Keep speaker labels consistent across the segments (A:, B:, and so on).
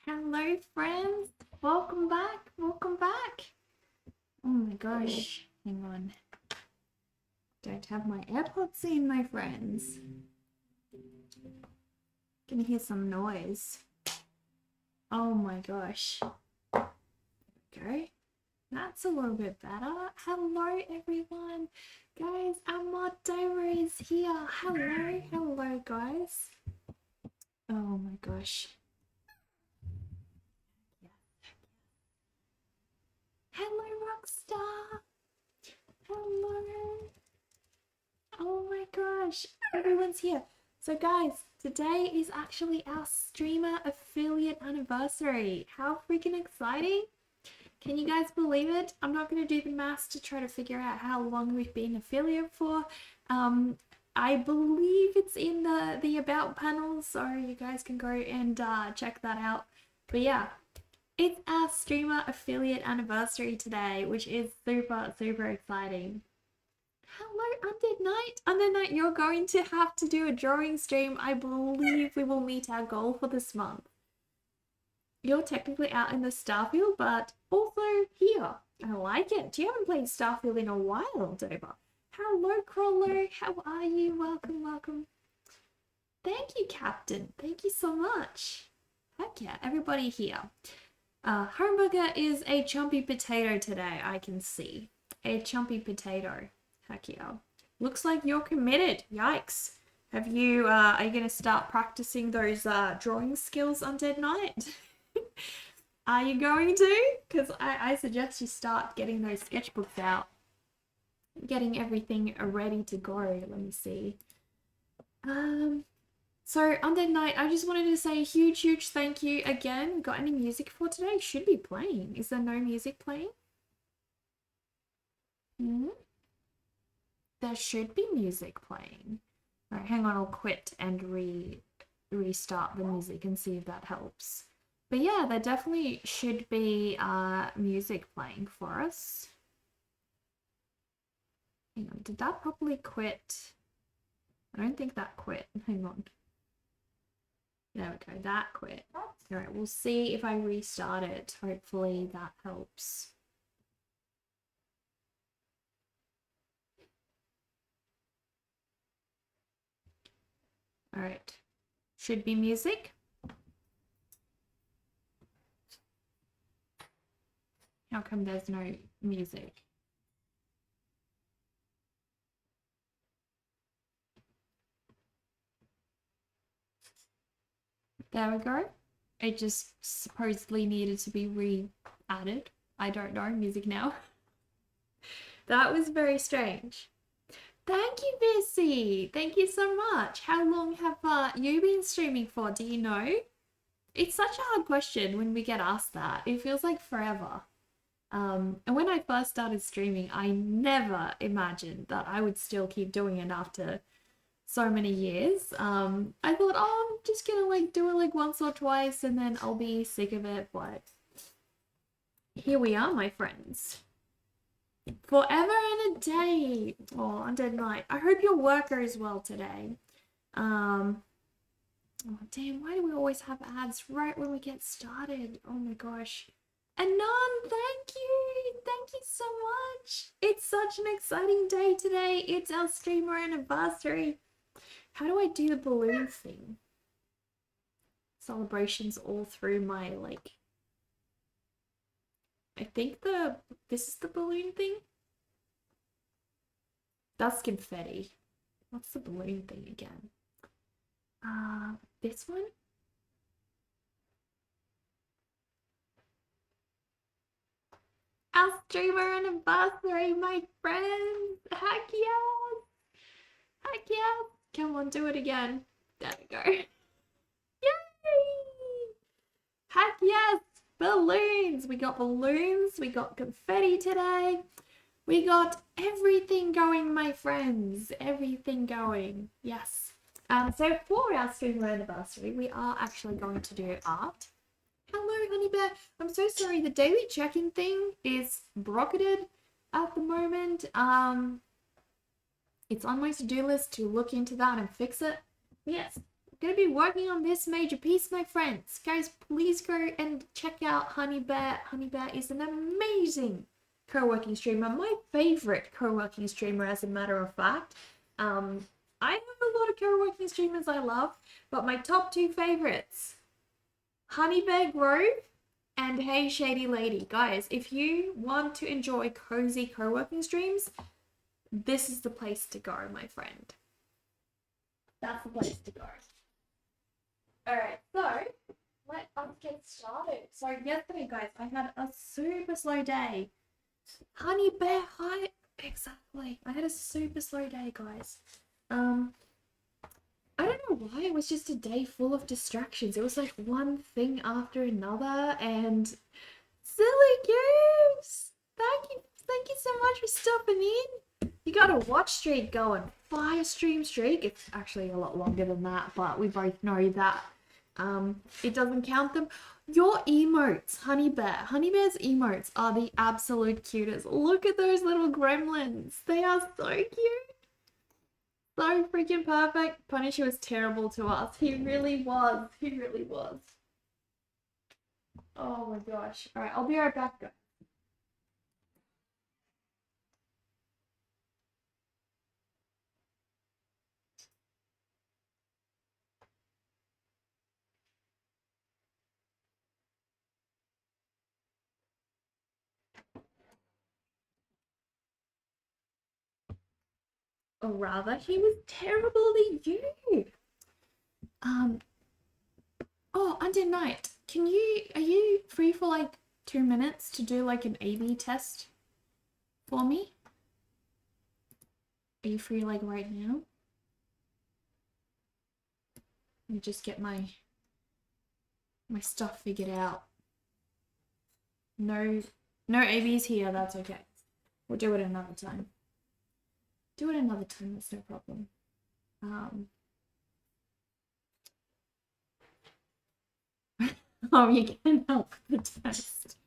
A: Hello, friends. Welcome back. Welcome back. Oh my gosh. Hang on. Don't have my AirPods in, my friends. Can you hear some noise? Oh my gosh. Okay. That's a little bit better. Hello, everyone. Guys, our mod diver is here. Hello, guys. Oh my gosh. Hello, Rockstar. Hello. Oh my gosh, everyone's here. So guys, today is actually our streamer affiliate anniversary. How freaking exciting. Can you guys believe it? I'm not going to do the maths to try to figure out how long we've been affiliate for. I believe it's in the about panel, so you guys can go and check that out. But yeah, it's our streamer affiliate anniversary today, which is super exciting. Hello, Undead Knight. Undead Knight, you're going to have to do a drawing stream. I believe we will meet our goal for this month. You're technically out in the Starfield, but also here. I like it. You haven't played Starfield in a while, Dover. Hello, Crawler. How are you? Welcome. Thank you, Captain. Thank you so much. Heck yeah, everybody here. Homeburger is a chumpy potato today, I can see. A chumpy potato. Heck yeah. Looks like you're committed. Yikes. Are you going to start practicing those drawing skills on Dead Knight? Are you going to? Because I suggest you start getting those sketchbooks out. Getting everything ready to go. Let me see. So Undead Knight, I just wanted to say a huge thank you again. Got any music for today? Should be playing. Is there no music playing? There should be music playing. All right, hang on, I'll quit and restart the music and see if that helps. But yeah, there definitely should be music playing for us. Hang on, did that properly quit? I don't think that quit. Hang on. There we go, that quit. All right, we'll see if I restart it. Hopefully that helps. All right, should be music. How come there's no music? There we go. It just supposedly needed to be re-added. I don't know, music now. That was very strange. Thank you, Missy. Thank you so much. How long have you been streaming for? Do you know? It's such a hard question when we get asked that. It feels like forever. And when I first started streaming, I never imagined that I would still keep doing it after so many years. I thought, oh, I'm just gonna like do it like once or twice and then I'll be sick of it. But here we are, my friends. Forever and a day. Oh, Undead Knight. I hope your work goes well today. Oh damn, why do we always have ads right when we get started? Oh my gosh. Anon, thank you. Thank you so much. It's such an exciting day today. It's our streamer anniversary. How do I do the balloon thing? Celebrations all through my, like... I think this is the balloon thing? That's confetti. What's the balloon thing again? This one? Our streamer anniversary, my friends! Heck yes! Heck yes! Come on, do it again. There we go. Yay! Heck yes! Balloons! We got balloons, we got confetti today. We got everything going, my friends. Everything going. Yes. So for our streamer anniversary, we are actually going to do art. Hello, Honey Bear. I'm so sorry. The daily check-in thing is brocketed at the moment. It's on my to-do list to look into that and fix it. Yes, Gonna be working on this major piece, my friends. Guys, please go and check out Honey Bear. Honey Bear is an amazing co-working streamer. My favorite co-working streamer, as a matter of fact. I have a lot of co-working streamers I love, but my top two favorites, Honey Bear Grove and Hey Shady Lady. Guys, if you want to enjoy cozy co-working streams, this is the place to go, my friend. That's the place to go. Alright, so let us get started. So yesterday, guys, I had a super slow day. Honey Bear, hi. Exactly. I had a super slow day, guys. I don't know why, it was just a day full of distractions. It was like one thing after another, and silly goose! Thank you so much for stopping in. You got a watch streak going, 5 stream streak. It's actually a lot longer than that, but we both know that it doesn't count them. Your emotes, Honey Bear. Honey Bear's emotes are the absolute cutest. Look at those little gremlins. They are so cute. So freaking perfect. Punisher was terrible to us. He really was. He really was. Oh my gosh. Alright, I'll be right back, guys. Or rather, he was terrible to you. Oh, Undead Knight, are you free for like 2 minutes to do like an A/B test for me? Are you free like right now? Let me just get my stuff figured out. No A/Bs here, that's okay. We'll do it another time. Do it another time, that's no problem. Oh, you can help the test.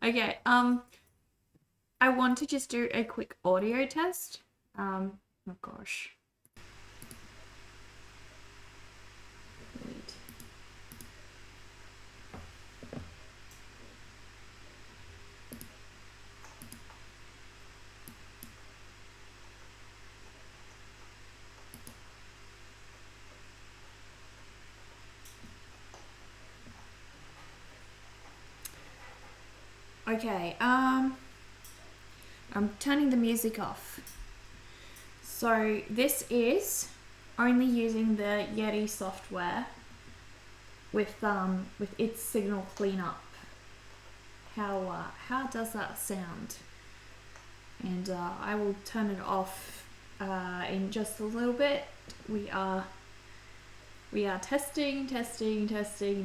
A: Okay, I want to just do a quick audio test. Oh gosh. Wait. Okay, I'm turning the music off. So this is only using the Yeti software with its signal cleanup. How does that sound? And I will turn it off in just a little bit. We are testing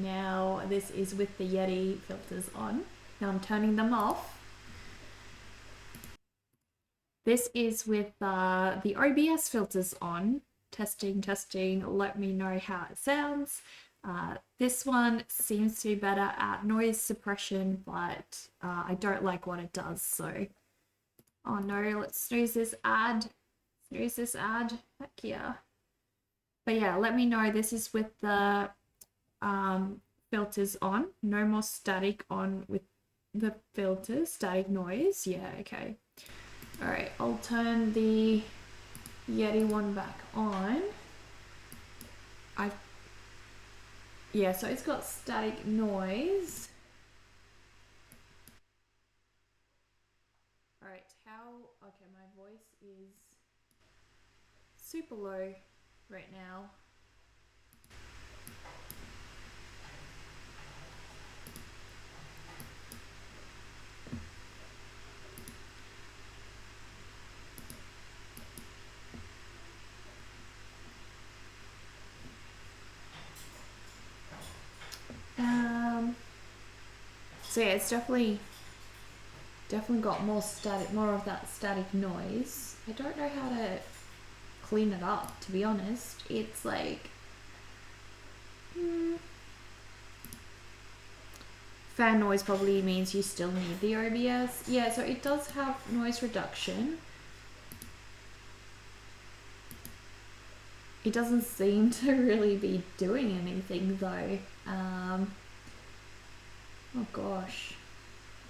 A: now. This is with the Yeti filters on. Now I'm turning them off. This is with the OBS filters on. Testing. Let me know how it sounds. This one seems to be better at noise suppression, but I don't like what it does, so... Oh no, let's snooze this ad. Heck yeah. But yeah, let me know. This is with the filters on. No more static on with the filters. Static noise. Yeah, okay. Alright, I'll turn the Yeti one back on. Yeah, so it's got static noise. Alright, okay, my voice is super low right now. So yeah, it's definitely got more of that static noise. I don't know how to clean it up, to be honest. It's like fan noise probably means you still need the OBS. Yeah, so it does have noise reduction. It doesn't seem to really be doing anything though. Oh gosh.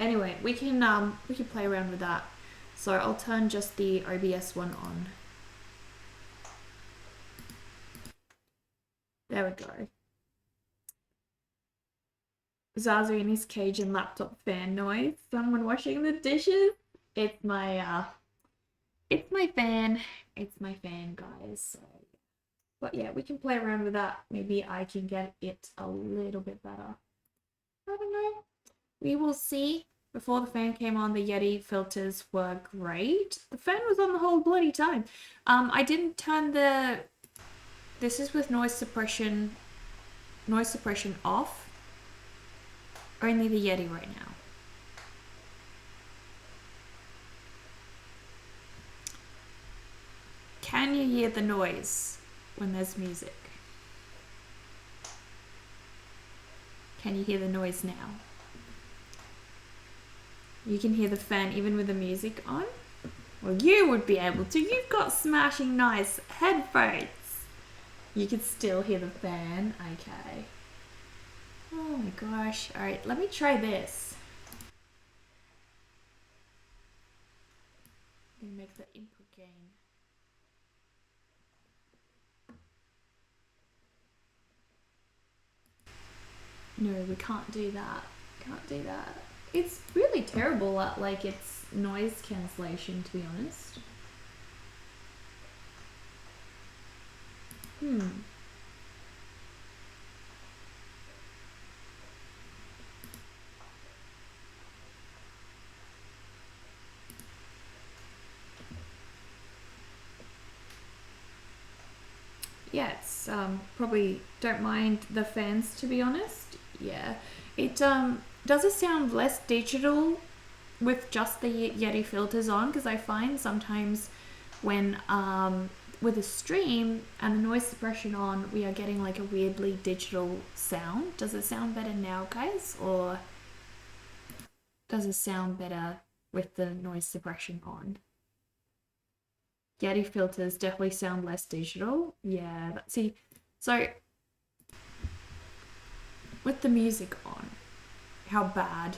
A: Anyway, we can play around with that. So I'll turn just the OBS one on. There we go. Zazu in his cage and laptop fan noise. Someone washing the dishes. It's my fan. It's my fan, guys. So, but yeah, we can play around with that. Maybe I can get it a little bit better. I don't know. We will see. Before the fan came on, the Yeti filters were great. The fan was on the whole bloody time. I didn't turn the... This is with noise suppression off. Only the Yeti right now. Can you hear the noise when there's music? Can you hear the noise now? You can hear the fan even with the music on? Well, you would be able to. You've got smashing nice headphones. You can still hear the fan. Okay. Oh my gosh. All right, let me try this. I'm gonna make the input gain. No, we can't do that. Can't do that. It's really terrible at like its noise cancellation, to be honest. Yeah, it's probably don't mind the fans, to be honest. Yeah, it does it sound less digital with just the Yeti filters on, because I find sometimes when with a stream and the noise suppression on, we are getting like a weirdly digital sound. Does it sound better now, guys, or does it sound better with the noise suppression on? Yeti filters definitely sound less digital. Yeah, see, so with the music on, how bad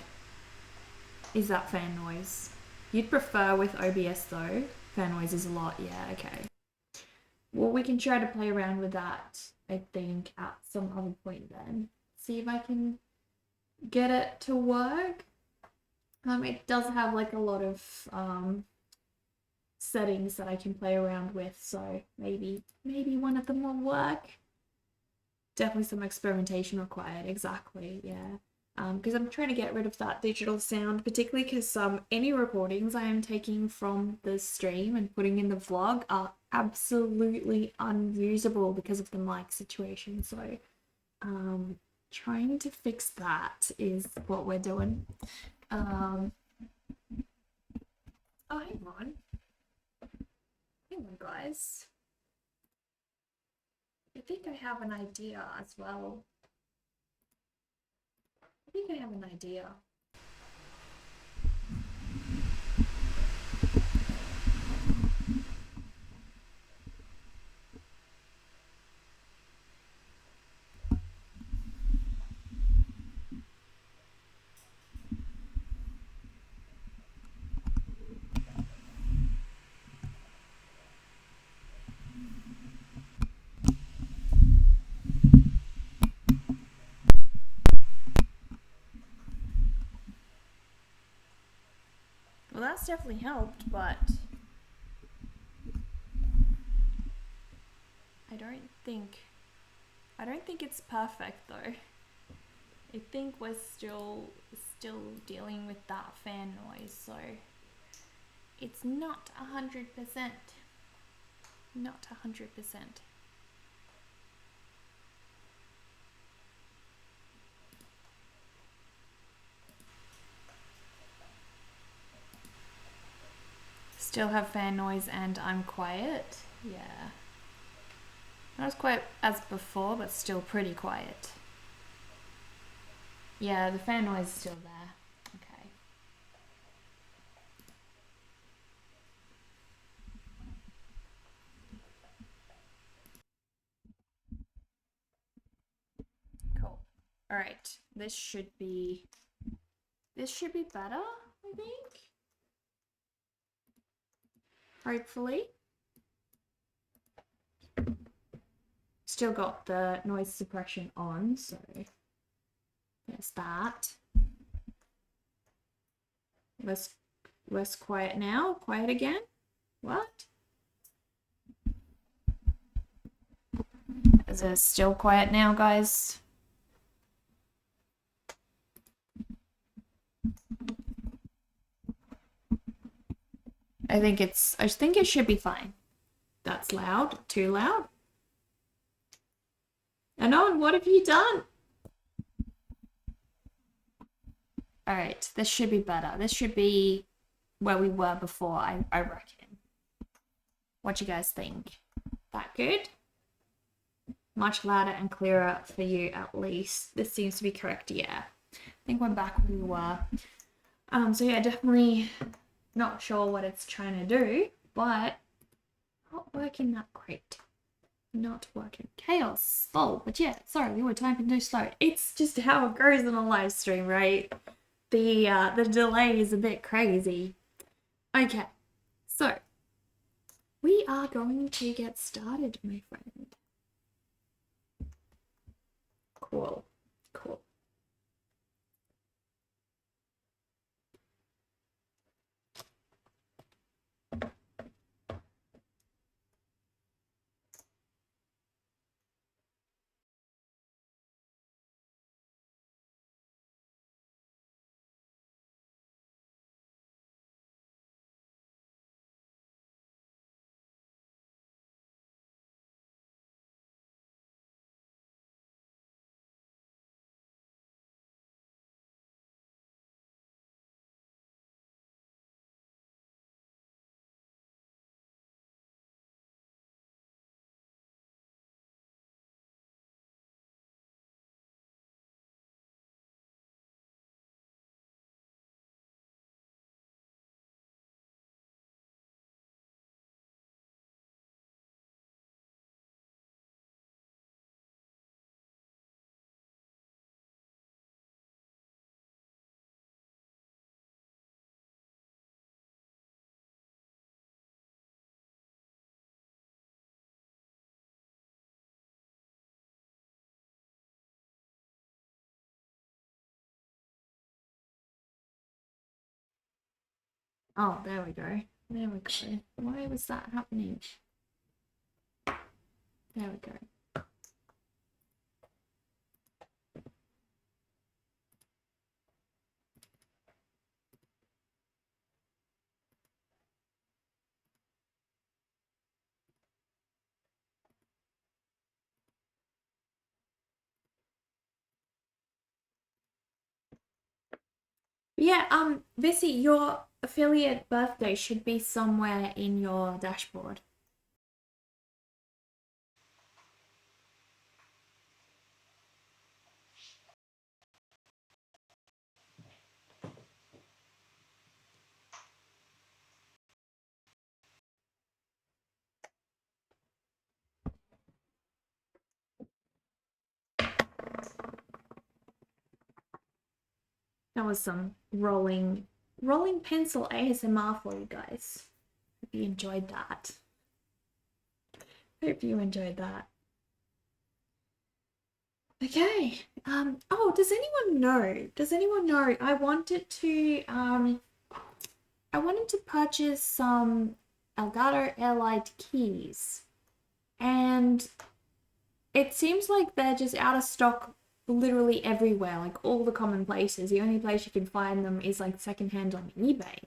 A: is that fan noise? You'd prefer with OBS though? Fan noise is a lot, yeah, okay. Well, we can try to play around with that, I think, at some other point then. See if I can get it to work. It does have like a lot of settings that I can play around with, so maybe one of them will work. Definitely some experimentation required, exactly, yeah. Because I'm trying to get rid of that digital sound, particularly because any recordings I am taking from the stream and putting in the vlog are absolutely unusable because of the mic situation. So trying to fix that is what we're doing. Oh, hang on, guys. I think I have an idea as well. I think I have an idea. Well, that's definitely helped, but I don't think it's perfect though. I think we're still dealing with that fan noise, so it's not 100%. Not 100%. Still have fan noise and I'm quiet. Yeah. Not as quiet as before, but still pretty quiet. Yeah, the fan noise is still there. Okay. All right, this should be better, I think. Hopefully. Still got the noise suppression on, so there's that. Less quiet now. Quiet again. What? Is it still quiet now, guys? I think it should be fine. That's loud. Too loud. Anon, what have you done? All right, this should be better. This should be where we were before, I reckon. What you guys think? That good? Much louder and clearer for you, at least. This seems to be correct, yeah. I think we're back where we were. So yeah, definitely not sure what it's trying to do, but not working that great. Not working. Chaos. Oh, but yeah, sorry, we were typing too slow. It's just how it goes on a live stream, right? The delay is a bit crazy. Okay, so we are going to get started, my friend. Cool. Oh, there we go. Why was that happening? There we go. Yeah, Bissy, your affiliate birthday should be somewhere in your dashboard. That was some rolling pencil ASMR for you guys. Hope you enjoyed that. Okay. Oh, does anyone know? I wanted to purchase some Elgato Airlight keys. And it seems like they're just out of stock literally everywhere, like all the common places. The only place you can find them is like secondhand on eBay.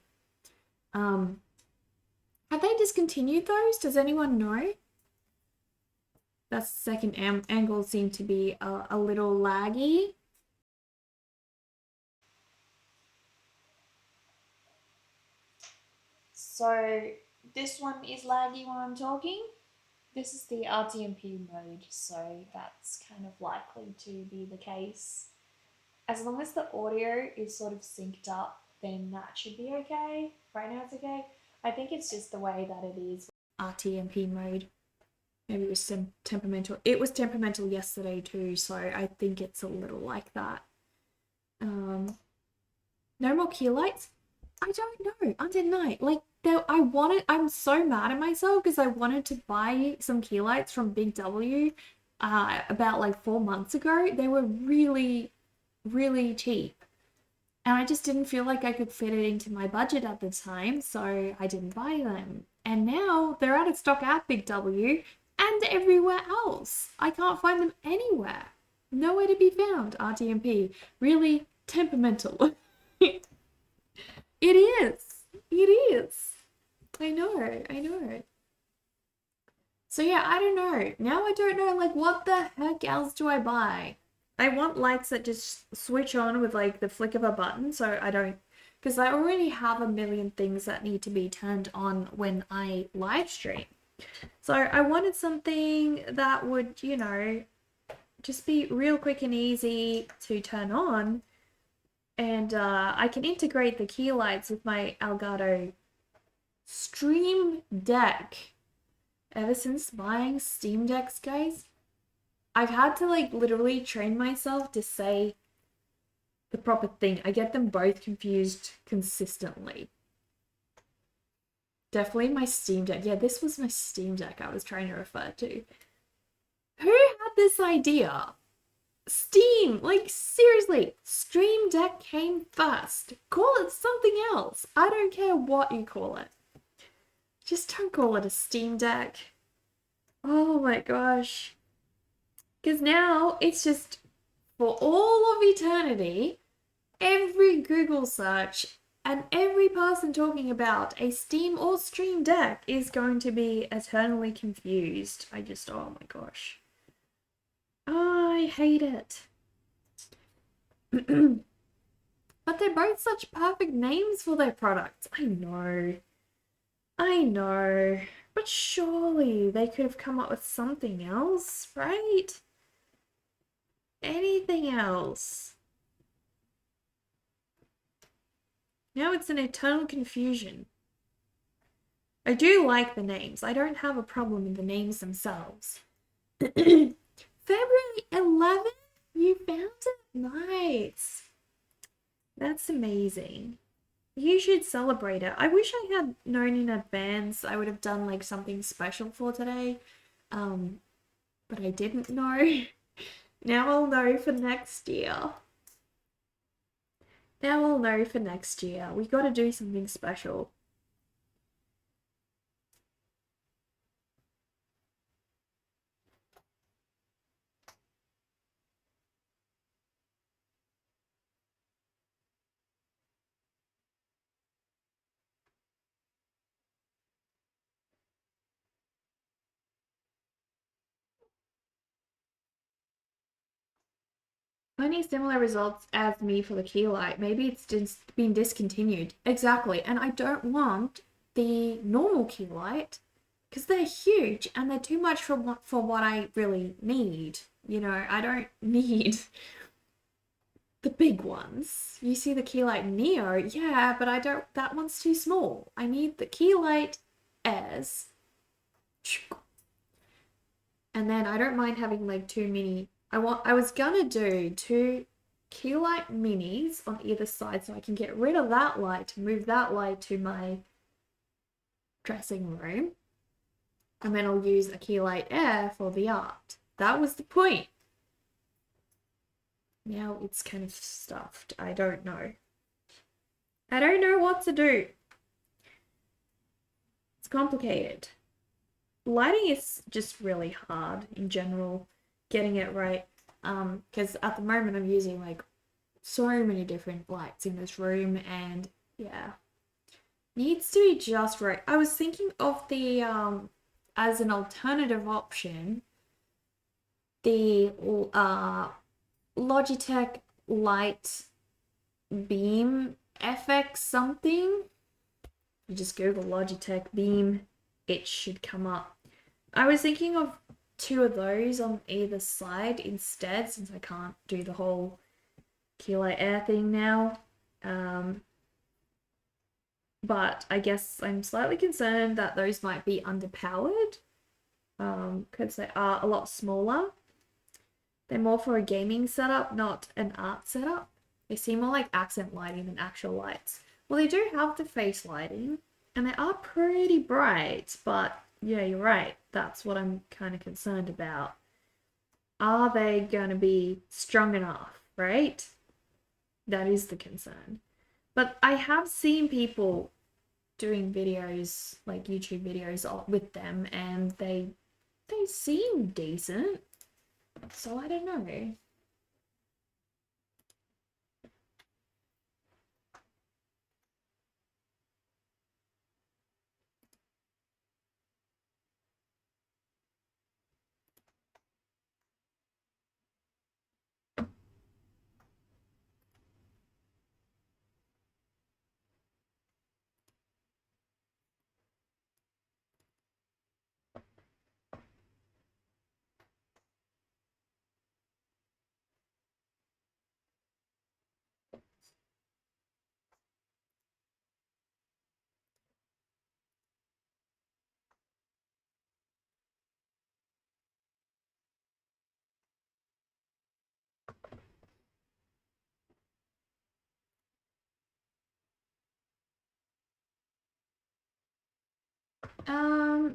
A: Have they discontinued those? Does anyone know? That second angle seemed to be a little laggy. So this one is laggy when I'm talking. This is the RTMP mode, so that's kind of likely to be the case. As long as the audio is sort of synced up, then that should be okay. Right now it's okay. I think it's just the way that it is RTMP mode. Maybe it was temperamental. It was temperamental yesterday too, so I think it's a little like that. No more key lights? I don't know. Under night. Like I'm so mad at myself because I wanted to buy some key lights from Big W about like 4 months ago. They were really, really cheap. And I just didn't feel like I could fit it into my budget at the time, so I didn't buy them. And now they're out of stock at Big W and everywhere else. I can't find them anywhere. Nowhere to be found, RTMP. Really temperamental. It is. It is. I know. I know. So yeah, I don't know. Now I don't know, like, what the heck else do I buy? I want lights that just switch on with like the flick of a button, so I don't, because I already have a million things that need to be turned on when I live stream. So I wanted something that would, just be real quick and easy to turn on. And I can integrate the key lights with my Elgato Stream Deck. Ever since buying Steam Decks, guys, I've had to like literally train myself to say the proper thing. I get them both confused consistently. Definitely my Steam Deck. Yeah, this was my Steam Deck I was trying to refer to. Who had this idea? Steam! Like, seriously, Stream Deck came first. Call it something else. I don't care what you call it. Just don't call it a Steam Deck. Oh my gosh. Because now it's just, for all of eternity, every Google search and every person talking about a Steam or Stream Deck is going to be eternally confused. Oh my gosh. I hate it. But they're both such perfect names for their products. I know. I know. But surely they could have come up with something else, right? Anything else. Now it's an eternal confusion. I do like the names. I don't have a problem with the names themselves. February 11th? You found it? Nice. That's amazing. You should celebrate it. I wish I had known in advance. I would have done like something special for today. But I didn't know. Now I'll know for next year. Now I'll know for next year. We gotta do something special. Only similar results as me for the key light. Maybe it's just been discontinued. Exactly. And I don't want the normal key light because they're huge and they're too much for what I really need. I don't need the big ones. You see the key light Neo, yeah, but I don't. That one's too small. I need the key light Airs. And then I don't mind having like two mini. I was gonna do two key light minis on either side so I can get rid of that light to move that light to my dressing room. And then I'll use a key light Air for the art. That was the point. Now it's kind of stuffed. I don't know. I don't know what to do. It's complicated. Lighting is just really hard in general, getting it right. Because at the moment I'm using like so many different lights in this room and yeah. Needs to be just right. I was thinking of the as an alternative option, the Logitech Light Beam FX something. You just Google Logitech Beam, it should come up. I was thinking of two of those on either side instead, since I can't do the whole key light Air thing now. But I guess I'm slightly concerned that those might be underpowered. because they are a lot smaller. They're more for a gaming setup, not an art setup. They seem more like accent lighting than actual lights. Well, they do have the face lighting, and they are pretty bright, but yeah, you're right. That's what I'm kind of concerned about. Are they going to be strong enough, right? That is the concern. But I have seen people doing videos, like YouTube videos with them, and they seem decent. So I don't know.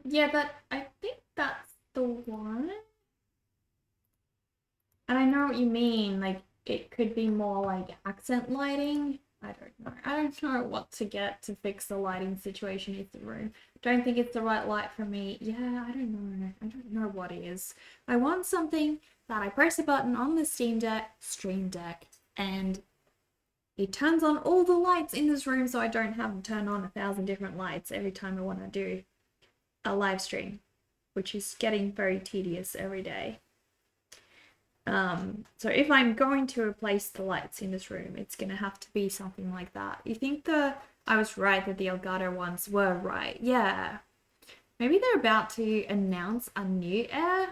A: Yeah, I think that's the one. And I know what you mean, like it could be more like accent lighting. I don't know. I don't know what to get to fix the lighting situation in the room. Don't think it's the right light for me. Yeah, I don't know. I don't know what it is. I want something that I press a button on the Stream Deck, and it turns on all the lights in this room so I don't have to turn on 1,000 different lights every time I want to do a live stream, which is getting very tedious every day. So if I'm going to replace the lights in this room, it's going to have to be something like that. You think I was right that the Elgato ones were right? Yeah. Maybe they're about to announce a new Air?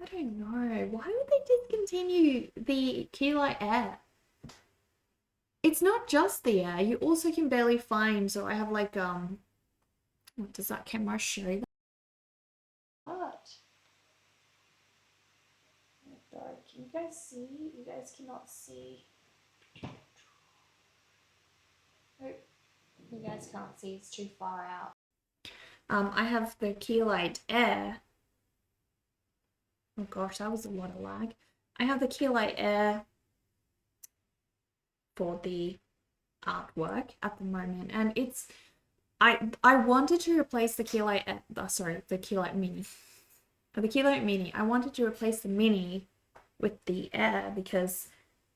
A: I don't know. Why would they discontinue the Keylight Air? It's not just the Air. You also can barely find, so I have like, what does that camera show that? What? Dark. Can you guys see? You guys cannot see. Oh, you guys can't see. It's too far out. I have the Keylight Air. Oh gosh, that was a lot of lag. I have the Keylight Air for the artwork at the moment, and it's I wanted to replace the Keylight the Keylight Mini. The Keylight Mini. I wanted to replace the Mini with the Air because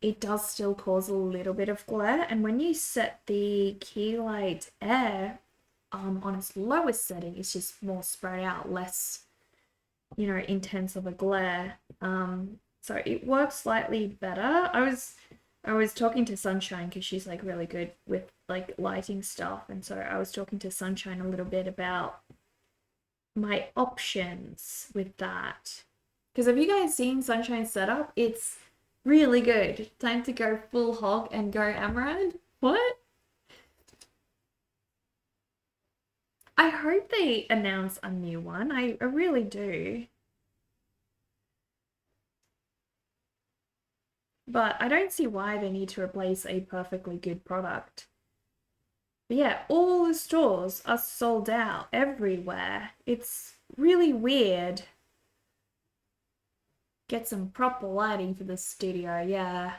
A: it does still cause a little bit of glare, and when you set the Keylight Air on its lowest setting, it's just more spread out, less, you know, intense of a glare. So it works slightly better. I was talking to Sunshine because she's like really good with like lighting stuff, and so I was talking to Sunshine a little bit about my options with that. Because have you guys seen Sunshine's setup? It's really good. Time to go full hog and go Amaranth. What? I hope they announce a new one. I really do. But I don't see why they need to replace a perfectly good product. But yeah, all the stores are sold out everywhere. It's really weird. Get some proper lighting for the studio, yeah.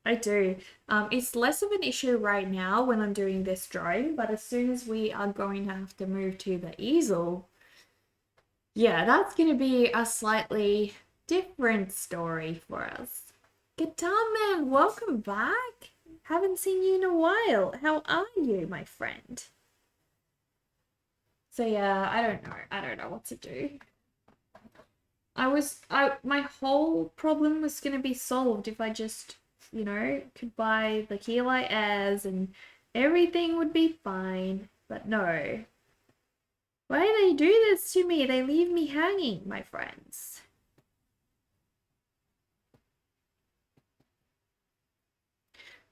A: I do. It's less of an issue right now when I'm doing this drawing, but as soon as we are going to have to move to the easel, yeah, that's going to be a slightly different story for us. Guitar Man, welcome back. Haven't seen you in a while. How are you, my friend? So yeah, I don't know. I don't know what to do. My whole problem was going to be solved if I just, you know, could buy the Keylight Airs and everything would be fine. But no. Why do they do this to me? They leave me hanging, my friends.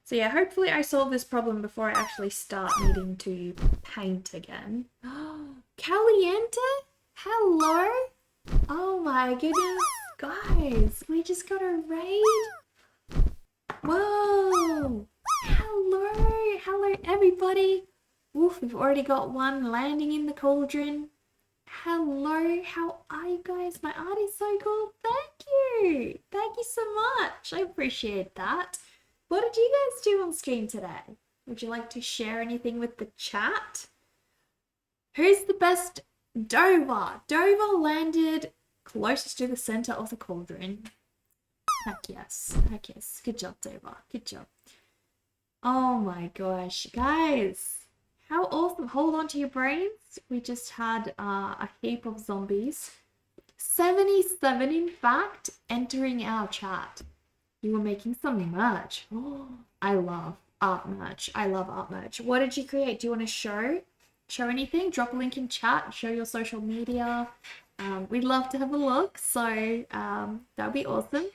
A: So yeah, hopefully I solve this problem before I actually start needing to paint again. Caliente? Hello? Oh my goodness, guys, we just got a raid. Whoa! Hello everybody. Woof, we've already got one landing in the cauldron. Hello, how are you guys? My art is so cool. Thank you so much. I appreciate that. What did you guys do on stream today? Would you like to share anything with the chat? Who's the best Dover? Dover landed closest to the center of the cauldron. Heck yes. Good job, Dover. Good job. Oh my gosh, guys. How awesome. Hold on to your brains. We just had a heap of zombies. 77, in fact, entering our chat. You were making some merch. Oh, I love art merch. What did you create? Do you want to show anything? Drop a link in chat. Show your social media. We'd love to have a look. So that would be awesome.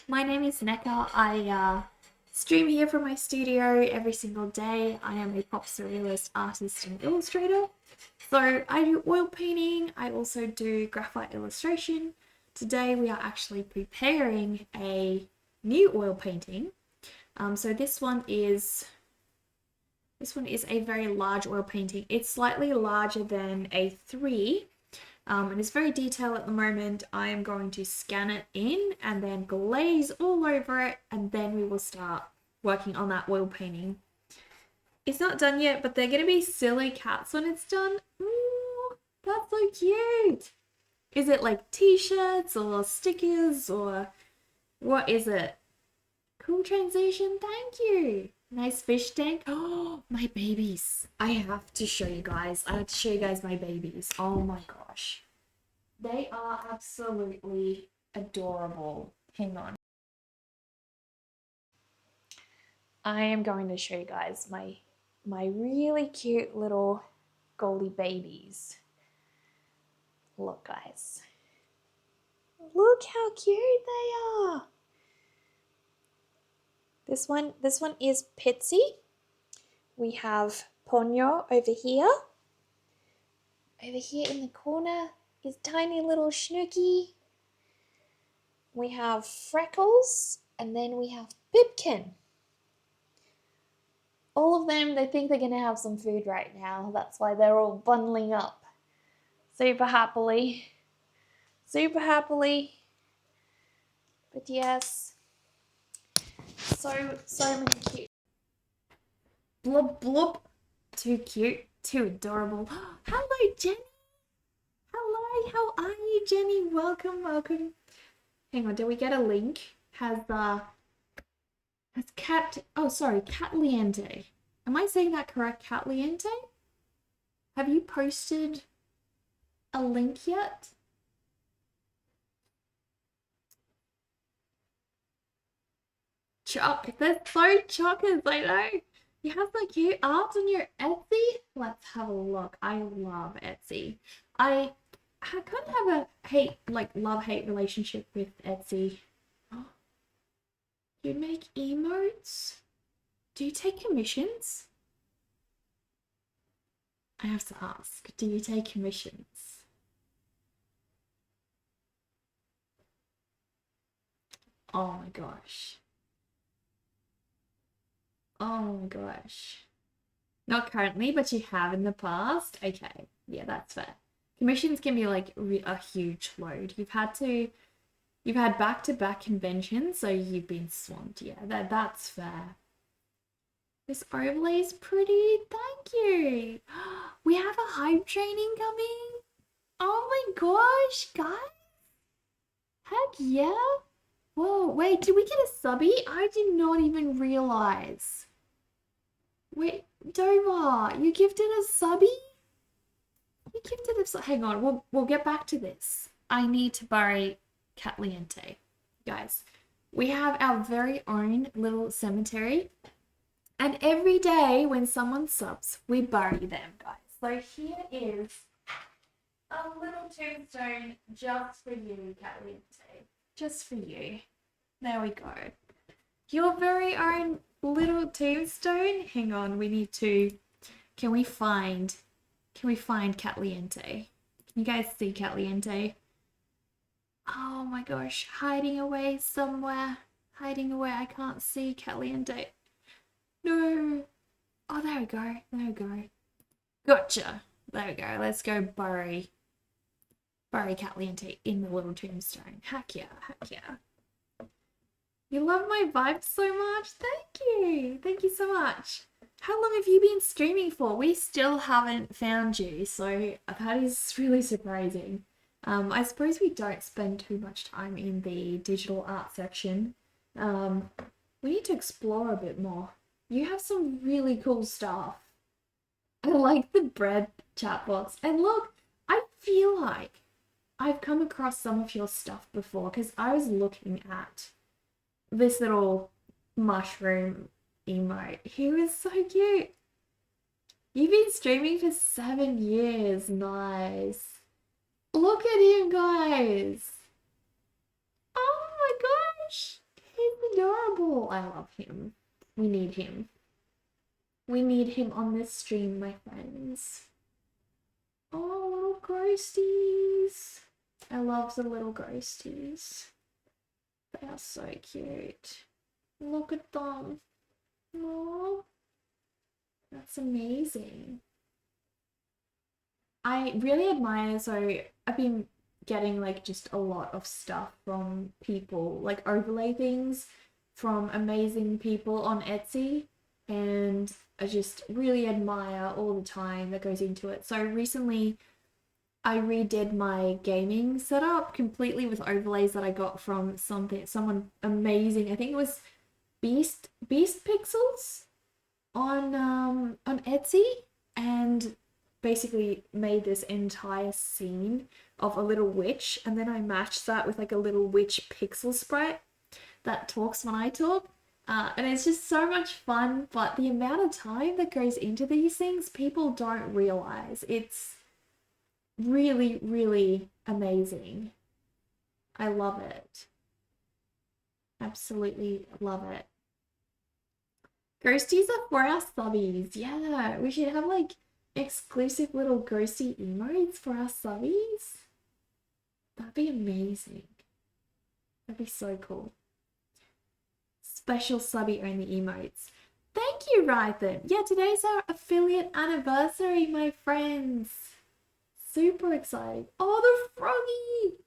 A: My name is Neka. I stream here from my studio every single day. I am a pop surrealist artist and illustrator. So I do oil painting. I also do graphite illustration. Today we are actually preparing a new oil painting. So this one is a very large oil painting. It's slightly larger than A3. And it's very detailed at the moment. I am going to scan it in and then glaze all over it, and then we will start working on that oil painting. It's not done yet, but they're gonna be silly cats when it's done. Ooh, that's so cute. Is it like t-shirts or stickers or what is it? Cool transition, thank you. Nice fish tank. Oh, my babies. I have to show you guys. I have to show you guys my babies. Oh my gosh. They are absolutely adorable. Hang on. I am going to show you guys my really cute little Goldie babies. Look, guys. Look how cute they are. This one is Pitsy. We have Ponyo over here. Over here in the corner is tiny little Snooky. We have Freckles, and then we have Pipkin. All of them, they think they're going to have some food right now. That's why they're all bundling up. Super happily. But yes, so many cute. Blub blub. Too cute, too adorable. Hello, Jenny. Hello, how are you, Jenny? Welcome. Hang on, did we get a link? Has Cat Liente. Am I saying that correct, Cat Liente? Have you posted a link yet? Choc, that's so chockers, I know. You have so cute art on your Etsy? Let's have a look. I love Etsy. I kind of have a love-hate relationship with Etsy. You make emotes? Do you take commissions? I have to ask, do you take commissions? Oh my gosh. Oh my gosh. Not currently, but you have in the past? Okay, yeah, that's fair. Commissions can be like a huge load. You've had back-to-back conventions, so you've been swamped. Yeah, that's fair. This overlay is pretty. Thank you. We have a hype training coming. Oh my gosh, guys. Heck yeah. Whoa, wait, did we get a subby? I did not even realize. Wait, Dover, you gifted a subby? You gifted a subby. Hang on, we'll get back to this. I need to bury Cat Liente. Guys, we have our very own little cemetery. And every day when someone subs, we bury them, guys. So here is a little tombstone just for you, Cat Liente. Just for you. There we go. Your very own little tombstone. Hang on, we need to. Can we find Cat Liente? Can you guys see Cat Liente? Oh my gosh, hiding away somewhere. Hiding away, I can't see Caliente. No. Oh, there we go. There we go. Gotcha. There we go. Let's go bury Caliente in the little tombstone. Heck yeah, heck yeah. You love my vibes so much. Thank you. Thank you so much. How long have you been streaming for? We still haven't found you, so that is really surprising. I suppose we don't spend too much time in the digital art section. We need to explore a bit more. You have some really cool stuff. I like the bread chat box. And look, I feel like I've come across some of your stuff before because I was looking at this little mushroom emote. He was so cute. You've been streaming for 7 years. Nice. Look at him, guys. Oh my gosh. He's adorable. I love him. We need him. We need him on this stream, my friends. Oh, little ghosties. I love the little ghosties. They are so cute. Look at them. Oh, that's amazing. I really admire, so I've been getting like just a lot of stuff from people, like overlay things from amazing people on Etsy, and I just really admire all the time that goes into it. So recently I redid my gaming setup completely with overlays that I got from someone amazing. I think it was Beast Pixels on Etsy, and basically made this entire scene of a little witch, and then I matched that with like a little witch pixel sprite that talks when I talk. And it's just so much fun, but the amount of time that goes into these things, people don't realize. It's really, really amazing. I love it. Absolutely love it. Ghosties are for our subbies. Yeah, we should have like exclusive little ghosty emotes for our subbies. That'd be amazing. That'd be so cool. Special subby only emotes. Thank you, Rythan. Yeah, today's our affiliate anniversary, my friends. Super exciting. Oh, the froggy.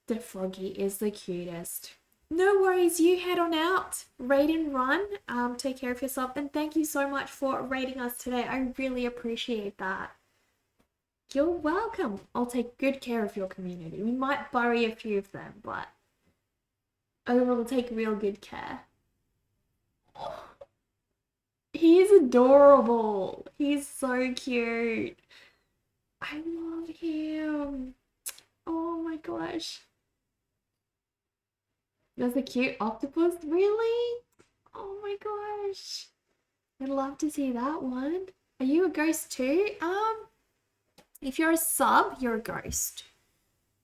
A: The froggy is the cutest. No worries, you head on out, raid and run. Take care of yourself, and thank you so much for raiding us today. I really appreciate that. You're welcome. I'll take good care of your community. We might bury a few of them, but overall take real good care. He's adorable. He's so cute. I love him. Oh my gosh. There's a cute octopus? Really? Oh my gosh. I'd love to see that one. Are you a ghost too? If you're a sub, you're a ghost.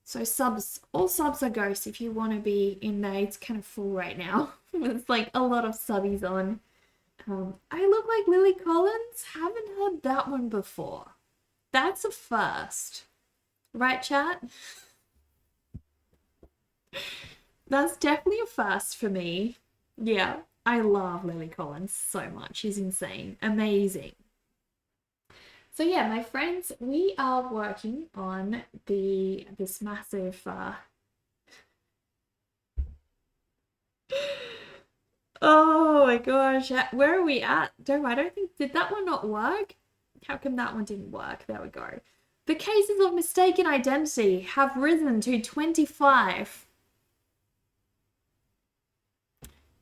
A: So subs, all subs are ghosts if you want to be in there. It's kind of full right now. It's like a lot of subbies on. I look like Lily Collins. Haven't heard that one before. That's a first. Right, chat? That's definitely a first for me. Yeah, I love Lily Collins so much. She's insane. Amazing. So yeah, my friends, we are working on this massive oh my gosh, where are we at? I don't think, did that one not work? How come that one didn't work? There we go. The cases of mistaken identity have risen to 25.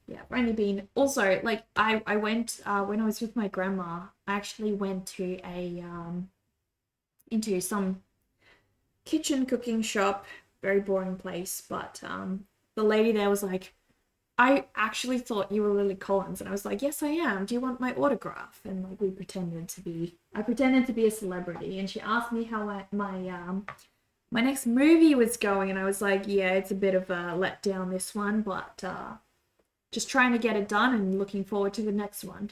A: Yeah, I've only been, also, like, I went, when I was with my grandma, I actually went to into some kitchen cooking shop, very boring place, but the lady there was like, I actually thought you were Lily Collins, and I was like, yes, I am. Do you want my autograph? And like I pretended to be a celebrity, and she asked me how my next movie was going, and I was like, yeah, it's a bit of a letdown, this one, but just trying to get it done and looking forward to the next one.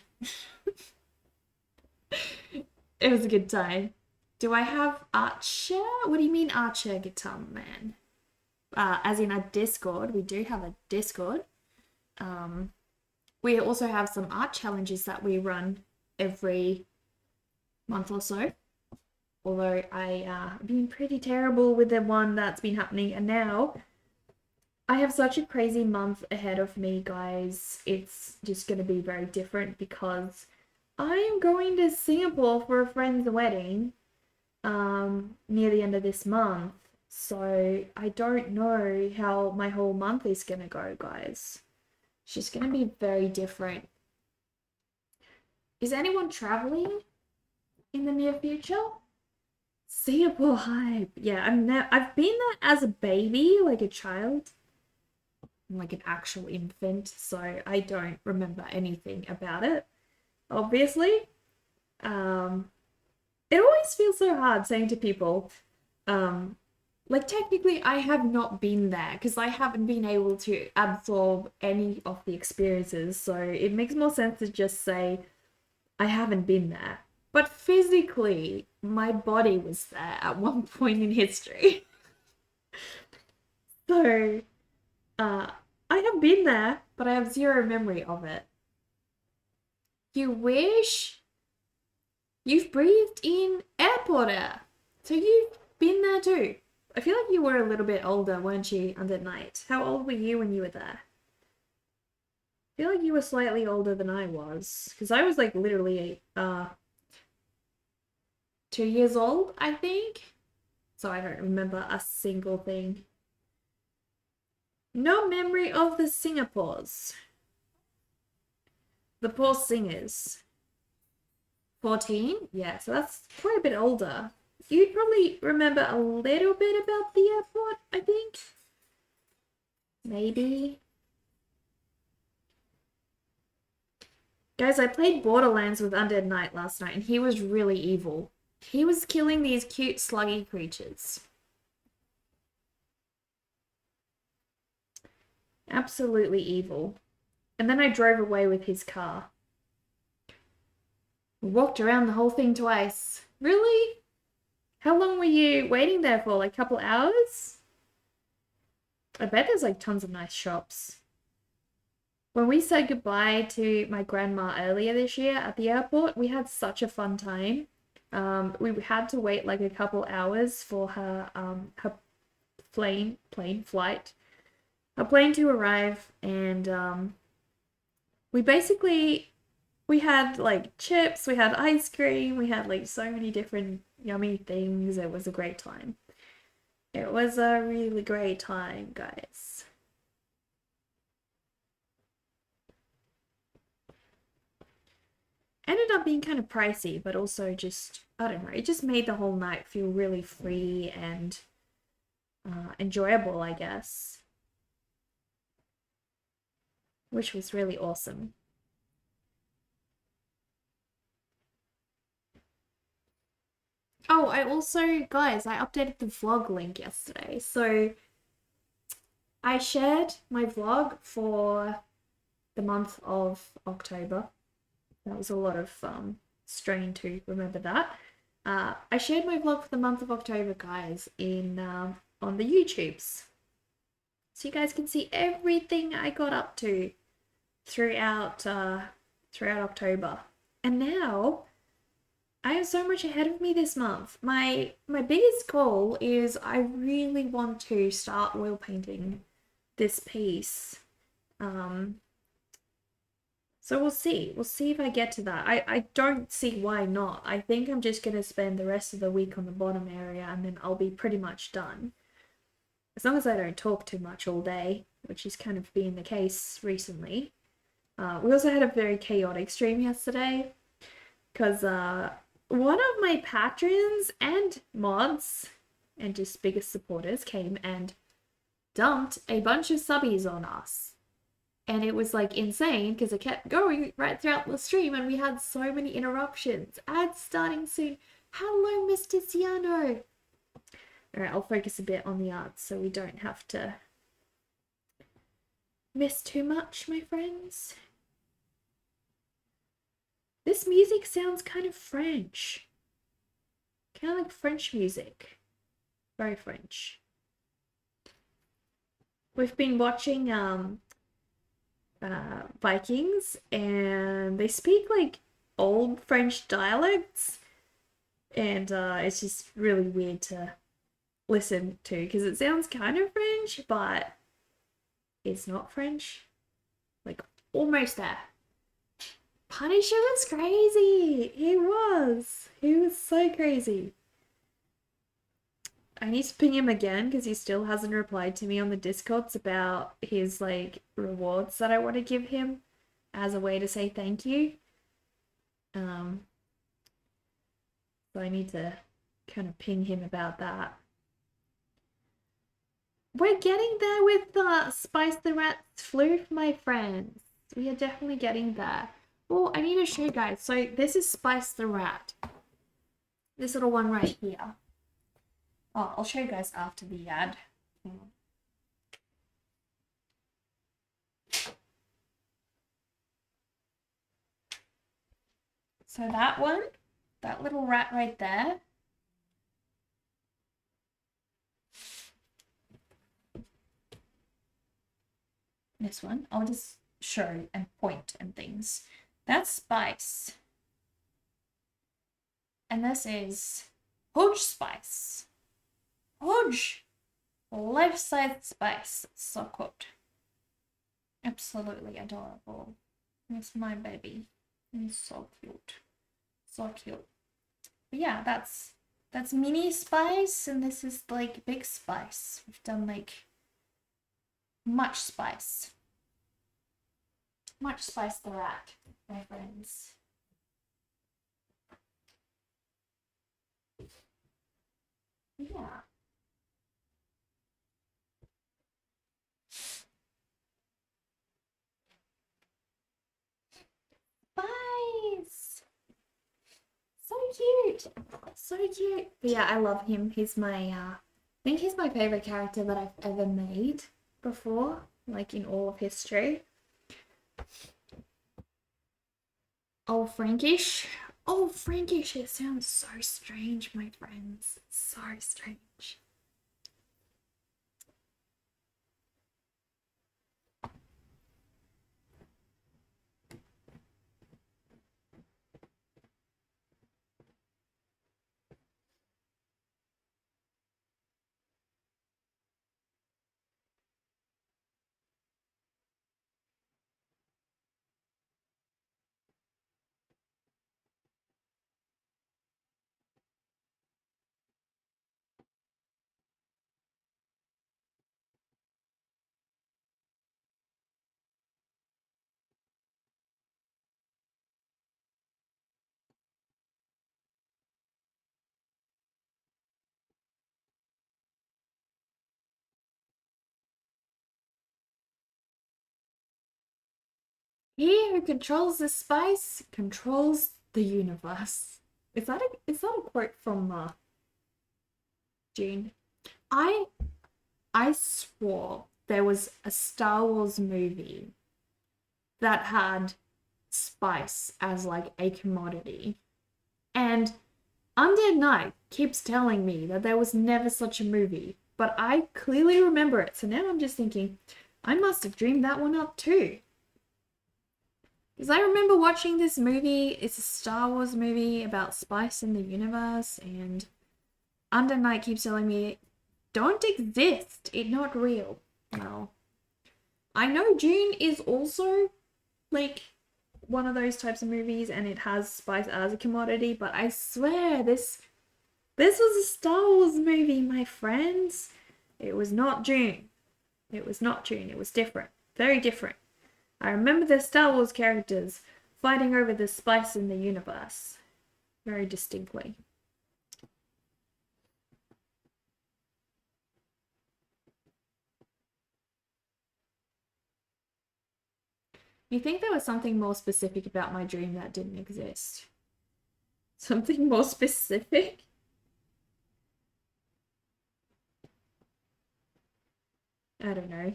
A: It was a good time. Do I have Archer? What do you mean Archer, Guitar Man? as in a Discord. We do have a Discord. We also have some art challenges that we run every month or so. Although I've been pretty terrible with the one that's been happening, and now I have such a crazy month ahead of me, guys. It's just going to be very different because I'm going to Singapore for a friend's wedding near the end of this month. So I don't know how my whole month is going to go, guys. It's just going to be very different. Is anyone traveling in the near future? Singapore hype. Yeah, I've been there as a baby, like a child, like an actual infant, so I don't remember anything about it, obviously. It always feels so hard saying to people, like technically I have not been there because I haven't been able to absorb any of the experiences, so it makes more sense to just say I haven't been there. But physically, my body was there at one point in history. So, I have been there, but I have zero memory of it. You wish you've breathed in airport air. So you've been there too. I feel like you were a little bit older, weren't you, under night? How old were you when you were there? I feel like you were slightly older than I was. Because I was like literally 2 years old, I think. So I don't remember a single thing. No memory of the Singapores. The poor singers. 14? Yeah, so that's quite a bit older. You'd probably remember a little bit about the airport, I think. Maybe. Guys, I played Borderlands with Undead Knight last night, and he was really evil. He was killing these cute sluggy creatures. Absolutely evil. And then I drove away with his car. We walked around the whole thing twice. Really? How long were you waiting there for? Like a couple hours? I bet there's like tons of nice shops. When we said goodbye to my grandma earlier this year at the airport, we had such a fun time. We had to wait like a couple hours for her plane flight, her plane to arrive, and we had like chips, we had ice cream, we had like so many different yummy things. It was a great time. It was a really great time, guys. Ended up being kind of pricey, but also just, I don't know, it just made the whole night feel really free and enjoyable, I guess. Which was really awesome. Oh, I also, guys, I updated the vlog link yesterday. So I shared my vlog for the month of October. That was a lot of strain to remember that. I shared my vlog for the month of October, guys, in on the YouTubes. So you guys can see everything I got up to throughout October. And now I have so much ahead of me this month. My biggest goal is I really want to start oil painting this piece. So we'll see. We'll see if I get to that. I don't see why not. I think I'm just going to spend the rest of the week on the bottom area and then I'll be pretty much done. As long as I don't talk too much all day, which is kind of being the case recently. We also had a very chaotic stream yesterday because one of my patrons and mods and just biggest supporters came and dumped a bunch of subbies on us. And it was like insane because it kept going right throughout the stream and we had so many interruptions. Ads starting soon. Hello, Mr. Ciano. Alright, I'll focus a bit on the art so we don't have to miss too much, my friends. This music sounds kind of French. Kind of like French music. Very French. We've been watching Vikings, and they speak like old French dialects, and it's just really weird to listen to because it sounds kind of French, but it's not French. Like almost there. Punisher was crazy. He was. He was so crazy. I need to ping him again because he still hasn't replied to me on the Discords about his like rewards that I want to give him as a way to say thank you. So I need to kind of ping him about that. We're getting there with the Spice the Rat's floof, my friends. We are definitely getting there. Oh, I need to show you guys. So this is Spice the Rat. This little one right here. Oh, I'll show you guys after the ad. So that one, that little rat right there. This one, I'll just show and point and things. That's Spice. And this is Hodge Spice. Hodge! Life-size Spice. So cute. Absolutely adorable. It's my baby. He's so cute. So cute. But yeah, that's mini Spice, and this is like big Spice. We've done like much Spice. Much Spice the Rat, my friends. Yeah. Spice! So cute! So cute! But yeah, I love him. He's my, I think he's my favorite character that I've ever made before, like in all of history. Oh, Frankish. Oh, Frankish. It sounds so strange, my friends. So strange. He who controls the spice controls the universe. Is that a quote from June? I swore there was a Star Wars movie that had spice as like a commodity. And Undead Knight keeps telling me that there was never such a movie, but I clearly remember it. So now I'm just thinking, I must have dreamed that one up too. Because I remember watching this movie. It's a Star Wars movie about spice in the universe, and Undead Knight keeps telling me, don't exist. It's not real. Well, I know June is also like one of those types of movies, and it has spice as a commodity, but I swear this was a Star Wars movie, my friends. It was not June. It was not June. It was different. Very different. I remember the Star Wars characters fighting over the spice in the universe very distinctly. You think there was something more specific about my dream that didn't exist? Something more specific? I don't know.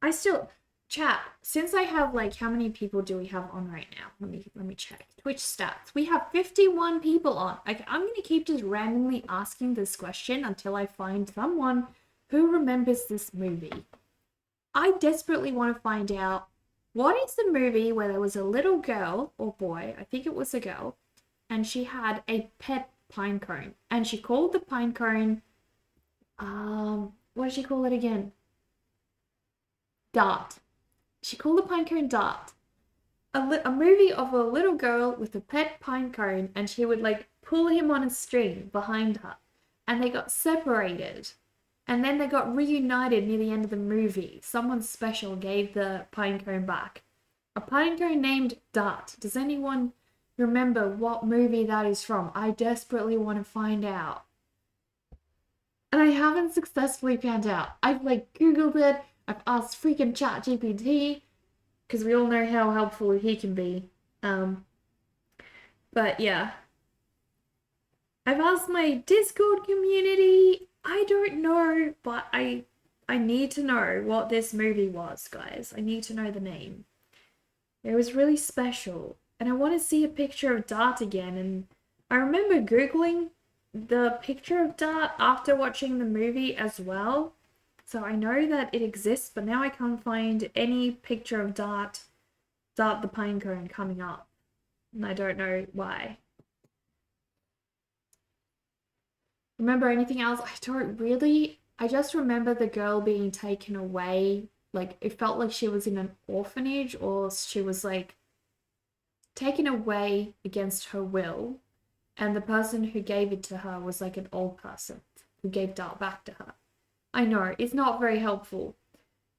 A: I still chat, since I have like, how many people do we have on right now? Let me check. Twitch stats. We have 51 people on. Okay, I'm gonna keep just randomly asking this question until I find someone Who remembers this movie? I desperately want to find out what is the movie where there was a little girl or boy, I think it was a girl, and she had a pet pine cone. And she called the pine cone, what did she call it again? Dart. She called the pine cone Dart. A movie of a little girl with a pet pine cone, and she would like pull him on a string behind her, and they got separated, and then they got reunited near the end of the movie. Someone special gave the pine cone back. A pine cone named Dart. Does anyone remember what movie that is from? I desperately want to find out. And I haven't successfully found out. I've like Googled it. I've asked freaking ChatGPT because we all know how helpful he can be. But yeah. I've asked my Discord community. I don't know, but I need to know what this movie was, guys. I need to know the name. It was really special. And I want to see a picture of Dart again. And I remember Googling the picture of Dart after watching the movie as well. So I know that it exists, but now I can't find any picture of Dart the pinecone coming up. And I don't know why. Remember anything else? I don't really. I just remember the girl being taken away. Like, it felt like she was in an orphanage, or she was like taken away against her will. And the person who gave it to her was like an old person who gave Dart back to her. I know, it's not very helpful.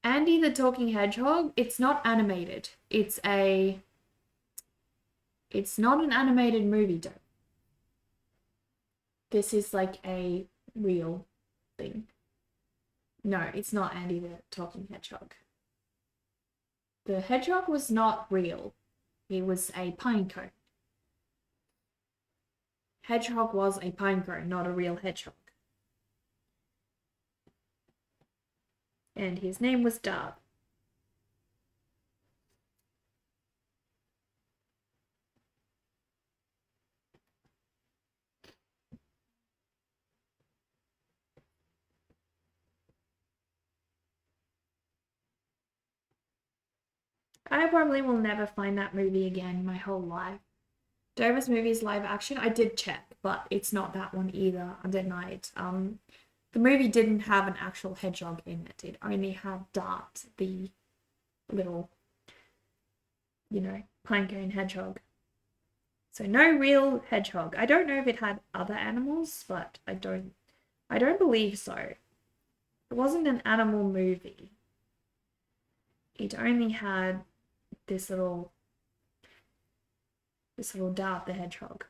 A: Andy the Talking Hedgehog, it's not animated. It's not an animated movie, though. This is like a real thing. No, it's not Andy the Talking Hedgehog. The hedgehog was not real. It was a pinecone. Hedgehog was a pinecone, not a real hedgehog. And his name was Dart. I probably will never find that movie again my whole life. Dover's movies live action, I did check, but it's not that one either. I denied. The movie didn't have an actual hedgehog in it. It only had Dart, the little, pinecone hedgehog. So no real hedgehog. I don't know if it had other animals, but I don't believe so. It wasn't an animal movie. It only had this little Dart the hedgehog.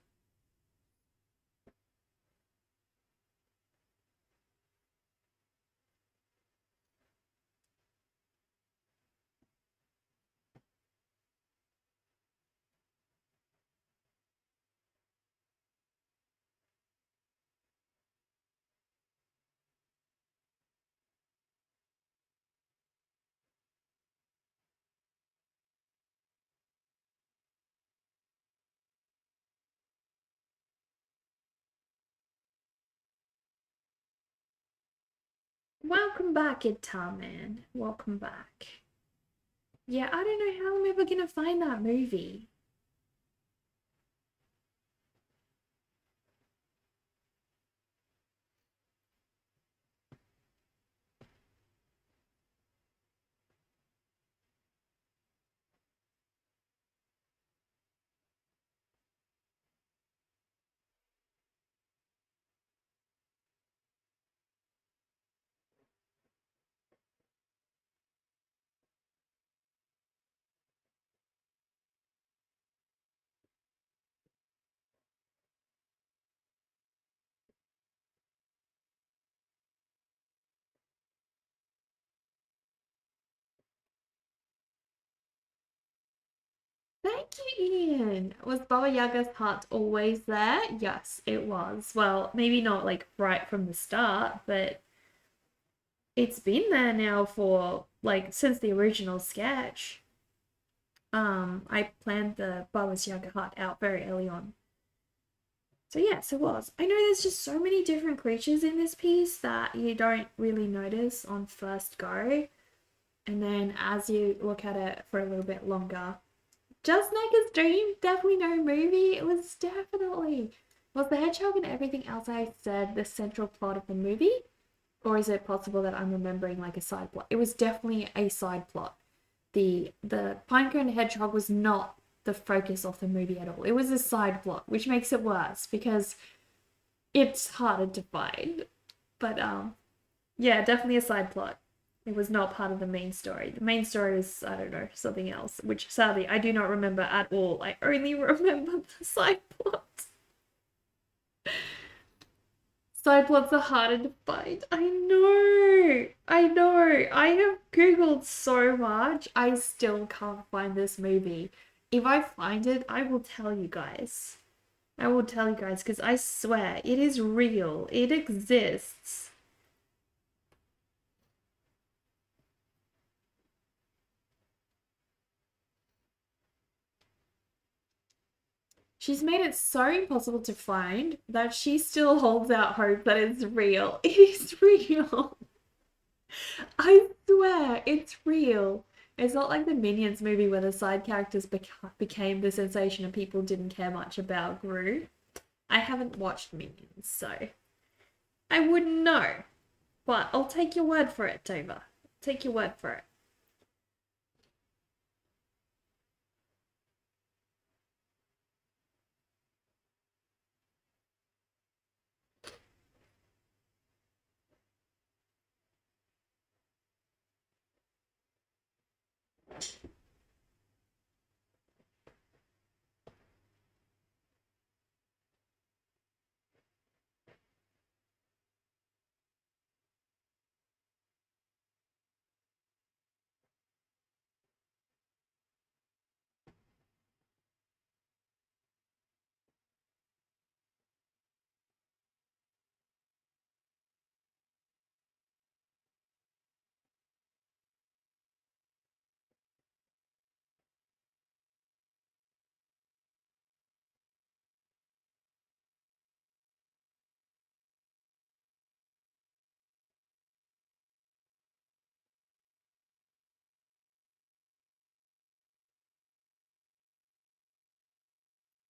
A: Welcome back, Guitar Man. Welcome back. Yeah, I don't know how I'm ever gonna find that movie. Thank you, Ian. Was Baba Yaga's hut always there? Yes, it was. Well, maybe not like right from the start, but it's been there now for like since the original sketch. I planned the Baba's Yaga hut out very early on. So yes, it was. I know there's just so many different creatures in this piece that you don't really notice on first go. And then as you look at it for a little bit longer, just Naked Dream, definitely no movie. It was definitely. Was the hedgehog and everything else I said the central plot of the movie? Or is it possible that I'm remembering like a side plot? It was definitely a side plot. The Pinecone Hedgehog was not the focus of the movie at all. It was a side plot, which makes it worse because it's harder to find. But yeah, definitely a side plot. It was not part of the main story. The main story is, I don't know, something else, which sadly I do not remember at all. I only remember the side plot. Side plots are harder to find. I know. I know. I have Googled so much. I still can't find this movie. If I find it, I will tell you guys. I will tell you guys because I swear it is real. It exists. She's made it so impossible to find that she still holds out hope that it's real. It is real. I swear it's real. It's not like the Minions movie where the side characters became the sensation and people didn't care much about Gru. I haven't watched Minions, so I wouldn't know. But I'll take your word for it, Tova. Take your word for it.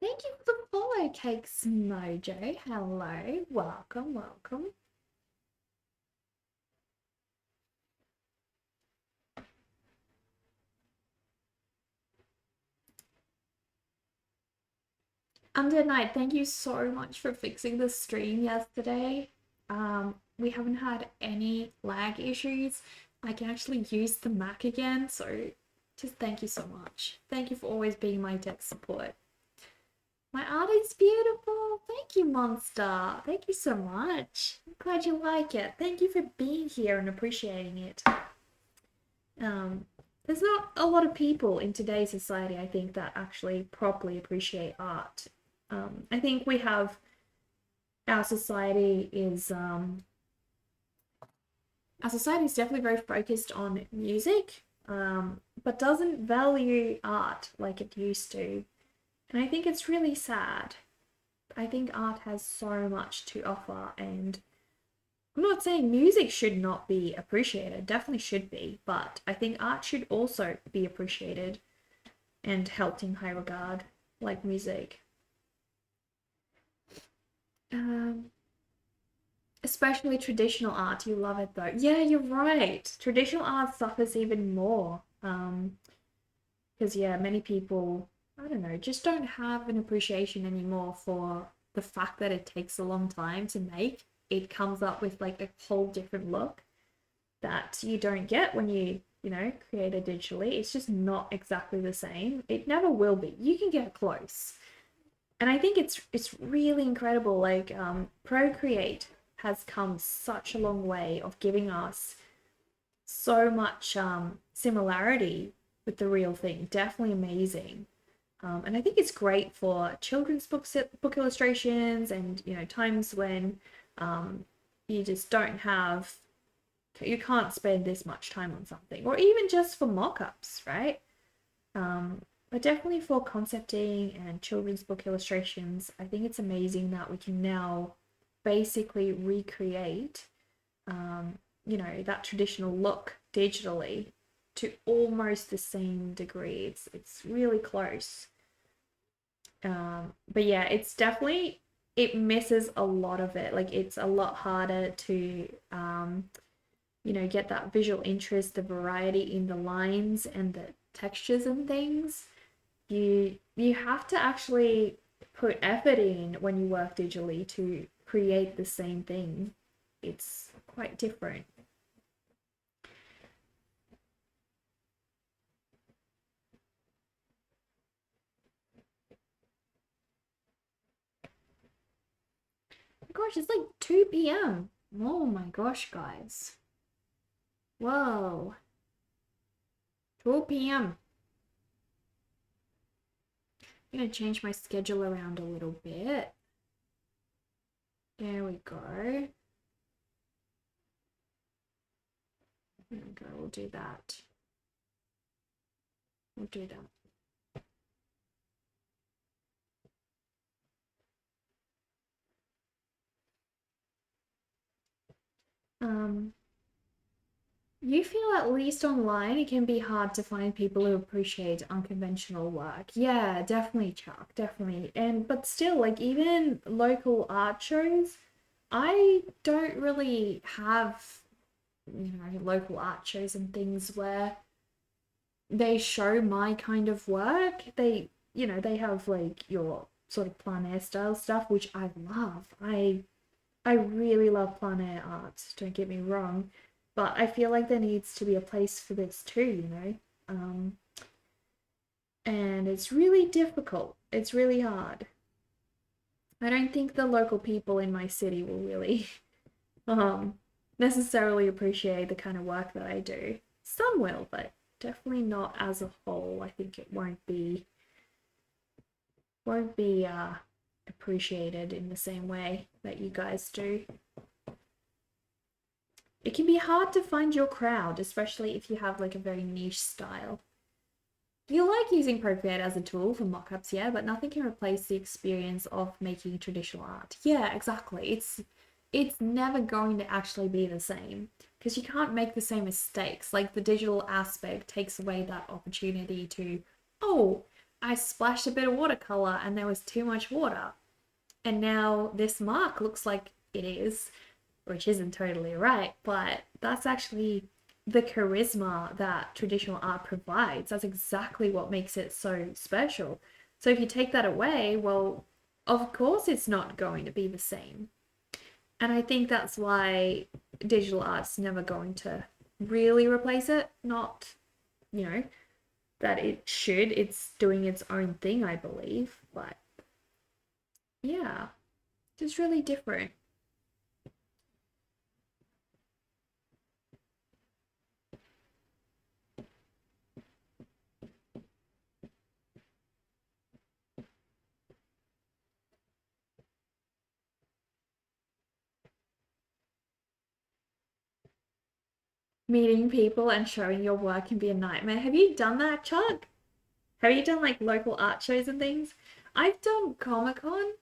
A: Thank you for the follow, Cakes Mojo. Hello. Welcome, welcome. Under Night, thank you so much for fixing the stream yesterday. We haven't had any lag issues. I can actually use the Mac again, so just thank you so much. Thank you for always being my tech support. My art is beautiful. Thank you, Monster. Thank you so much. I'm glad you like it. Thank you for being here and appreciating it. There's not a lot of people in today's society, I think, that actually properly appreciate art. I think we have our society is definitely very focused on music, but doesn't value art like it used to. And I think it's really sad. I think art has so much to offer, and I'm not saying music should not be appreciated, definitely should be, but I think art should also be appreciated and held in high regard, like music. Especially traditional art, you love it though. Yeah, you're right. Traditional art suffers even more. Because yeah, many people, I don't know, just don't have an appreciation anymore for the fact that it takes a long time to make. It comes up with like a whole different look that you don't get when you know, create it digitally. It's just not exactly the same. It never will be. You can get close. And I think it's really incredible. Like Procreate has come such a long way of giving us so much similarity with the real thing. Definitely amazing. And I think it's great for children's book illustrations and, you know, times when you just don't have, you can't spend this much time on something, or even just for mock-ups, right? But definitely for concepting and children's book illustrations, I think it's amazing that we can now basically recreate, that traditional look digitally to almost the same degree. It's really close. But yeah, it's definitely it misses a lot of it. Like it's a lot harder to get that visual interest, the variety in the lines and the textures and things. You have to actually put effort in when you work digitally to create the same thing. It's quite different. Oh my gosh, it's like 2 p.m. Oh my gosh, guys. Whoa. 2 p.m. I'm gonna change my schedule around a little bit. There we go. There we go. We'll do that. We'll do that. Um, you feel at least online it can be hard to find people who appreciate unconventional work. Yeah, definitely, Chuck, definitely. And but still, like even local art shows, I don't really have, local art shows and things where they show my kind of work. They have like your sort of plein air style stuff, which I love. I really love plein air art, don't get me wrong, but I feel like there needs to be a place for this too. Um, and it's really difficult. It's really hard. I don't think the local people in my city will really um necessarily appreciate the kind of work that I do. Some will, but definitely not as a whole. I think it won't be appreciated in the same way that you guys do. It can be hard to find your crowd, especially if you have like a very niche style. You like using Procreate as a tool for mockups, yeah, but nothing can replace the experience of making traditional art. Yeah, exactly. It's never going to actually be the same because you can't make the same mistakes. Like the digital aspect takes away that opportunity to, oh, I splashed a bit of watercolor and there was too much water. And now this mark looks like it is, which isn't totally right, but that's actually the charisma that traditional art provides. That's exactly what makes it so special. So if you take that away, well, of course it's not going to be the same. And I think that's why digital art's never going to really replace it. Not, you know, that it should. It's doing its own thing, I believe. But yeah, just really different. Meeting people and showing your work can be a nightmare. Have you done that, Chuck? Have you done like local art shows and things? I've done Comic Con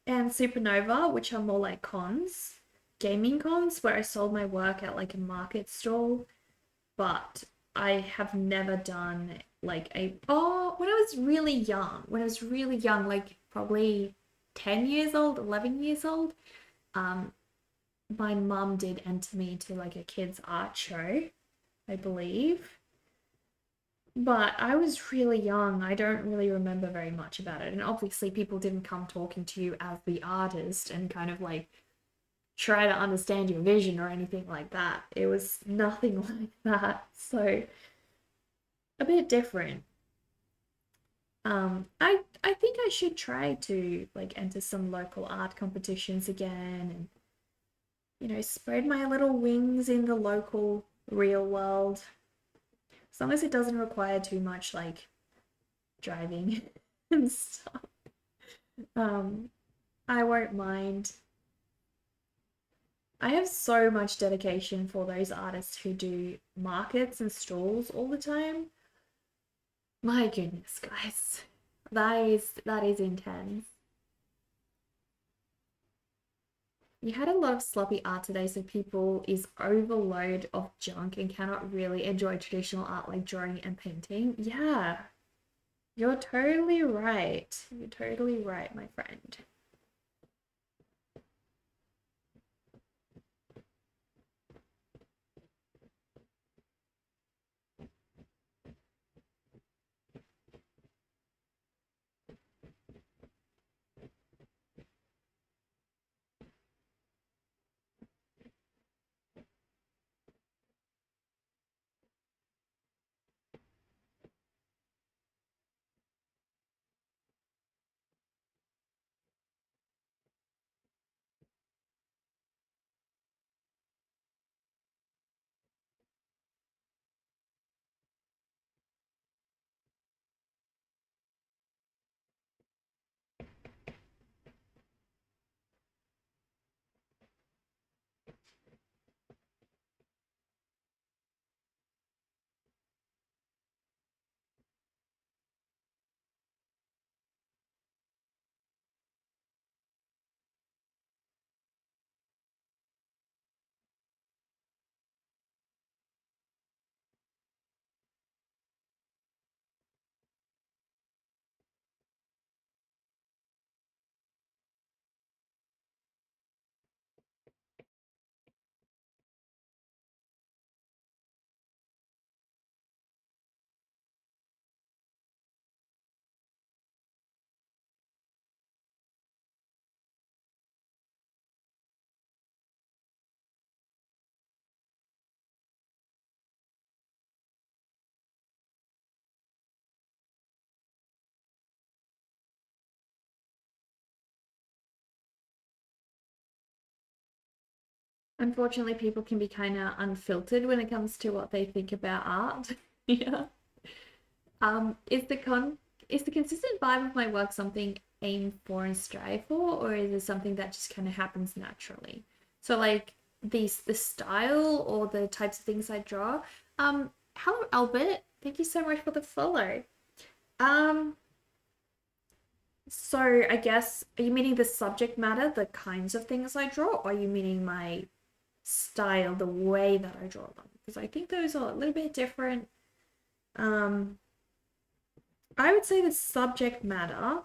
A: and Supernova, which are more like cons, gaming cons, where I sold my work at like a market stall. But I have never done like when I was really young, like probably 10 years old, 11 years old, um, my mum did enter me to like a kids' art show, I believe. But I was really young. I don't really remember very much about it. And obviously, people didn't come talking to you as the artist and kind of like try to understand your vision or anything like that. It was nothing like that. So, a bit different. I think I should try to like enter some local art competitions again and spread my little wings in the local real world. As long as it doesn't require too much like driving and stuff. Um, I won't mind. I have so much dedication for those artists who do markets and stalls all the time. My goodness, guys. That is intense. You had a lot of sloppy art today, so people is overload of junk and cannot really enjoy traditional art like drawing and painting. Yeah, you're totally right. You're totally right, my friend. Unfortunately, people can be kind of unfiltered when it comes to what they think about art. Yeah. Um, is the con is the consistent vibe of my work something aim for and strive for, or is it something that just kind of happens naturally? So like the style or the types of things I draw. Hello Albert, thank you so much for the follow. Um, so I guess are you meaning the subject matter, the kinds of things I draw, or are you meaning my style, the way that I draw them? Because I think those are a little bit different. Um, I would say the subject matter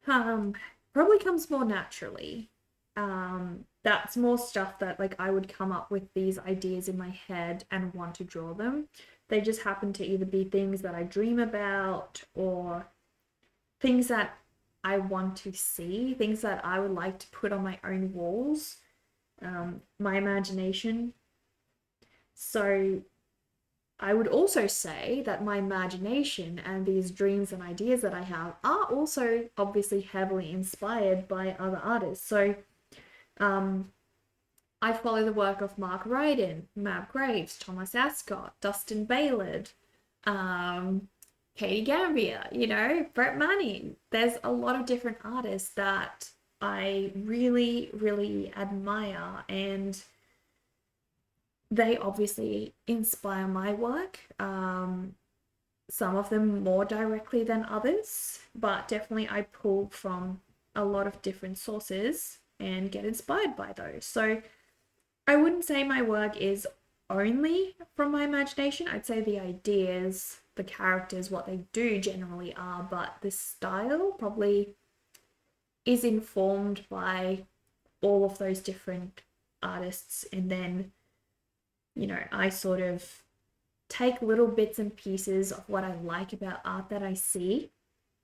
A: um probably comes more naturally. That's more stuff that like I would come up with these ideas in my head and want to draw them. They just happen to either be things that I dream about or things that I want to see, things that I would like to put on my own walls. My imagination. So I would also say that my imagination and these dreams and ideas that I have are also obviously heavily inspired by other artists. So um, I follow the work of Mark Ryden, Mab Graves, Thomas Ascott, Dustin Baylord, um, Katie Gambia, Brett Manning. There's a lot of different artists that I really, really admire, and they obviously inspire my work. Some of them more directly than others, but definitely I pull from a lot of different sources and get inspired by those. So I wouldn't say my work is only from my imagination. I'd say the ideas, the characters, what they do generally are, but the style probably is informed by all of those different artists. And then, I sort of take little bits and pieces of what I like about art that I see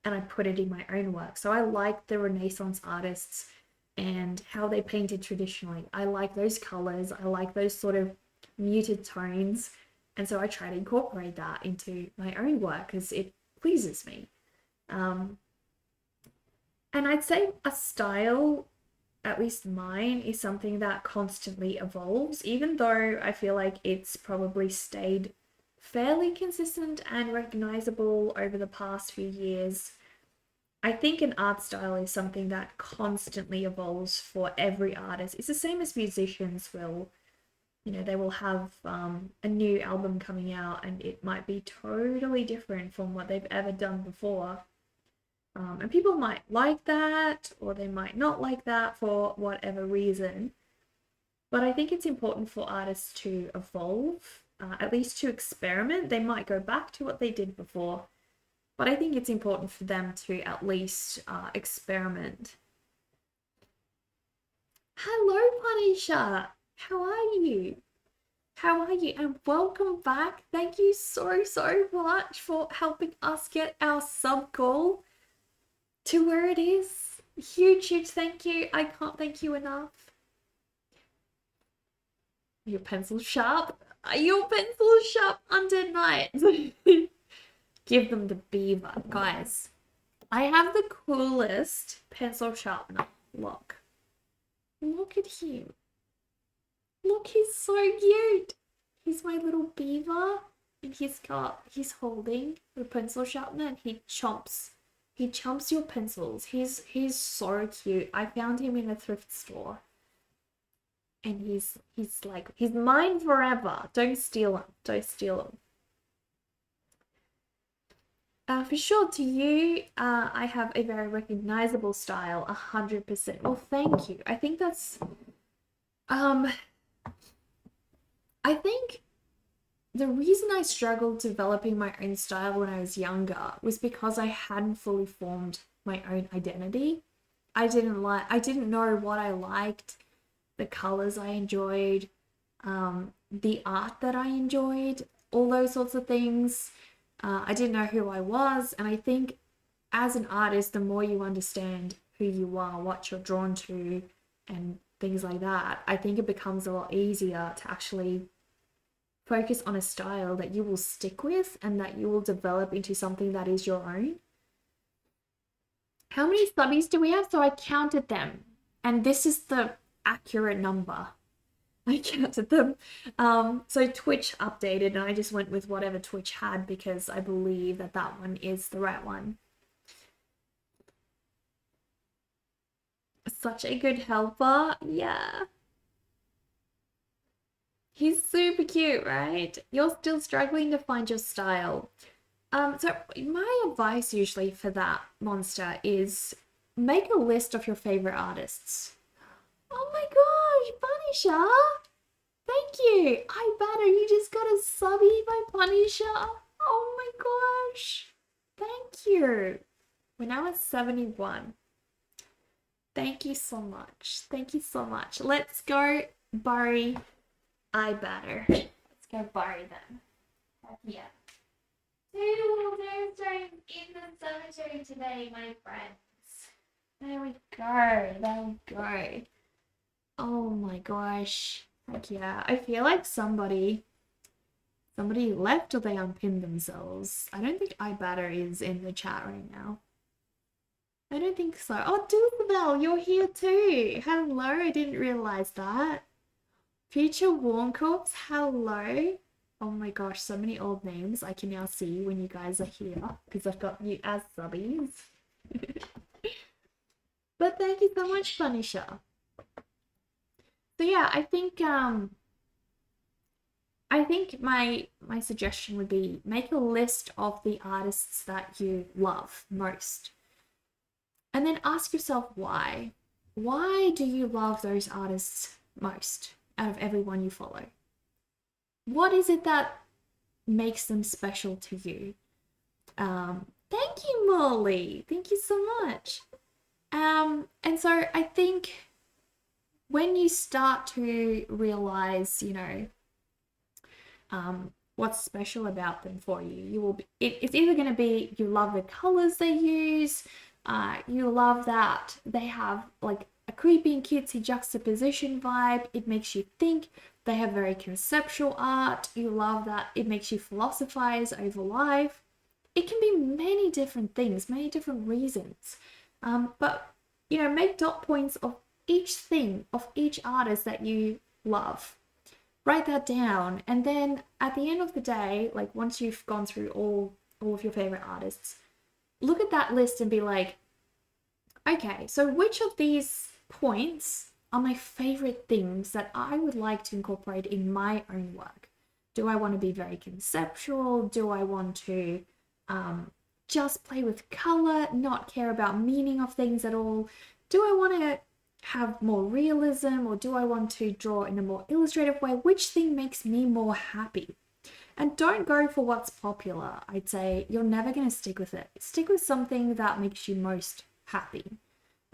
A: and I put it in my own work. So I like the Renaissance artists and how they painted traditionally. I like those colors. I like those sort of muted tones. And so I try to incorporate that into my own work because it pleases me. Um, and I'd say a style, at least mine, is something that constantly evolves, even though I feel like it's probably stayed fairly consistent and recognizable over the past few years. I think an art style is something that constantly evolves for every artist. It's the same as musicians will they will have a new album coming out and it might be totally different from what they've ever done before. And people might like that or they might not like that for whatever reason. But I think it's important for artists to evolve, at least to experiment. They might go back to what they did before, but I think it's important for them to at least experiment. Hello, Punisher. How are you? How are you? And welcome back. Thank you so, so much for helping us get our sub goal to where it is. Huge, huge thank you. I can't thank you enough. Your pencil sharp? Your pencil sharp under night. Give them the beaver. Guys, I have the coolest pencil sharpener. Look. Look at him. Look, he's so cute. He's my little beaver. And he's holding the pencil sharpener and he chomps your pencils. He's so cute. I found him in a thrift store. And he's like, he's mine forever. Don't steal him. Don't steal him. For sure, to you, I have a very recognizable style, 100%. Well, thank you. I think that's, I think the reason I struggled developing my own style when I was younger was because I hadn't fully formed my own identity. I didn't know what I liked, the colors I enjoyed, the art that I enjoyed, all those sorts of things. I didn't know who I was, and I think as an artist, the more you understand who you are, what you're drawn to, and things like that, I think it becomes a lot easier to actually focus on a style that you will stick with and that you will develop into something that is your own. How many subbies do we have? So I counted them, and this is the accurate number. I counted them. So Twitch updated and I just went with whatever Twitch had because I believe that one is the right one. Such a good helper. Yeah. He's super cute, right? You're still struggling to find your style. So my advice usually for that monster is make a list of your favorite artists. Oh my gosh, Punisher! Thank you! I better you just got a subby by Punisher. Oh my gosh! Thank you! We're now at 71. Thank you so much. Thank you so much. Let's go bury I better. Let's go bury them. Heck yeah. Two little tombstones in the cemetery today, my friends. There we go. There we go. Oh my gosh. Heck yeah. I feel like somebody left or they unpinned themselves. I don't think iBatter is in the chat right now. I don't think so. Oh, Dulcibel, you're here too. Hello, I didn't realize that. Future Warm Corpse, hello. Oh my gosh, so many old names I can now see when you guys are here because I've got you as subbies. But thank you so much, Punisher. So yeah, I think my suggestion would be make a list of the artists that you love most. And then ask yourself why. Why do you love those artists most out of everyone you follow? What is it that makes them special to you? Thank you, Molly. Thank you so much. And so I think when you start to realize, what's special about them for you, it's either going to be you love the colors they use, you love that they have like a creepy and cutesy juxtaposition vibe, it makes you think, they have very conceptual art, you love that it makes you philosophize over life. It can be many different things, many different reasons. But make dot points of each thing, of each artist that you love. Write that down, and then at the end of the day, like once you've gone through all of your favorite artists, look at that list and be like, okay, so which of these points are my favorite things that I would like to incorporate in my own work. Do I want to be very conceptual? Do I want to just play with color, not care about meaning of things at all? Do I want to have more realism, or do I want to draw in a more illustrative way? Which thing makes me more happy? And don't go for what's popular. I'd say you're never going to stick with it. Stick with something that makes you most happy.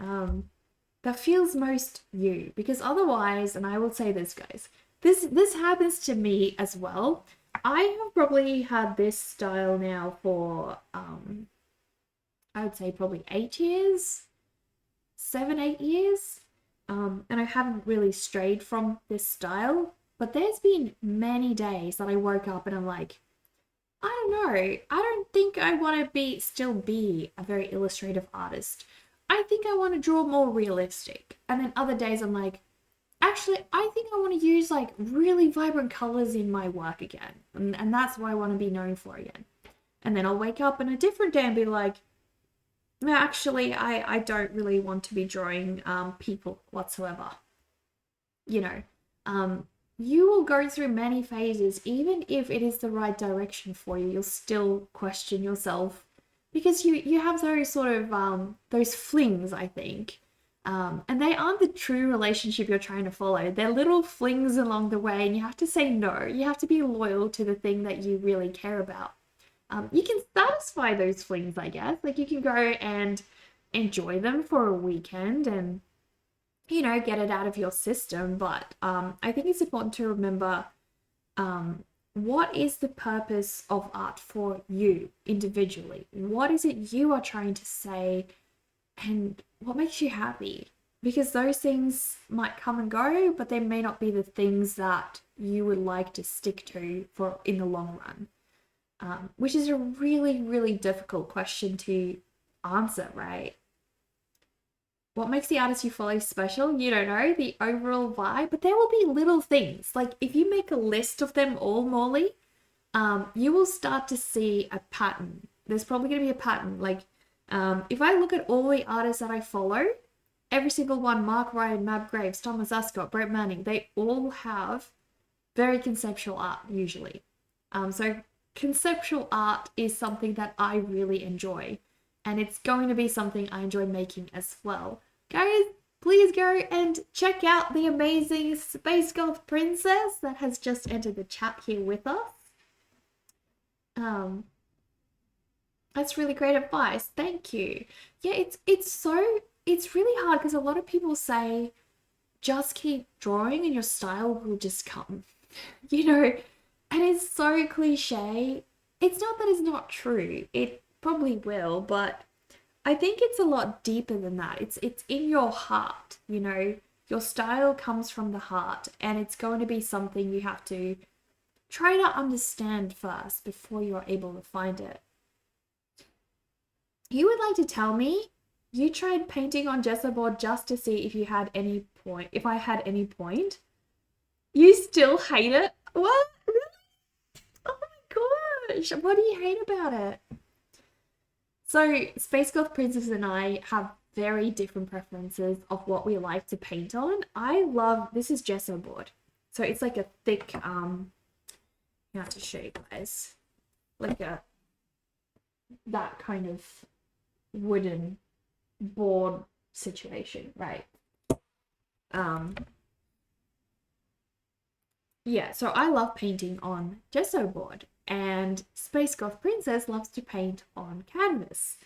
A: That feels most you, because otherwise, and I will say this, guys, this happens to me as well. I have probably had this style now for I would say probably 8 years, 7-8 years, and I haven't really strayed from this style. But there's been many days that I woke up and I'm like, I don't know, I don't think I want to still be a very illustrative artist. I think I want to draw more realistic. And then other days I'm like, actually, I think I want to use like really vibrant colors in my work again. And that's what I want to be known for again. And then I'll wake up on a different day and be like, no, actually, I don't really want to be drawing people whatsoever. You know, you will go through many phases. Even if it is the right direction for you, you'll still question yourself, because you have those sort of those flings, I think, and they aren't the true relationship you're trying to follow. They're little flings along the way, and you have to say no. You have to be loyal to the thing that you really care about. You can satisfy those flings, I guess. Like, you can go and enjoy them for a weekend and, you know, get it out of your system. But I think it's important to remember, what is the purpose of art for you individually? What is it you are trying to say, and what makes you happy? Because those things might come and go, but they may not be the things that you would like to stick to for in the long run. Which is a really, really difficult question to answer, right? What makes the artist you follow special? You don't know, the overall vibe, but there will be little things. Like, if you make a list of them all, Morley, you will start to see a pattern. There's probably going to be a pattern. Like, if I look at all the artists that I follow, every single one, Mark Ryan, Mab Graves, Thomas Ascott, Brett Manning, they all have very conceptual art usually. So conceptual art is something that I really enjoy, and it's going to be something I enjoy making as well. Guys, please go and check out the amazing Space Goth Princess that has just entered the chat here with us. That's really great advice. Thank you. Yeah, it's really hard, because a lot of people say just keep drawing and your style will just come. You know, and it's so cliche. It's not that it's not true. It probably will, but I think it's a lot deeper than that. It's in your heart, you know. Your style comes from the heart, and it's going to be something you have to try to understand first before you're able to find it. You would like to tell me you tried painting on gesso board just to see if I had any point? You still hate it? What? Oh my gosh, what do you hate about it? So, Space Goth Princess and I have very different preferences of what we like to paint on. This is gesso board. So it's like a thick, I have to show you guys, like that kind of wooden board situation, right? Yeah, so I love painting on gesso board, and Space Goth Princess loves to paint on canvas.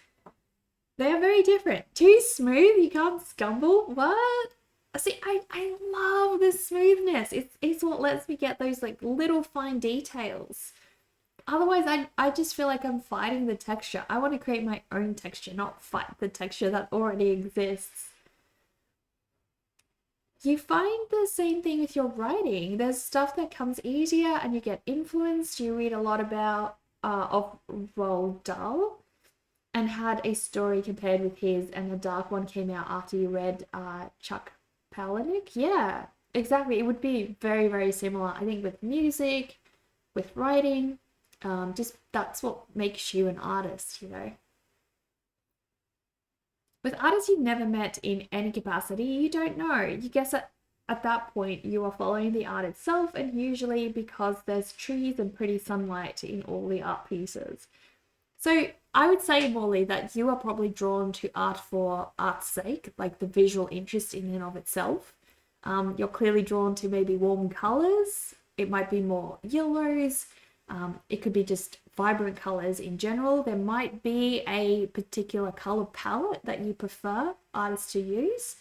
A: They are very different. Too smooth, you can't scumble. What? See, I love the smoothness. It's what lets me get those like little fine details. Otherwise, I just feel like I'm fighting the texture. I want to create my own texture, not fight the texture that already exists. You find the same thing with your writing. There's stuff that comes easier and you get influenced. You read a lot about of Roald Dahl and had a story compared with his, and a dark one came out after you read Chuck Palahniuk. Yeah, exactly. It would be very, very similar, I think, with music, with writing. Just that's what makes you an artist, you know. With artists you've never met in any capacity, you don't know. You guess at that point you are following the art itself, and usually because there's trees and pretty sunlight in all the art pieces. So I would say, Morley, that you are probably drawn to art for art's sake, like the visual interest in and of itself. You're clearly drawn to maybe warm colors. It might be more yellows. It could be just vibrant colors in general. There might be a particular color palette that you prefer artists to use.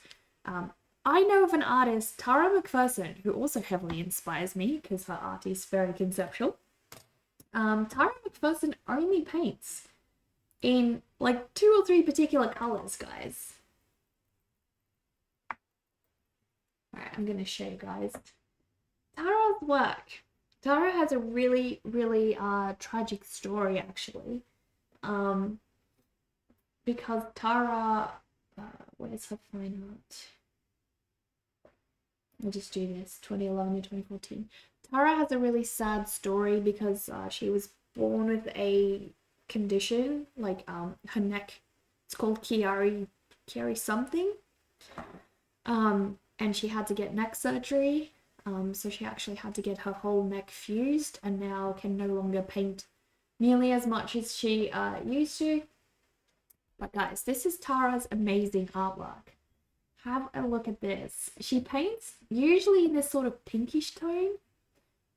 A: I know of an artist, Tara McPherson, who also heavily inspires me because her art is very conceptual. Tara McPherson only paints in like 2 or 3 particular colors, guys. Alright, I'm gonna show you guys Tara's work. Tara has a really, really tragic story actually. Because Tara, where's her fine art? I'll just do this, 2011 to 2014. Tara has a really sad story because she was born with a condition, like her neck, it's called Chiari something. And she had to get neck surgery. So she actually had to get her whole neck fused and now can no longer paint nearly as much as she used to. But guys, this is Tara's amazing artwork. Have a look at this. She paints usually in this sort of pinkish tone,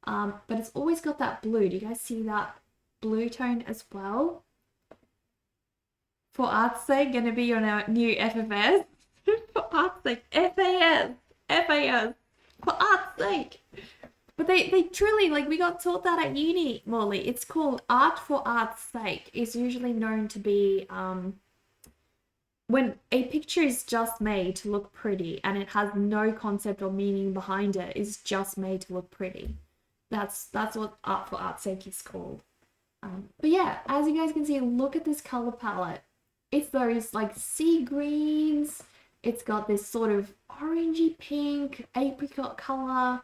A: but it's always got that blue. Do you guys see that blue tone as well? For art's sake, gonna be your new FFS. For art's sake, FAS, FAS. For art's sake. But they truly, like, we got taught that at uni, Molly. It's called art for art's sake. It's usually known to be when a picture is just made to look pretty and it has no concept or meaning behind it, it's just made to look pretty. That's what art for art's sake is called. But yeah, as you guys can see, look at this color palette. It's those like sea greens. It's got this sort of orangey pink apricot color.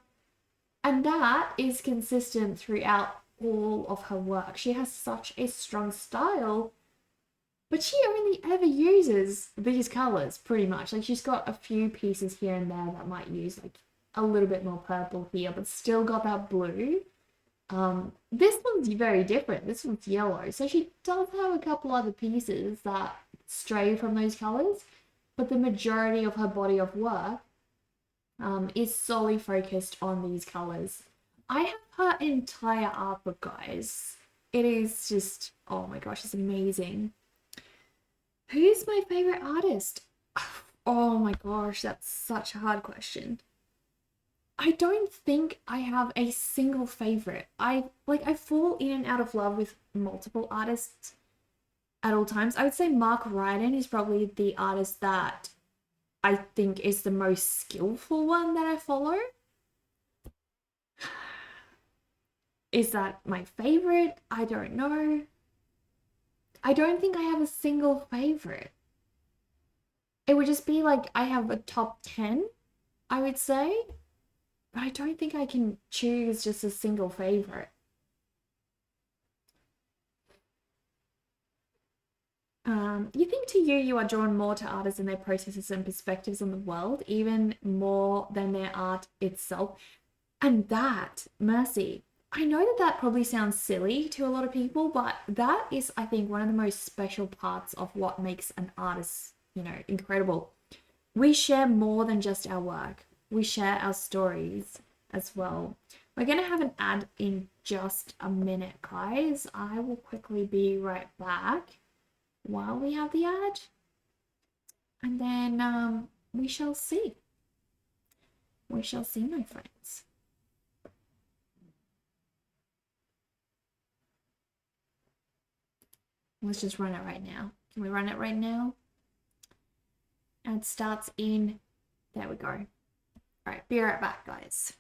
A: And that is consistent throughout all of her work. She has such a strong style, but she only ever uses these colors pretty much. Like she's got a few pieces here and there that might use like a little bit more purple here, but still got that blue. This one's very different. This one's yellow. So she does have a couple other pieces that stray from those colors, but the majority of her body of work is solely focused on these colors. I have her entire art book, guys. It is just, oh my gosh, it's amazing. Who's my favorite artist? Oh my gosh, that's such a hard question. I don't think I have a single favorite. I fall in and out of love with multiple artists at all times. I would say Mark Ryden is probably the artist that I think is the most skillful one that I follow. Is that my favorite? I don't know. I don't think I have a single favorite. It would just be like I have a top 10, I would say. But I don't think I can choose just a single favorite. You think to you are drawn more to artists and their processes and perspectives on the world, even more than their art itself. And that, Mercy, I know that that probably sounds silly to a lot of people, but that is, I think, one of the most special parts of what makes an artist, incredible. We share more than just our work. We share our stories as well. We're going to have an ad in just a minute, guys. I will quickly be right back while we have the ad. And then we shall see. We shall see, my friends. Let's just run it right now. Can we run it right now? Ad starts in, there we go. All right, be right back, guys.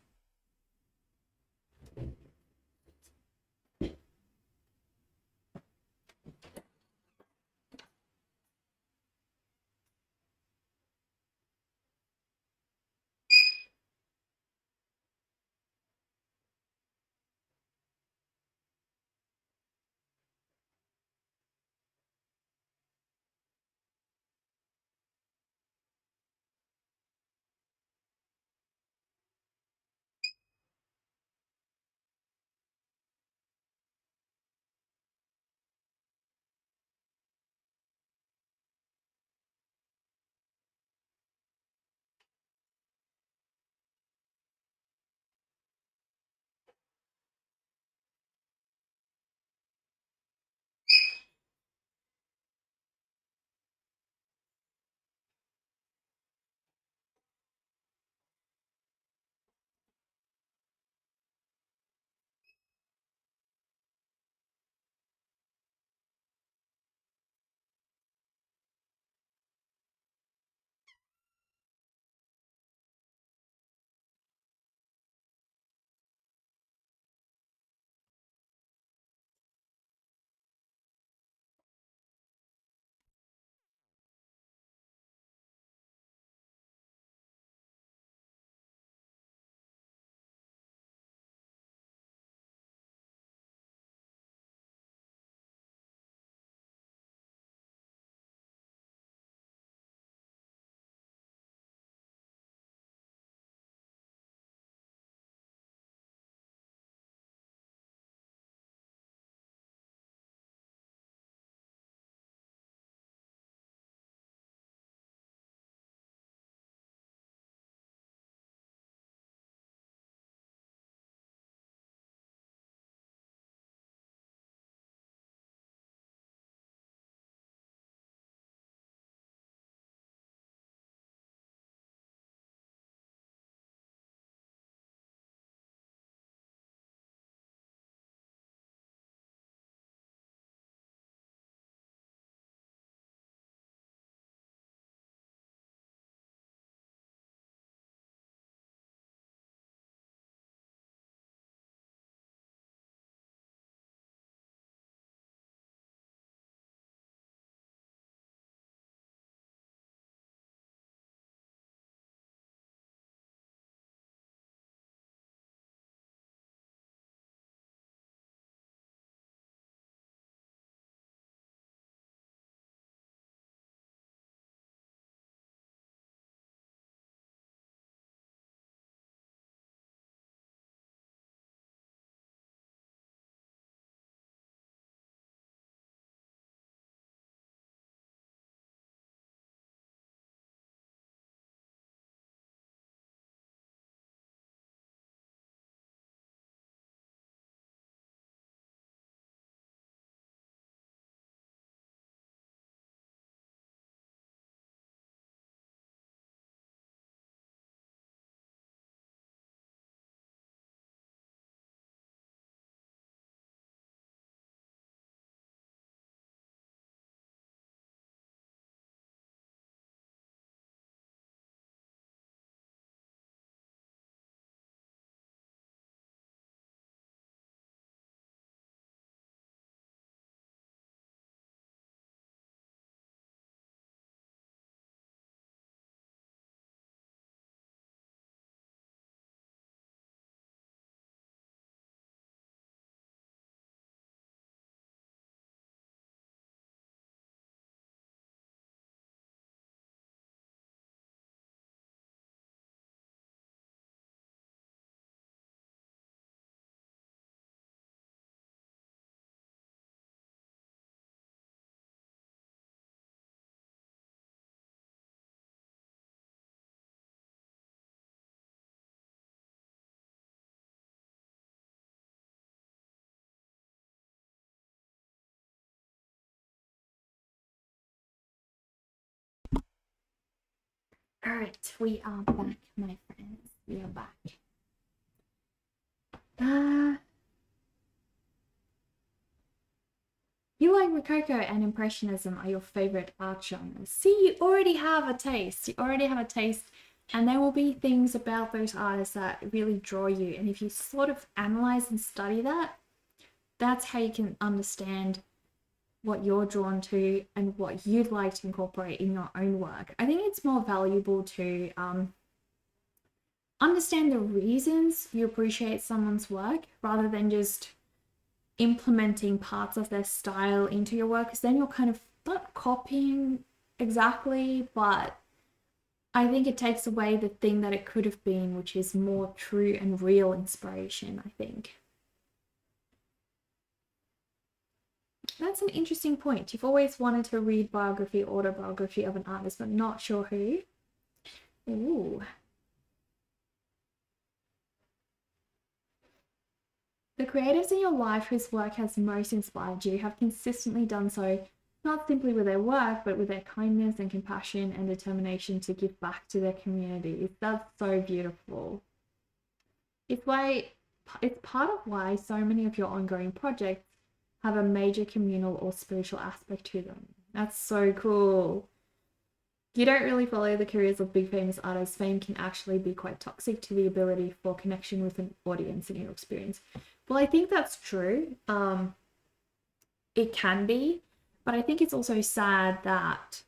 A: All right, we are back, my friends. We are back. You like Rococo and Impressionism are your favorite art genres. See, you already have a taste. You already have a taste, and there will be things about those artists that really draw you. And if you sort of analyze and study that, that's how you can understand what you're drawn to and what you'd like to incorporate in your own work. I think it's more valuable to understand the reasons you appreciate someone's work rather than just implementing parts of their style into your work, because then you're kind of not copying exactly, but I think it takes away the thing that it could have been, which is more true and real inspiration, I think. That's an interesting point. You've always wanted to read biography, autobiography of an artist, but not sure who. Ooh. The creatives in your life whose work has most inspired you have consistently done so, not simply with their work, but with their kindness and compassion and determination to give back to their communities. That's so beautiful. It's part of why so many of your ongoing projects have a major communal or spiritual aspect to them. That's so cool. You don't really follow the careers of big famous artists. Fame can actually be quite toxic to the ability for connection with an audience in your experience. Well, I think that's true. It can be, but I think it's also sad that,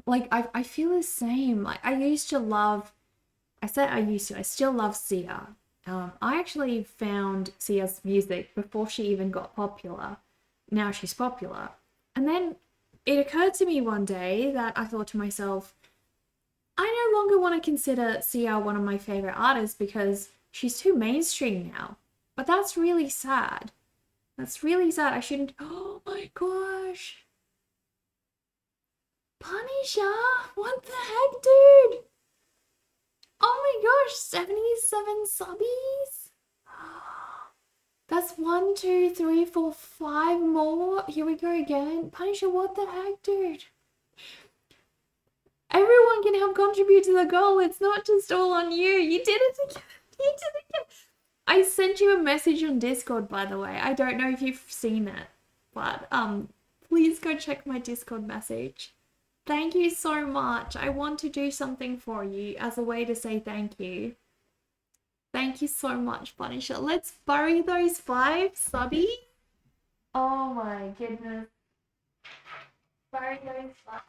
A: like, I feel the same. Like, I still love Sia. I actually found Sia's music before she even got popular. Now she's popular. And then it occurred to me one day that I thought to myself, I no longer want to consider Sia one of my favorite artists because she's too mainstream now. But that's really sad. That's really sad. I shouldn't. Oh my gosh. Punisher? What the heck, dude? Oh my gosh, 77 subbies? That's 1, 2, 3, 4, 5 more. Here we go again. Punisher, what the heck, dude? Everyone can help contribute to the goal. It's not just all on you. You did it again. You did it again. I sent you a message on Discord, by the way. I don't know if you've seen it, but please go check my Discord message. Thank you so much. I want to do something for you as a way to say thank you. Thank you so much, Punisher. Let's bury those 5 subbies. Oh my goodness. Bury those 5.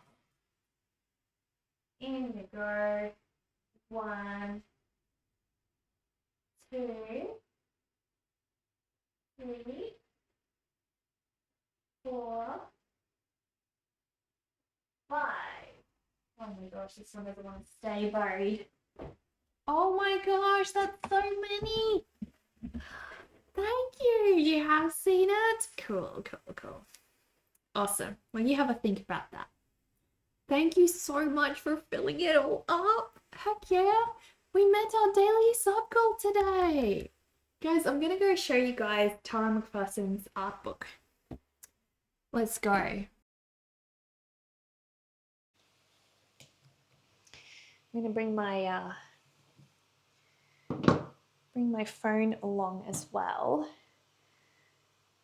A: In you go. 1, 2, 3, 4, 5. Oh my gosh, this one doesn't want to stay buried. Oh my gosh, that's so many. Thank you. You have seen it? Cool. Awesome. Well, you have a think about that. Thank you so much for filling it all up. Heck yeah. We met our daily sub goal today. Guys, I'm going to go show you guys Tara McPherson's art book. Let's go. I'm going to bring my phone along as well.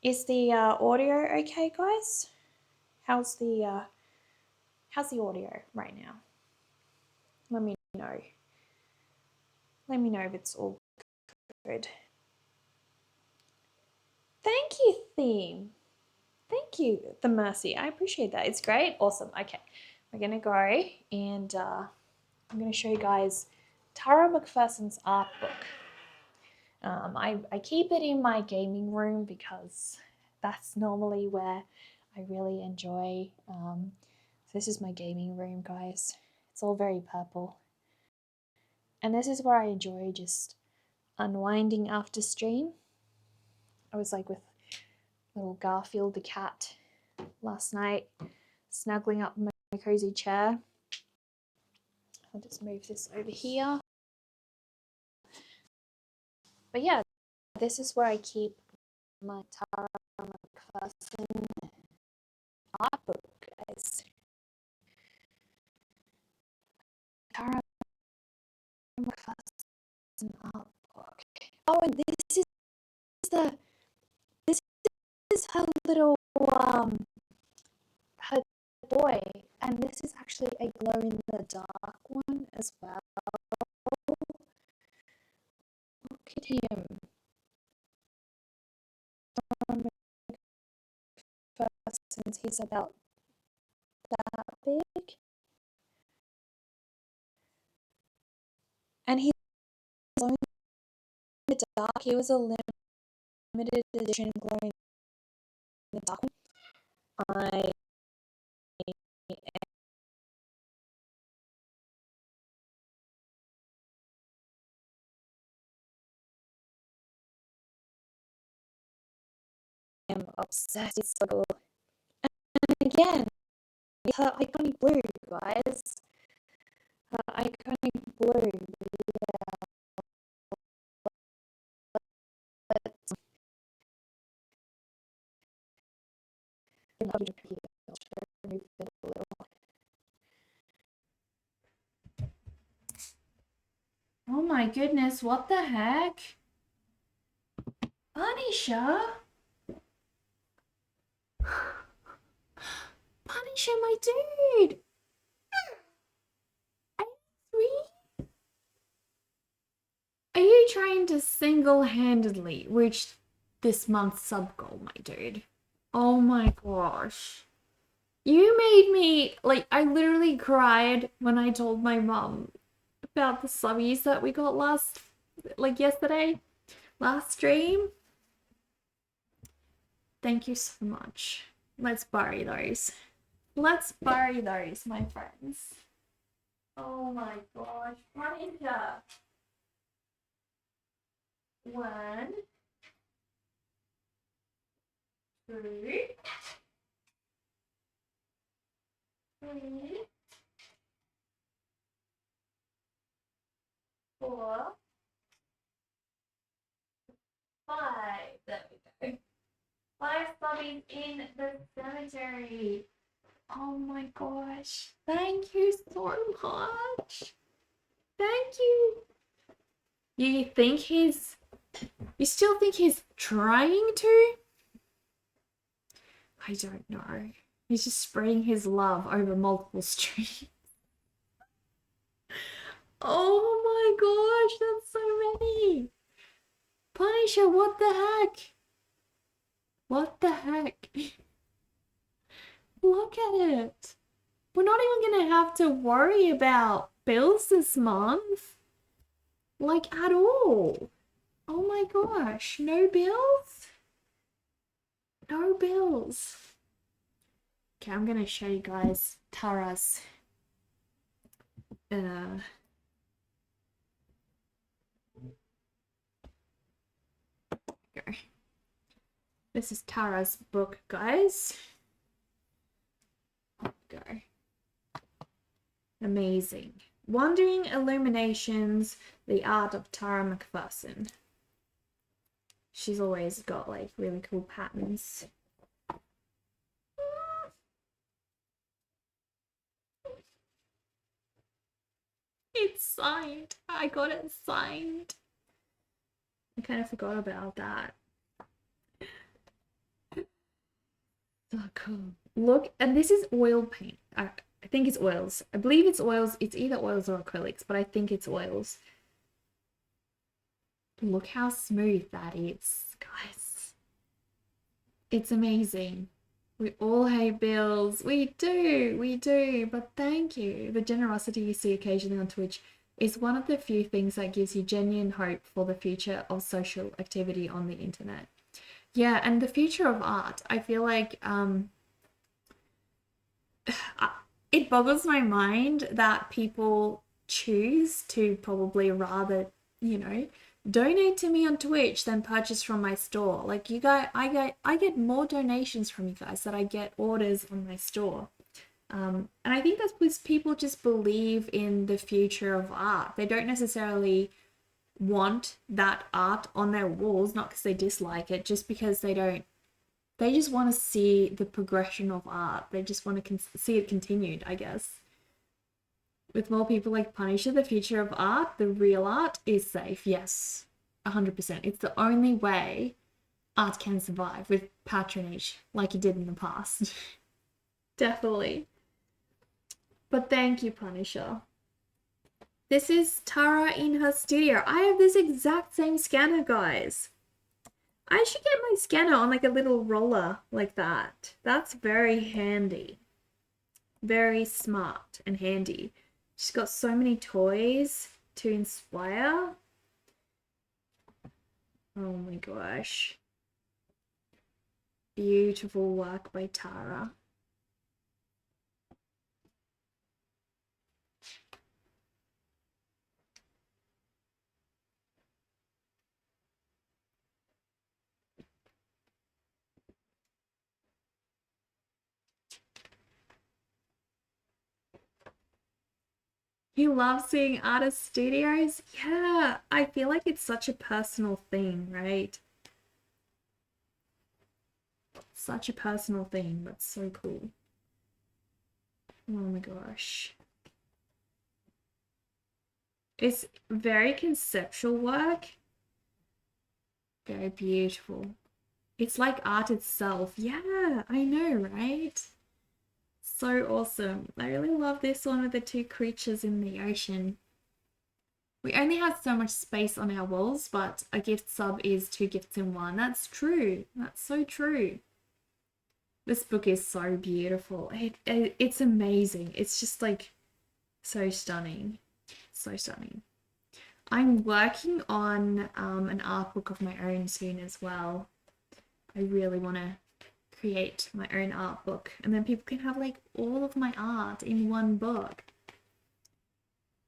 A: Is the audio okay, guys? How's the audio right now? Let me know. Let me know if it's all good. Thank you, Theme. Thank you, The Mercy. I appreciate that. It's great. Awesome. Okay. We're going to go and I'm going to show you guys Tara McPherson's art book. I keep it in my gaming room because that's normally where I really enjoy. This is my gaming room, guys. It's all very purple. And this is where I enjoy just unwinding after stream. I was like with little Garfield the cat last night, snuggling up in my cozy chair. I'll just move this over here. But yeah, this is where I keep my Tara McPherson art book, guys. Tara an art book. Oh, and the this is her little her boy, and this is actually a glow in the dark one as well. Look at him. First, since he's about that big, and he's glow in the dark. He was a limited edition glow in the dark one. I am obsessed. It's so cool. And again, her iconic blue, guys. Her iconic blue. Oh my goodness, what the heck? Punisher? Punisher, my dude! Are you trying to single-handedly reach this month's sub goal, my dude? Oh my gosh. You made me, like, I literally cried when I told my mom about the subbies that we got yesterday, last stream. Thank you so much. Let's bury those. Let's bury those, my friends. Oh my gosh. Monica. 1, 2, 3, 4, 5. There we go. 5 subbies in the cemetery. Oh my gosh. Thank you so much. Thank you. You still think he's trying to? I don't know. He's just spreading his love over multiple streams. Oh my gosh, that's so many. Punisher, what the heck? What the heck? Look at it. We're not even gonna have to worry about bills this month. Like, at all. Oh my gosh, no bills? No bills. Okay, I'm gonna show you guys Tara's go. This is Tara's book, guys. Go. Amazing. Wandering Illuminations, The Art of Tara McPherson. She's always got like really cool patterns. It's signed. I got it signed. I kind of forgot about that. So cool. Look, and this is oil paint. I think it's oils. I believe it's oils. It's either oils or acrylics, but I think it's oils. Look how smooth that is, guys. It's amazing. We all hate bills. We do, but thank you. The generosity you see occasionally on Twitch is one of the few things that gives you genuine hope for the future of social activity on the internet. Yeah, and the future of art. I feel like it boggles my mind that people choose to probably rather, donate to me on Twitch than purchase from my store. Like you guys, I get more donations from you guys than I get orders on my store. And I think that's because people just believe in the future of art. They don't necessarily want that art on their walls, not because they dislike it, just because they just want to see the progression of art. They just want to see it continued, I guess. With more people like Punisher, the future of art, the real art, is safe. Yes, 100%. It's the only way art can survive, with patronage like it did in the past. Definitely. But thank you, Punisher. This is Tara in her studio. I have this exact same scanner, guys. I should get my scanner on like a little roller like that. That's very handy. Very smart and handy. She's got so many toys to inspire. Oh my gosh. Beautiful work by Tara. You love seeing artist studios? Yeah, I feel like it's such a personal thing, right? Such a personal thing, but so cool. Oh my gosh. It's very conceptual work. Very beautiful. It's like art itself. Yeah, I know, right? So awesome. I really love this one with the two creatures in the ocean. We only have so much space on our walls, but a gift sub is two gifts in one. That's true. That's so true. This book is so beautiful. It's amazing. It's just like so stunning. So stunning. I'm working on an art book of my own soon as well. I really want to create my own art book, and then people can have like all of my art in one book.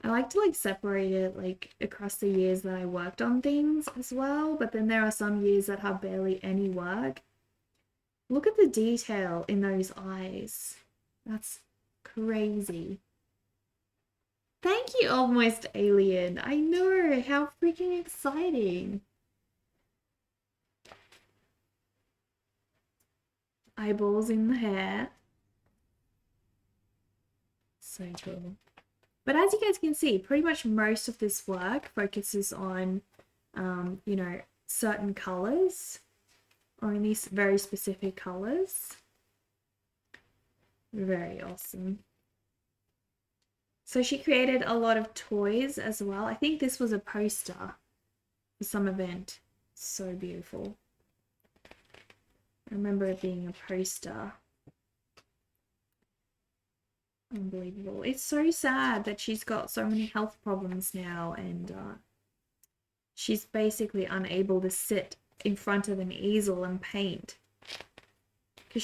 A: I like to like separate it like across the years that I worked on things as well, but then there are some years that have barely any work. Look at the detail in those eyes. That's crazy. Thank you, Almost Alien. I know, how freaking exciting. Eyeballs in the hair. So cool. But as you guys can see, pretty much most of this work focuses on, you know, certain colors, or in these very specific colors. Very awesome. So she created a lot of toys as well. I think this was a poster for some event. So beautiful. I remember it being a poster. Unbelievable. It's so sad that she's got so many health problems now, and she's basically unable to sit in front of an easel and paint. Because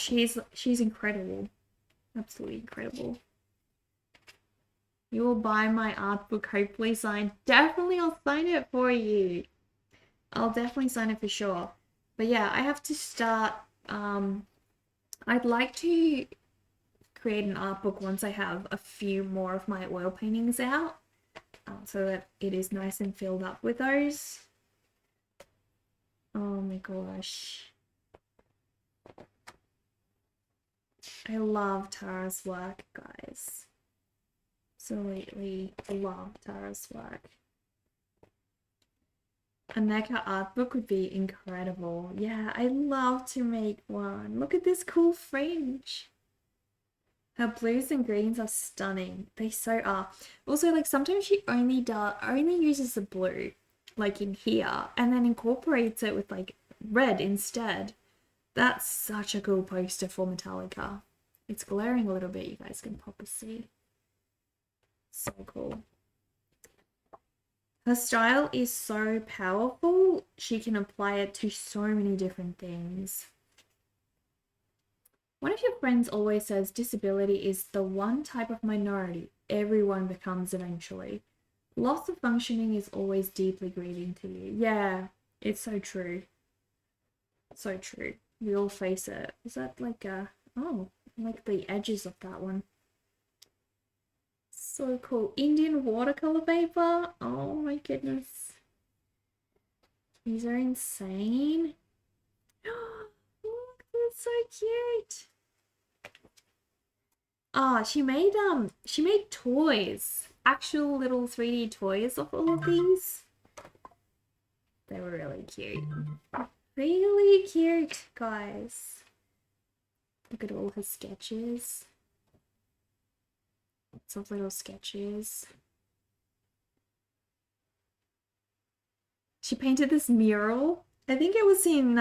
A: she's incredible. Absolutely incredible. You will buy my art book, hopefully signed. Definitely, I'll sign it for you. I'll definitely sign it for sure. But yeah, I have to start. I'd like to create an art book once I have a few more of my oil paintings out, so that it is nice and filled up with those. Oh my gosh. I love Tara's work, guys. Absolutely love Tara's work. A NECA art book would be incredible. Yeah, I'd love to make one. Look at this cool fringe. Her blues and greens are stunning. They so are. Also, like sometimes she only uses the blue, like in here, and then incorporates it with like red instead. That's such a cool poster for Metallica. It's glaring a little bit, you guys can probably see. So cool. Her style is so powerful, she can apply it to so many different things. One of your friends always says disability is the one type of minority everyone becomes eventually. Loss of functioning is always deeply grieving to you. Yeah, it's so true. So true. We all face it. Is that like oh, like the edges of that one. So cool. Indian watercolor paper. Oh my goodness. These are insane. Look, that's so cute. Oh, she made toys actual little 3D toys of all of these. They were really cute. Really cute, guys. Look at all her sketches. Lots of little sketches. She painted this mural. I think it was in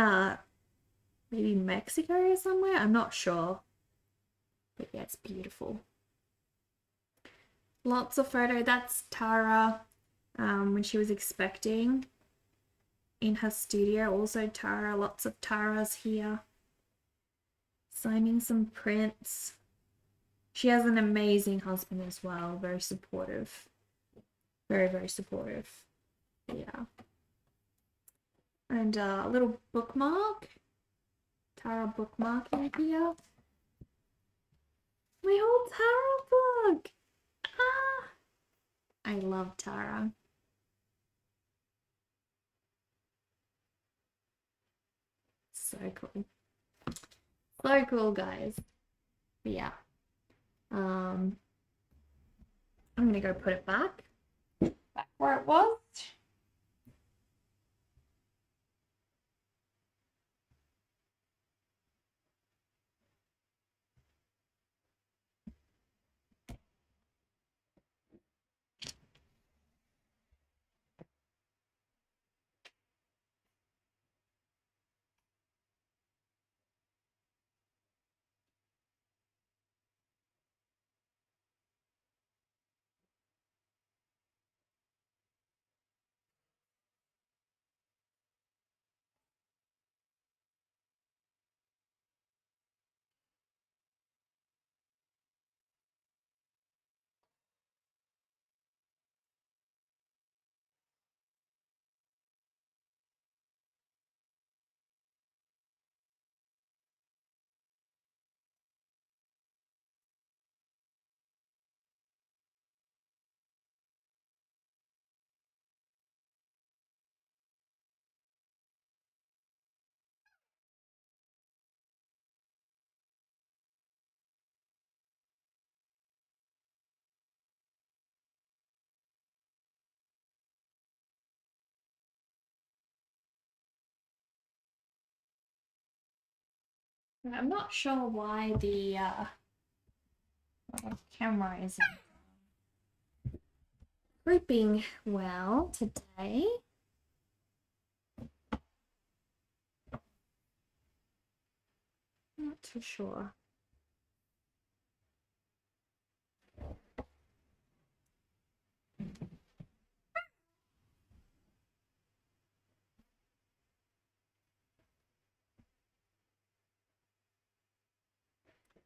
A: maybe Mexico or somewhere. I'm not sure. But yeah, it's beautiful. Lots of photo. That's Tara when she was expecting in her studio. Also Tara, lots of Taras here. Signing some prints. She has an amazing husband as well. Very supportive. Very, very supportive. Yeah. And a little bookmark. Tara bookmark in here. My whole Tara book! Ah! I love Tara. So cool. So cool, guys. But yeah. I'm gonna go put it back where it was. I'm not sure why the camera isn't grouping well today. Not too sure.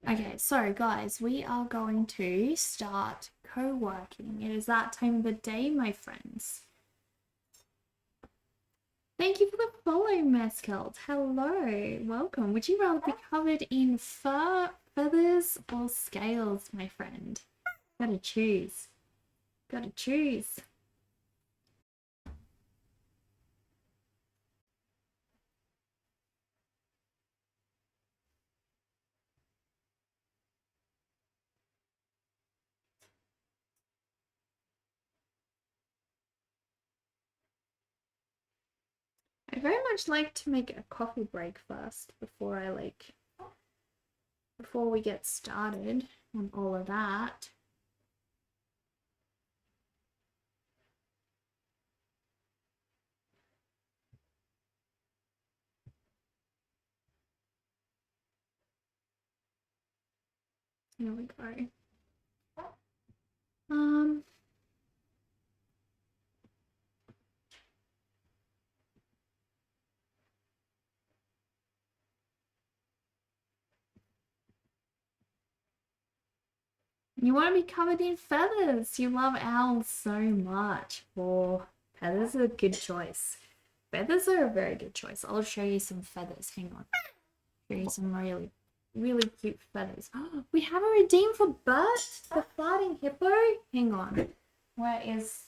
A: Okay, so guys, we are going to start co-working. It is that time of the day, my friends. Thank you for the follow, Maskelt. Hello, welcome. Would you rather be covered in fur, feathers, or scales, my friend? Gotta choose. Gotta choose. I very much like to make a coffee break first before before we get started on all of that. Here we go. You want to be covered in feathers. You love owls so much. Well, feathers are a good choice. Feathers are a very good choice. I'll show you some feathers. Hang on. Show you some really, really cute feathers. Oh, we have a redeem for Bert, the farting hippo. Hang on. Where is?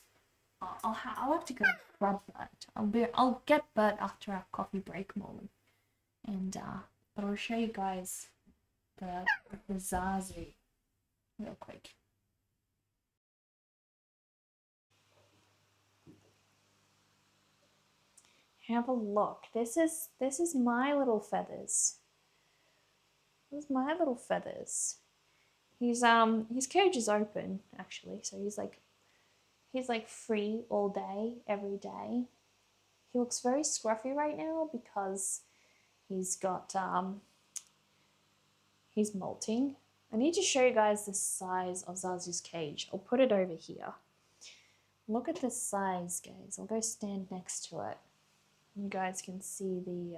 A: I'll have to go grab Bert. I'll get Bert after our coffee break, Molly. And but I'll show you guys the Zazu real quick.
B: Have a look. This is my little feathers. This is my little feathers. His cage is open actually, so he's like free all day, every day. He looks very scruffy right now because he's got he's molting. I need to show you guys the size of Zazu's cage. I'll put it over here. Look at the size, guys. I'll go stand next to it. You guys can see the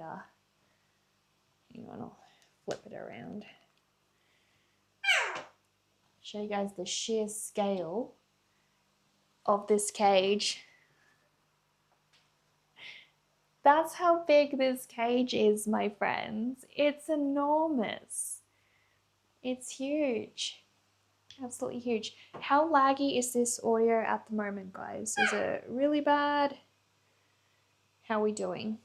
B: hang on, I'll flip it around. Show you guys the sheer scale of this cage. That's how big this cage is, my friends. It's enormous. It's huge. Absolutely huge. How laggy is this audio at the moment, guys? Is it really bad? How are we doing?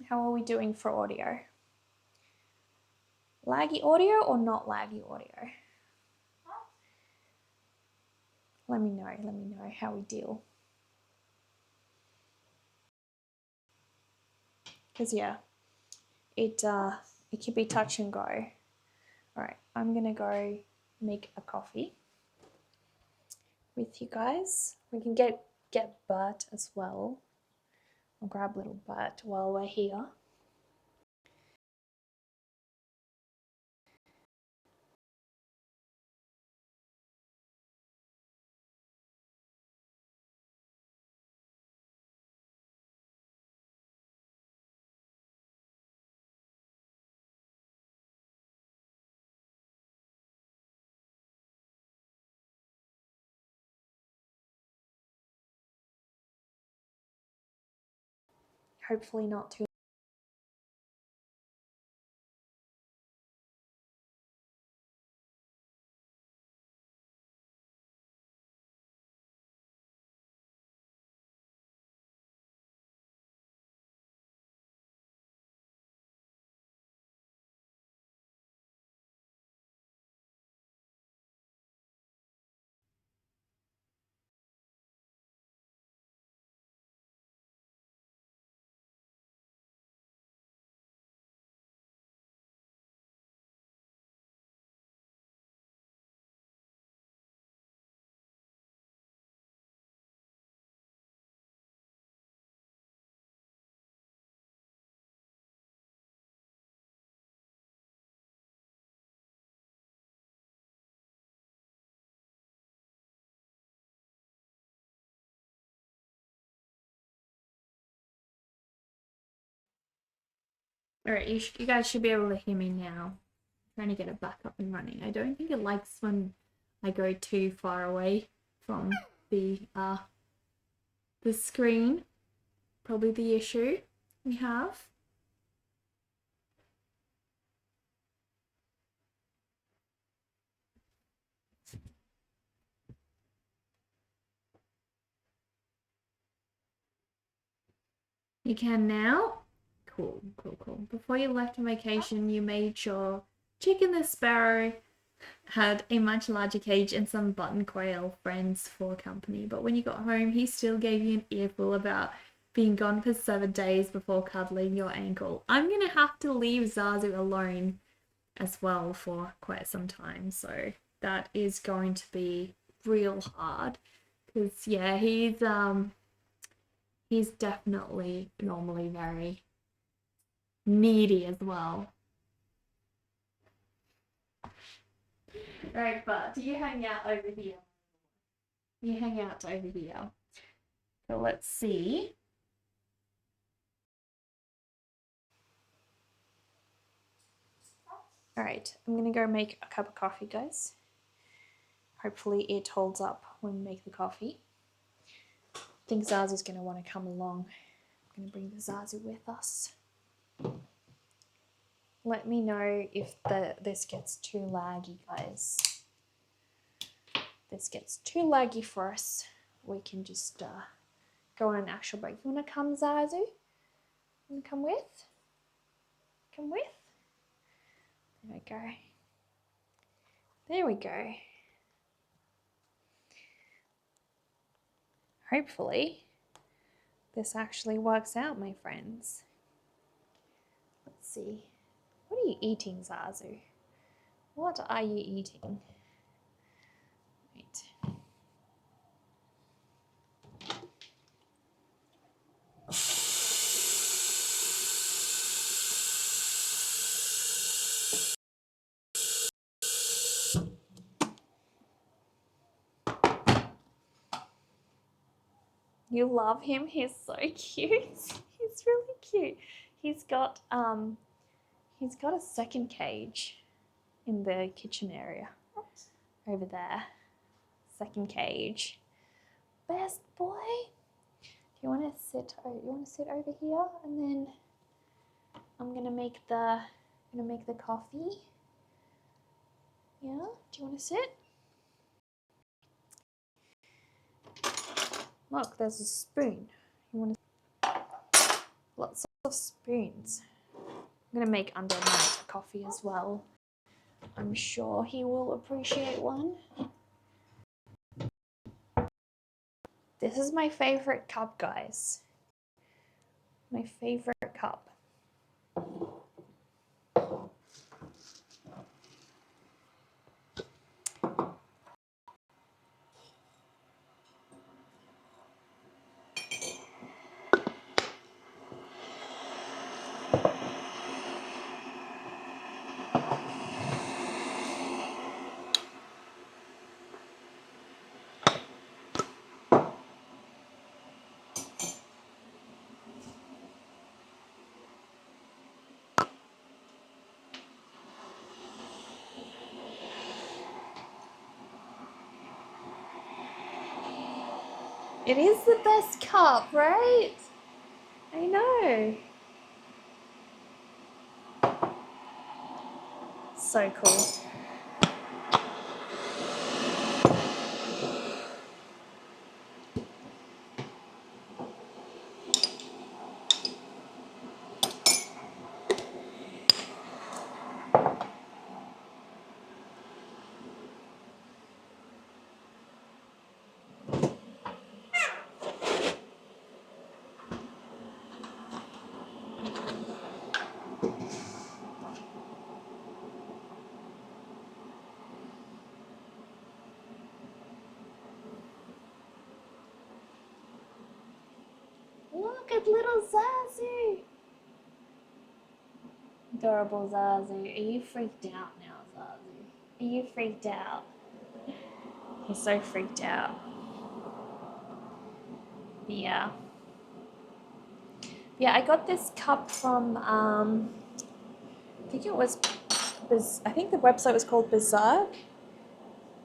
B: How are we doing for audio? Laggy audio or not laggy audio? Let me know how we deal. Because yeah, it could be touch and go. All right, I'm gonna go make a coffee with you guys. We can get Bert as well. I'll grab little Bert while we're here. Hopefully not too. All right, you guys should be able to hear me now. I'm trying to get it back up and running. I don't think it likes when I go too far away from the screen. Probably the issue we have. You can now? Cool. Before you left on vacation, you made sure Chicken the Sparrow had a much larger cage and some button quail friends for company. But when you got home, he still gave you an earful about being gone for 7 days before cuddling your ankle. I'm gonna have to leave Zazu alone as well for quite some time, so that is going to be real hard. Because yeah, he's definitely normally very needy as well. Right, but you hang out over here. You hang out over here. So let's see. All right, I'm gonna go make a cup of coffee, guys. Hopefully it holds up when we make the coffee. I think Zazu's gonna want to come along. I'm gonna bring the Zazu with us. Let me know if this gets too laggy, guys. This gets too laggy for us. We can just go on an actual break. You wanna come, Zazu? You wanna come with? Come with? There we go. There we go. Hopefully this actually works out, my friends. Let's see. What are you eating, Zazu? What are you eating? Right. You love him. He's so cute. He's really cute. He's got a second cage in the kitchen area over there. Second cage. Best boy. Do you want to sit? You want to sit over here, and then I'm gonna make the coffee. Yeah. Do you want to sit? Look, there's a spoon. You want to? Lots of spoons. I'm gonna make under night a coffee as well. I'm sure he will appreciate one. This is my favorite cup, guys. My favorite cup. It is the best cup, right? I know. So cool. Look at little Zazu. Adorable Zazu. Are you freaked out now, Zazu? Are you freaked out? He's so freaked out. Yeah. Yeah, I got this cup from, I think the website was called Berserk,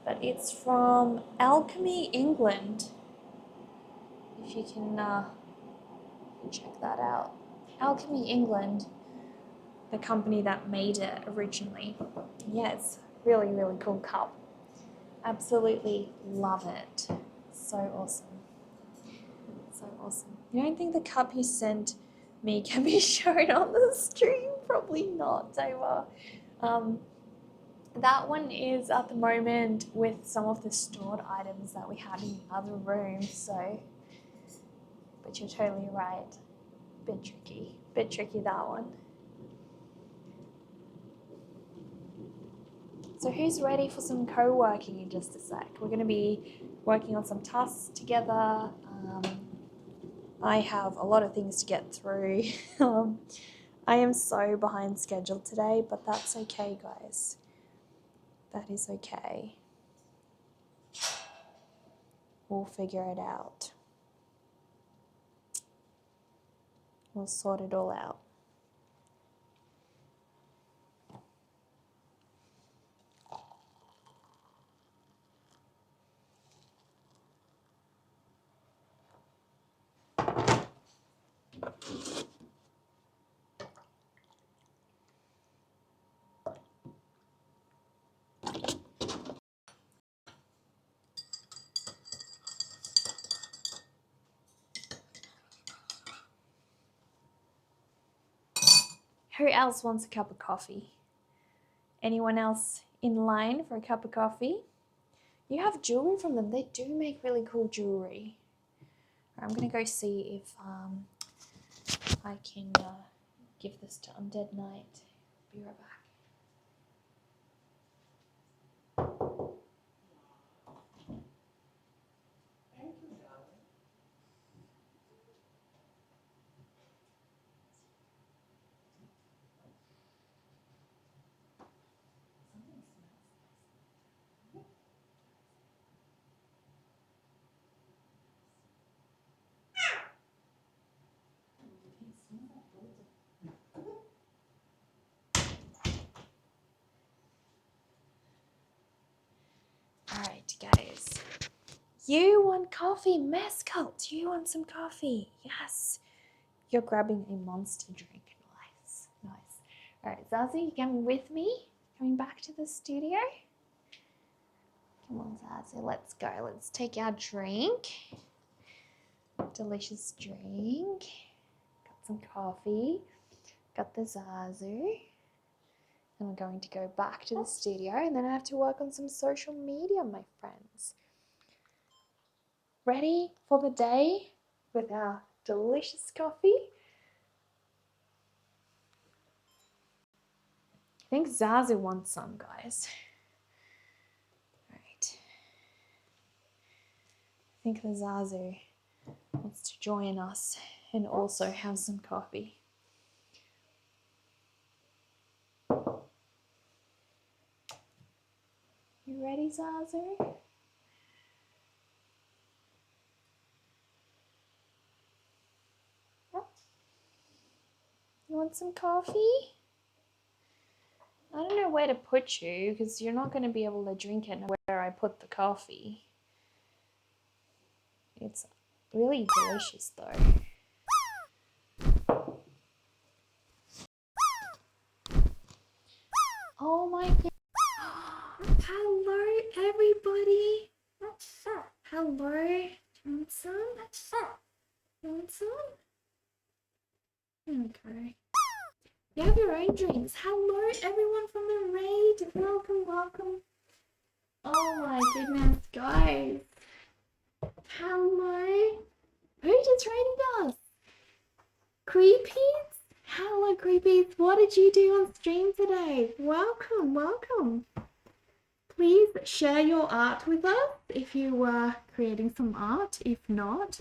B: but it's from Alchemy England. If you can check that out. Alchemy England, the company that made it originally. Yeah, it's really, really cool cup. Absolutely love it. So awesome. So awesome. You don't think the cup you sent me can be shown on the stream? Probably not, Deva. That one is at the moment with some of the stored items that we had in the other room, so, but you're totally right. Bit tricky that one. So who's ready for some co-working in just a sec? We're going to be working on some tasks together. I have a lot of things to get through. I am so behind schedule today, but that's okay, guys. That is okay. We'll figure it out. We'll sort it all out. Who else wants a cup of coffee? Anyone else in line for a cup of coffee? You have jewelry from them. They do make really cool jewelry.
A: I'm gonna go see if I can give this to Undead Knight. Be right back. Alright, guys. You want coffee? Mescalt. You want some coffee? Yes. You're grabbing a monster drink. Nice. Nice. Alright, Zazie, you coming with me? Coming back to the studio? Come on, Zazie. Let's go. Let's take our drink. Delicious drink. Got some coffee. Got the Zazu. And we're going to go back to the studio, and then I have to work on some social media, my friends. Ready for the day with our delicious coffee? I think Zazu wants some, guys. All right. I think the Zazu wants to join us and also have some coffee. You ready, Zazu? You want some coffee? I don't know where to put you because you're not going to be able to drink it where I put the coffee. It's really delicious though. Oh my god.
B: Hello, everybody. Hello. Do you want some? You want some? Okay. You have your own drinks. Hello, everyone from the raid. Welcome, welcome. Oh my goodness, guys. Hello. Who just raided us? Creepies? Hello, Creepies. What did you do on stream today? Welcome, welcome. Please share your art with us if you were creating some art. If not,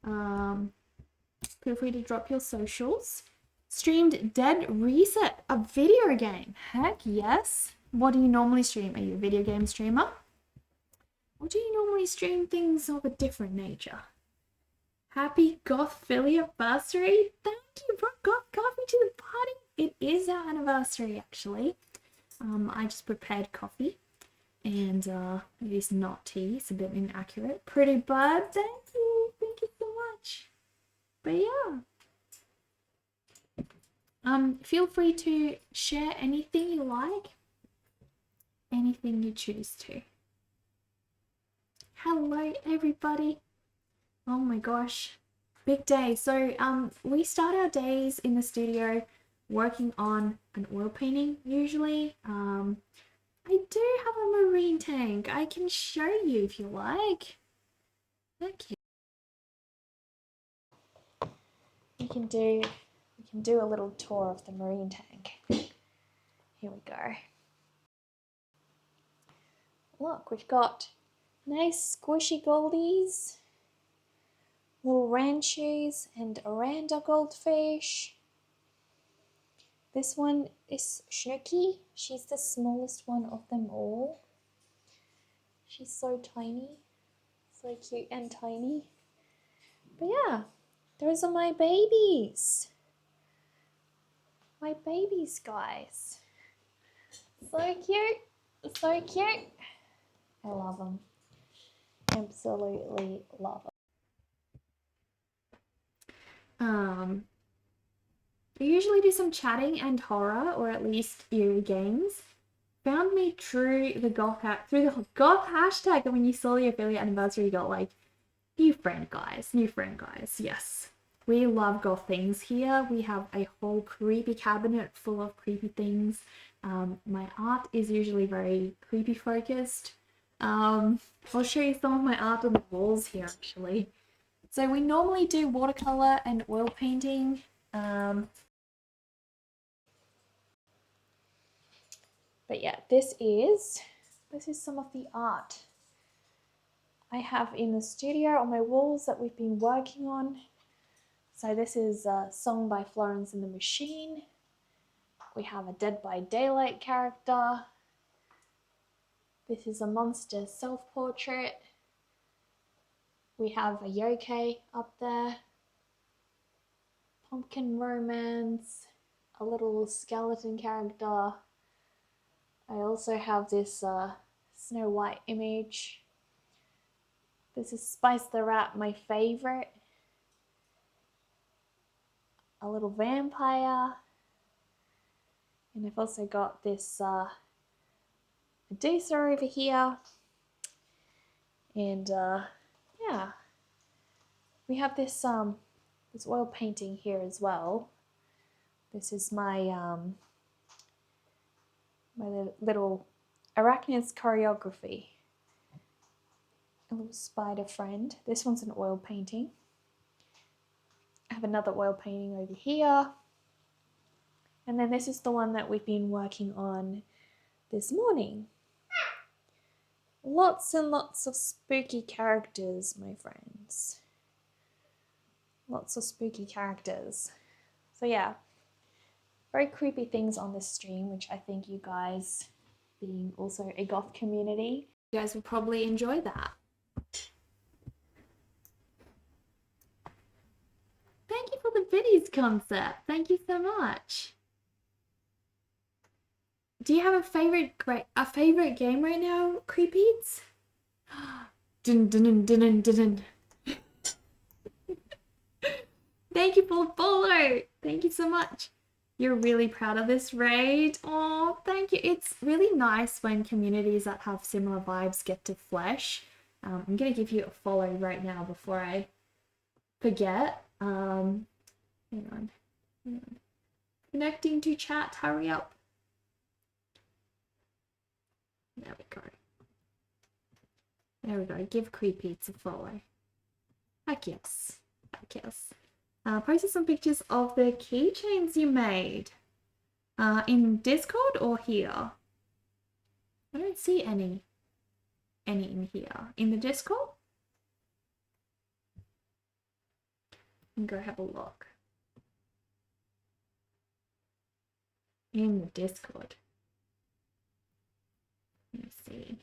B: feel free to drop your socials. Streamed Dead Reset, a video game. Heck yes. What do you normally stream? Are you a video game streamer? Or do you normally stream things of a different nature? Happy Goth Philly anniversary. Thank you, brought Goth Coffee to the party. It is our anniversary, actually. I just prepared coffee. And it is not tea. It's a bit inaccurate. Pretty bud. Thank you. Thank you so much. But yeah. Feel free to share anything you like. Anything you choose to. Hello, everybody. Oh my gosh. Big day. So we start our days in the studio working on an oil painting usually. I do have a marine tank. I can show you if you like. Okay.
A: We can do a little tour of the marine tank. Here we go. Look, we've got nice squishy goldies, little ranchies, and oranda goldfish. This one is Snooky. She's the smallest one of them all. She's so tiny, so cute and tiny. But yeah, those are my babies. My babies, guys. So cute, so cute. I love them. Absolutely love them.
B: We usually do some chatting and horror, or at least eerie games. Found me through the goth hashtag, and when you saw the affiliate anniversary, you got like new friend guys. Yes, we love goth things here. We have a whole creepy cabinet full of creepy things. My art is usually very creepy focused. I'll show you some of my art on the walls here actually.
A: So we normally do watercolor and oil painting. But yeah, this is some of the art I have in the studio on my walls that we've been working on. So this is a song by Florence and the Machine. We have a Dead by Daylight character. This is a monster self-portrait. We have a yokai up there. Pumpkin romance. A little skeleton character. I also have this Snow White image. This is Spice the Rat, my favorite. A little vampire. And I've also got this Medusa over here. And yeah, we have this this oil painting here as well. This is my my little Arachnids choreography. A little spider friend. This one's an oil painting. I have another oil painting over here. And then this is the one that we've been working on this morning. Lots and lots of spooky characters, my friends. Lots of spooky characters. So yeah, very creepy things on this stream, which I think you guys, being also a goth community, you guys will probably enjoy that. Thank you for the biddies concept. Thank you so much. Do you have a favorite game right now, Creepies? Dun dun dun dun dun dun. Thank you for the follow. Thank you so much. You're really proud of this raid. Oh, thank you. It's really nice when communities that have similar vibes get to flesh. I'm gonna give you a follow right now before I forget. Hang on. Connecting to chat. Hurry up. There we go. There we go. Give Creepy a follow. Heck yes. Heck yes. Posted some pictures of the keychains you made. In Discord or here? I don't see any in here. In the Discord? And go have a look. In the Discord. Let me see.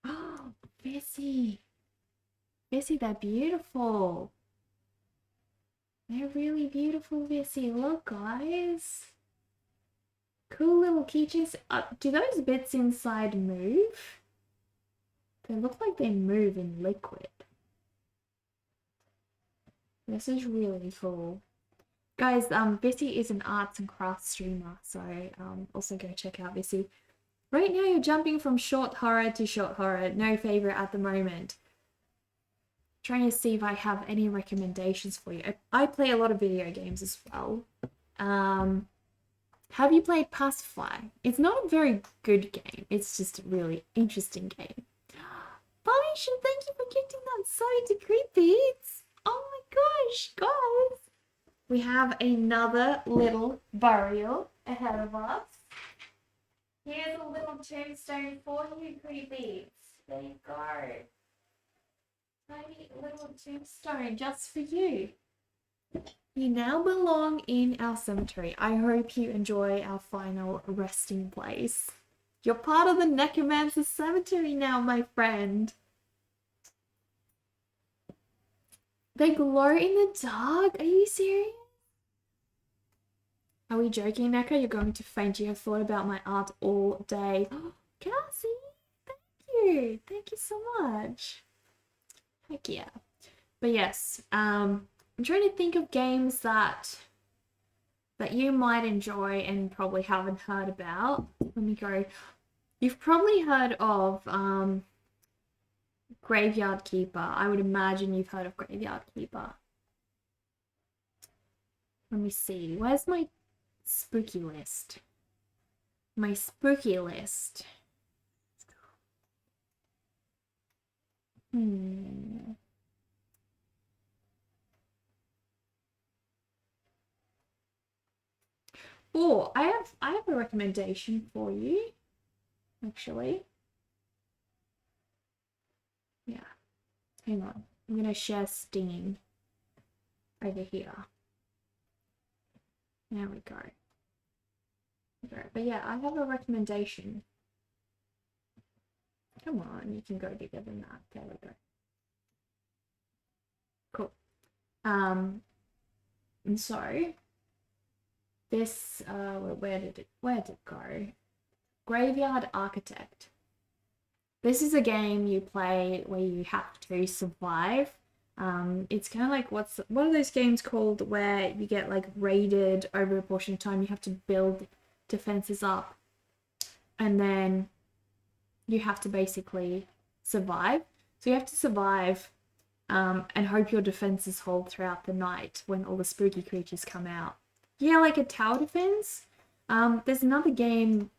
A: Oh, Bessie. Bessie, they're beautiful. They're really beautiful, Bessie. Look, guys. Cool little keychains. Do those bits inside move? They look like they move in liquid. This is really cool. Guys, Bessie is an arts and crafts streamer, so also go check out Bessie. Right now you're jumping from short horror to short horror. No favorite at the moment. Trying to see if I have any recommendations for you. I play a lot of video games as well. Have you played Pacify? It's not a very good game. It's just a really interesting game. Felicia, thank you for gifting that side to Creepbeats. Oh my gosh, guys. We have another little burial ahead of us. Here's a little tombstone for you, Creepbeats. There you go. Tiny little tombstone just for you. You now belong in our cemetery. I hope you enjoy our final resting place. You're part of the Necromancer Cemetery now, my friend. They glow in the dark? Are you serious? Are we joking, Neko? You're going to faint. You have thought about my art all day. Cassie, thank you. Thank you so much. Heck yeah. But yes, I'm trying to think of games that you might enjoy and probably haven't heard about. Let me go. You've probably heard of Graveyard Keeper. I would imagine you've heard of Graveyard Keeper. Let me see. Where's my spooky list? My spooky list.
B: Hmm. Oh, I have a recommendation for you, actually. Yeah, hang on. I'm gonna share Steam over here. There we go. But yeah, I have a recommendation. Come on, you can go bigger than that. There we go. Cool. And so this where did it go? Graveyard Architect. This is a game you play where you have to survive. It's kind of like what are those games called where you get like raided over a portion of time? You have to build defenses up, and then you have to basically survive. So you have to survive and hope your defenses hold throughout the night when all the spooky creatures come out. Yeah, like a tower defense. There's another game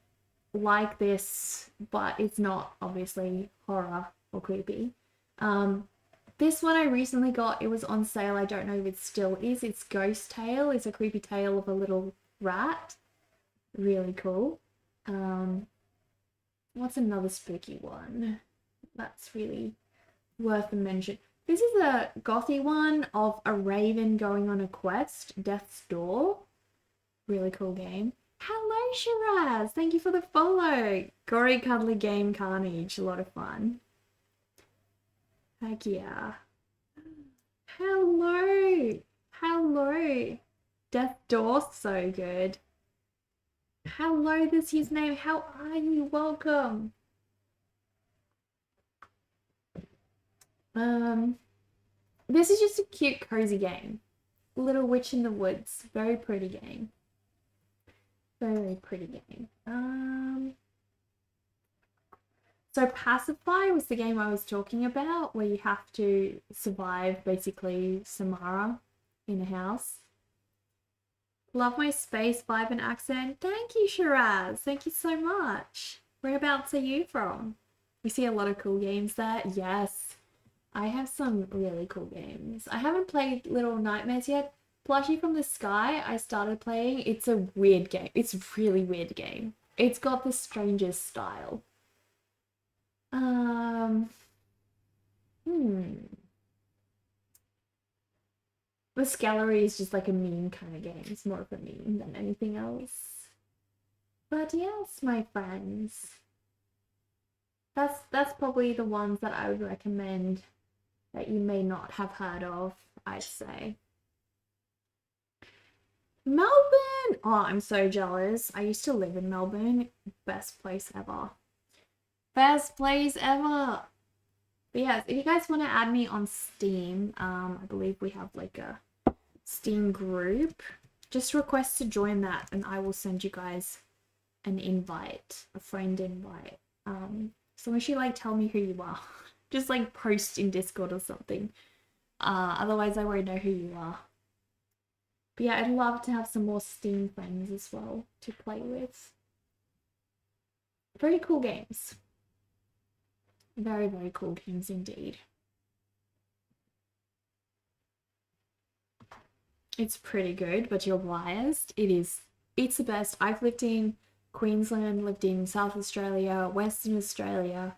B: like this, but it's not obviously horror or creepy. This one I recently got, it was on sale. I don't know if it still is. It's Ghost Tale. It's a creepy tale of a little rat. Really cool. What's another spooky one that's really worth a mention? This is a gothy one of a raven going on a quest, Death's Door. Really cool game. Hello, Shiraz. Thank you for the follow. Gory cuddly game Carnage. A lot of fun. Heck yeah. Hello. Hello. Death Door, so good. Hello, this is his name. How are you? Welcome. This is just a cute, cozy game. Little Witch in the Woods. Very pretty game. Very pretty game. So Pacify was the game I was talking about, where you have to survive basically Samara in a house. Love my space vibe and accent. Thank you, Shiraz. Thank you so much. Whereabouts are you from? We see a lot of cool games there. Yes, I have some really cool games. I haven't played Little Nightmares yet. Plushie from the Sky, I started playing. It's a weird game. It's a really weird game. It's got the strangest style. The Scullery is just like a meme kind of game. It's more of a meme than anything else. But yes, my friends. That's probably the ones that I would recommend that you may not have heard of, I'd say. Melbourne! Oh, I'm so jealous. I used to live in Melbourne. Best place ever. Best place ever! But yes, if you guys want to add me on Steam, I believe we have like a Steam group. Just request to join that and I will send you guys an invite, a friend invite. So wish you like tell me who you are. Just like post in Discord or something. Otherwise I won't know who you are. But yeah, I'd love to have some more Steam friends as well to play with. Very cool games. Very, very cool games indeed. It's pretty good, but you're biased. It's the best. I've lived in Queensland, lived in South Australia, Western Australia.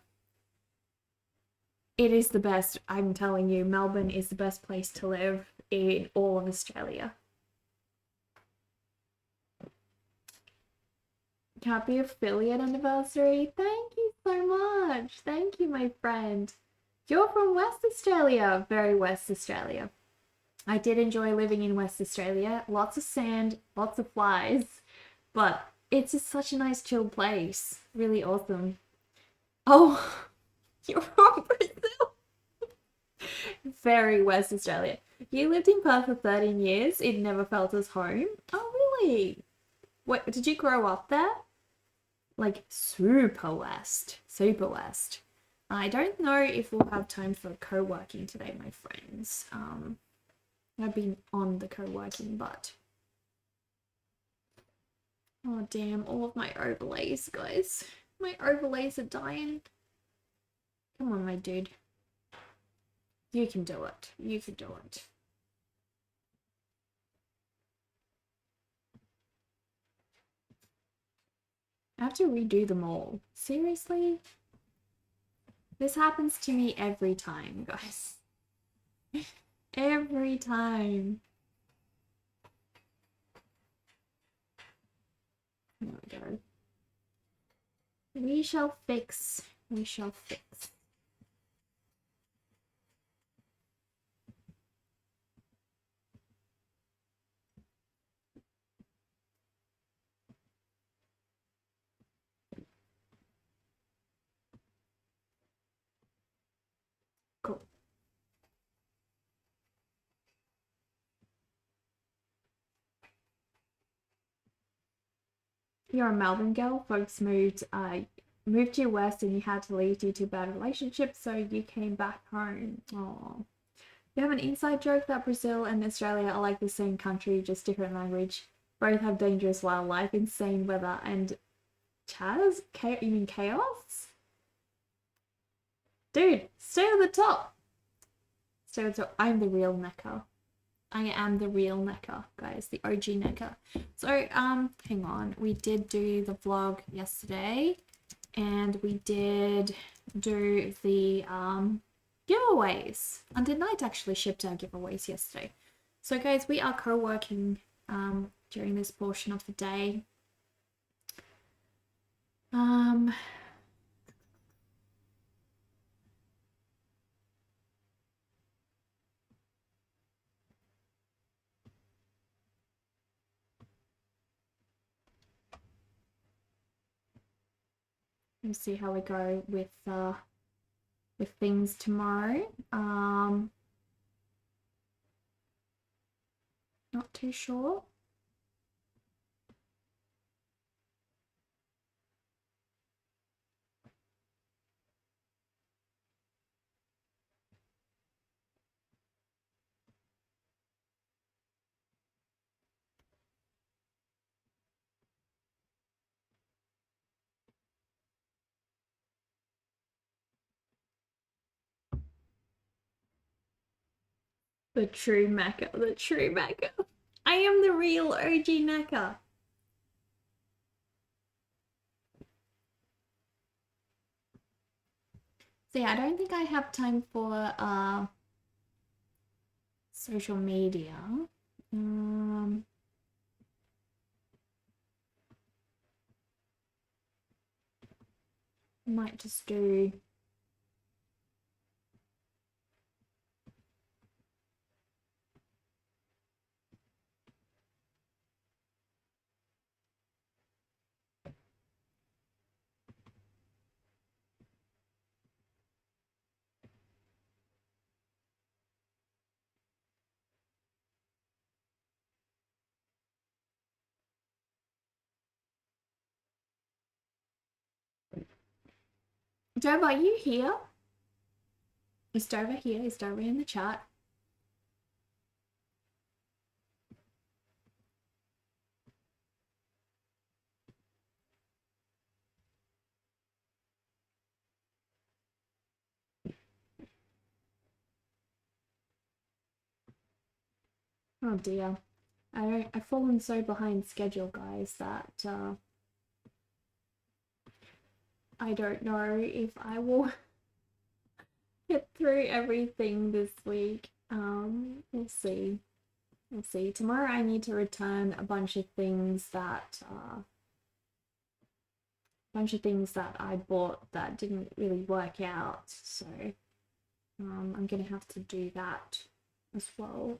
B: It is the best. I'm telling you, Melbourne is the best place to live in all of Australia. Happy affiliate anniversary. Thank you so much. Thank you, my friend. You're from West Australia. Very West Australia. I did enjoy living in West Australia. Lots of sand, lots of flies, but it's just such a nice chill place. Really awesome. Oh, you're from Brazil. Very West Australia. You lived in Perth for 13 years. It never felt as home. Oh, really? Wait, did you grow up there? Like super West. Super West. I don't know if we'll have time for co-working today, my friends. I've been on the co-working, but oh damn, all of my overlays, guys. My overlays are dying. Come on, my dude.
A: You can do it. You can do it. I have to redo them all. Seriously? This happens to me every time, guys. Every time. There we go. We shall fix. We shall fix. Cool. You're a Melbourne girl. Folks moved you west and you had to leave due to bad relationships, so you came back home. Oh. You have an inside joke that Brazil and Australia are like the same country, just different language. Both have dangerous wildlife, insane weather, and Chaz? You mean chaos? Dude, stay at the top. Stay at the top. I'm the real Necker. I am the real Necker, guys, the OG Necker. So, hang on. We did do the vlog yesterday, and we did do the giveaways. Until Night actually shipped our giveaways yesterday. So, guys, we are co-working during this portion of the day. We'll see how we go with things tomorrow. Not too sure. The true Mecca, the true Mecca. I am the real OG Mecca. So yeah, I don't think I have time for social media. Might just do Dover, are you here? Is Dover here? Is Dover in the chat? Oh dear. I've fallen so behind schedule, guys, that I don't know if I will get through everything this week. We'll see. We'll see. Tomorrow I need to return a bunch of things that I bought that didn't really work out. So I'm gonna have to do that as well.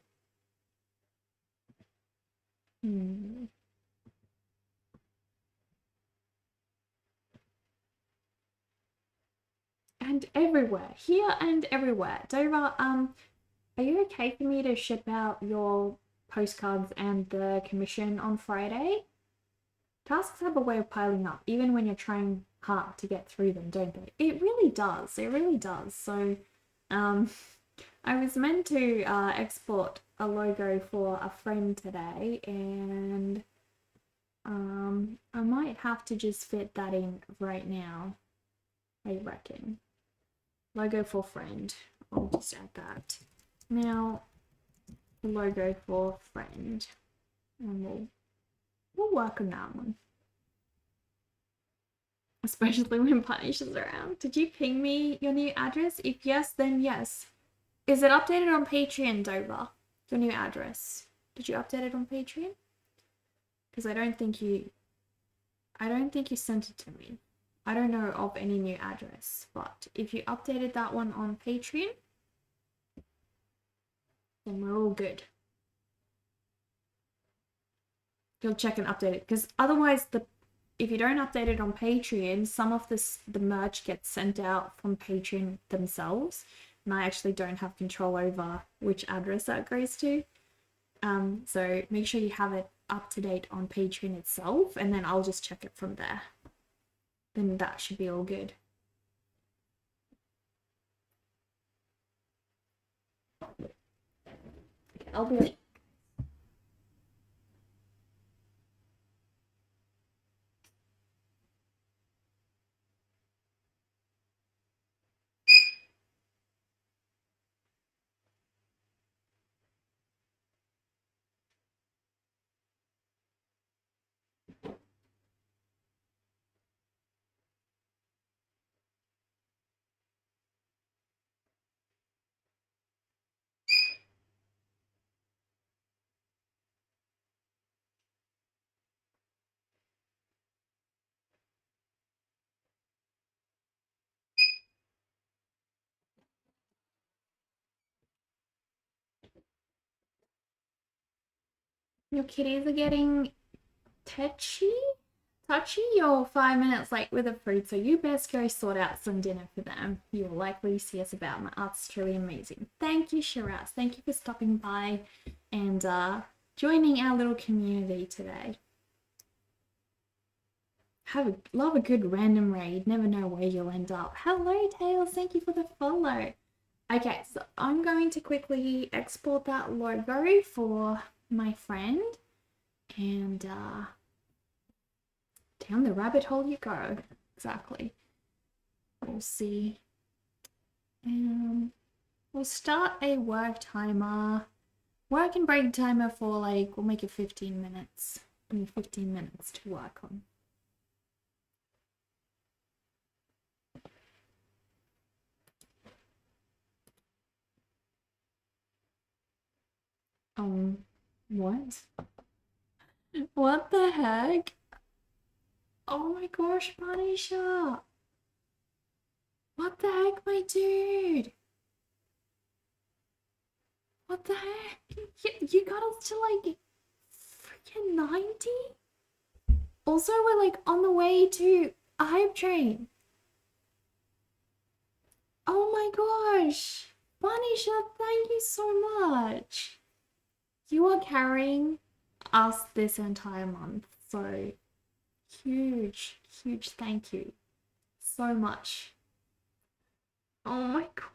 A: And everywhere, here and everywhere. Dover, are you okay for me to ship out your postcards and the commission on Friday? Tasks have a way of piling up, even when you're trying hard to get through them, don't they? It really does. It really does. So, I was meant to export a logo for a friend today, and I might have to just fit that in right now. I reckon. Logo for friend. I'll just add that. Now, logo for friend. And we'll work on that one. Especially when Punish is around. Did you ping me your new address? If yes, then yes. Is it updated on Patreon, Dover? Your new address. Did you update it on Patreon? Because I don't think you sent it to me. I don't know of any new address, but if you updated that one on Patreon, then we're all good. You'll check and update it, because otherwise if you don't update it on Patreon, some of the merch gets sent out from Patreon themselves, and I actually don't have control over which address that goes to. So make sure you have it up to date on Patreon itself, and then I'll just check it from there. Then that should be all good. Okay, I'll be right. Your kitties are getting touchy you're 5 minutes late with the food, so you best go sort out some dinner for them. You will likely see us about. My art's truly amazing. Thank you, Shiraz. Thank you for stopping by and joining our little community today. Love a good random raid. Never know where you'll end up. Hello, Tails. Thank you for the follow. Okay, so I'm going to quickly export that logo for my friend, and down the rabbit hole you go. Exactly. We'll see. We'll start a work timer. Work and break timer for like, we'll make it 15 minutes. 15 minutes to work on. What? What the heck? Oh my gosh, Punisher! What the heck, my dude? What the heck? You got us to like freaking 90? Also, we're like on the way to a hype train. Oh my gosh! Punisher, thank you so much. You are carrying us this entire month, so huge thank you so much. Oh my god,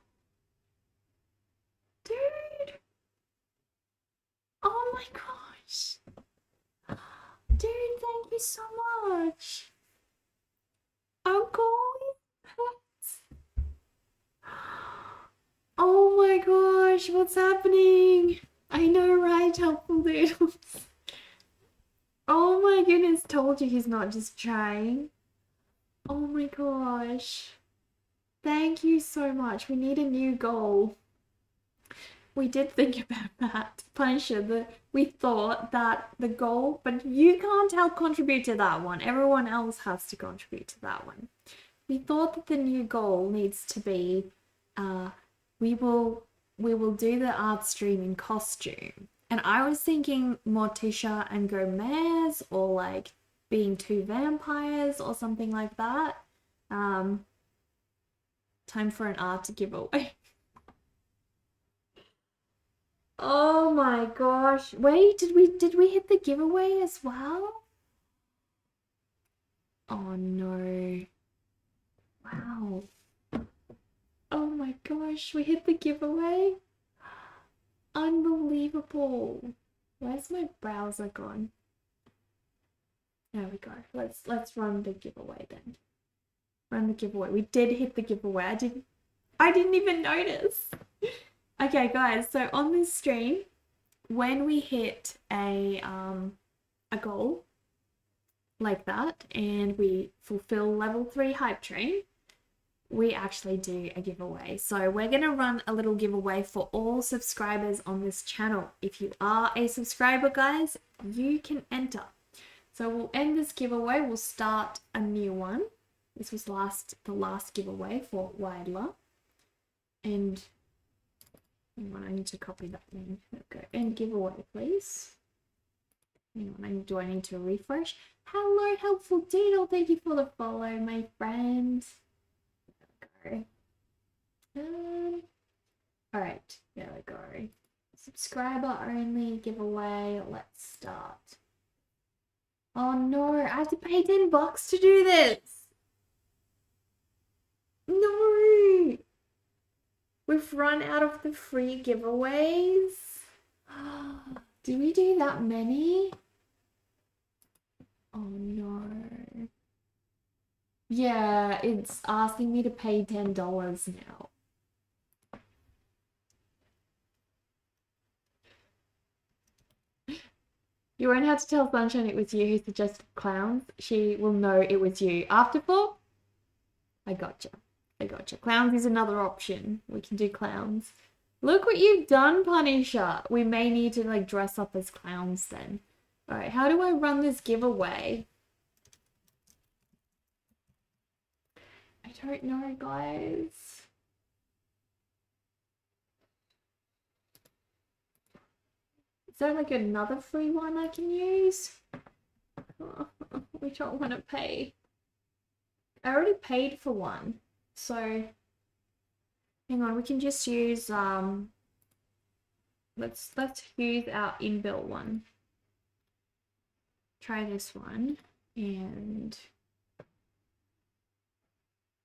A: dude! Oh my gosh, dude, thank you so much. Uncle, oh my gosh, what's happening? I know, right? Helpful doodles. Oh my goodness, told you he's not just trying. Oh my gosh. Thank you so much. We need a new goal. We did think about that. Punisher, we thought that the goal, but you can't help contribute to that one. Everyone else has to contribute to that one. We thought that the new goal needs to be, we will do the art stream in costume. And I was thinking Morticia and Gomez, or like being two vampires or something like that. Time for an art giveaway. Oh my gosh. Wait, did we hit the giveaway as well? Oh no. Wow. Oh my gosh, we hit the giveaway? Unbelievable. Where's my browser gone? There we go. Let's run the giveaway then. Run the giveaway. We did hit the giveaway. I didn't even notice. Okay, guys, so on this stream, when we hit a goal like that and we fulfill level 3 hype train, we actually do a giveaway. So we're going to run a little giveaway for all subscribers on this channel. If you are a subscriber, guys, you can enter. So we'll end this giveaway. We'll start a new one. This was the last giveaway for Widler. And hang on, I need to copy that name. Okay, end giveaway, please. Hang on, do I need to refresh? Hello, Helpful Doodle. Thank you for the follow, my friend. There we go. All right, there we go. Subscriber only giveaway. Let's start. Oh no, I have to pay $10 to do this. No, we've run out of the free giveaways. Did we do that many? Oh no. Yeah, it's asking me to pay $10 now. You won't have to tell Sunshine it was you who suggested clowns. She will know it was you. After 4? I gotcha. I gotcha. Clowns is another option. We can do clowns. Look what you've done, Punisher. We may need to like dress up as clowns then. Alright, how do I run this giveaway? I don't know, guys. Is there like another free one I can use? Oh, we don't want to pay. I already paid for one. So hang on, we can just use let's use our inbuilt one. Try this one and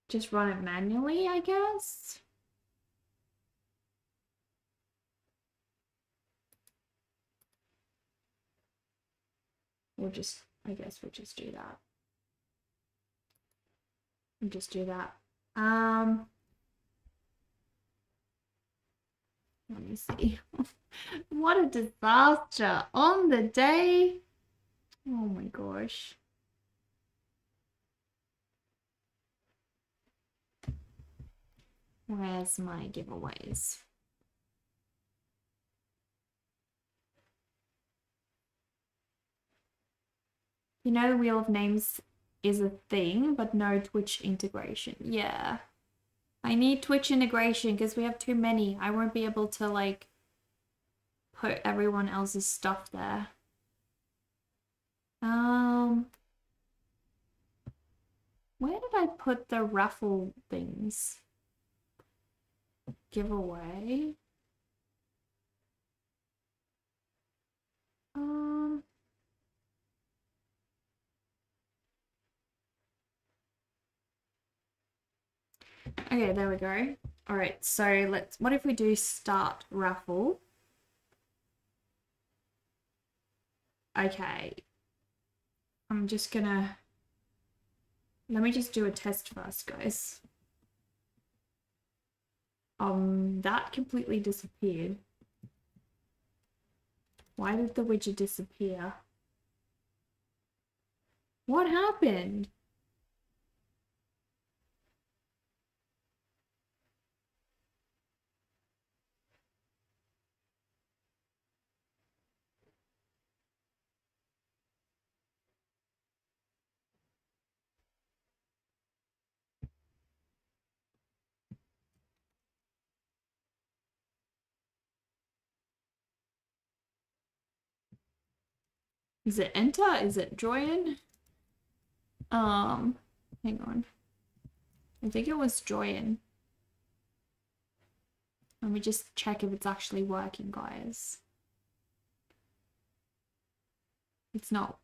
A: just run it manually, I guess. I guess we'll just do that. We'll just do that. Let me see. What a disaster on the day. Oh my gosh. Where's my giveaways? You know, the Wheel of Names is a thing, but no Twitch integration. Yeah. I need Twitch integration because we have too many. I won't be able to like put everyone else's stuff there. Where did I put the raffle things? Giveaway. Okay, there we go. All right, so what if we do start raffle? Okay. I'm just gonna, let me just do a test first, guys. That completely disappeared. Why did the widget disappear? What happened? Is it enter? Is it join? Hang on. I think it was join. Let me just check if it's actually working, guys. It's not.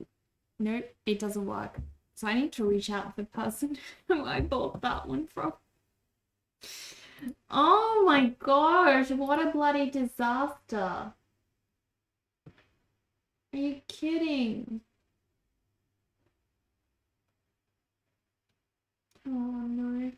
A: Nope, it doesn't work. So I need to reach out to the person who I bought that one from. Oh my gosh, what a bloody disaster. Are you kidding? Oh no.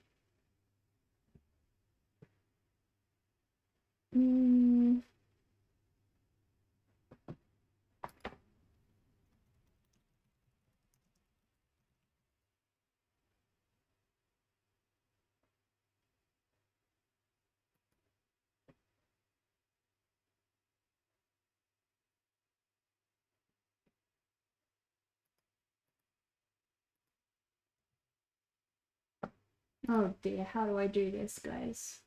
B: Oh dear, how do I do this, guys?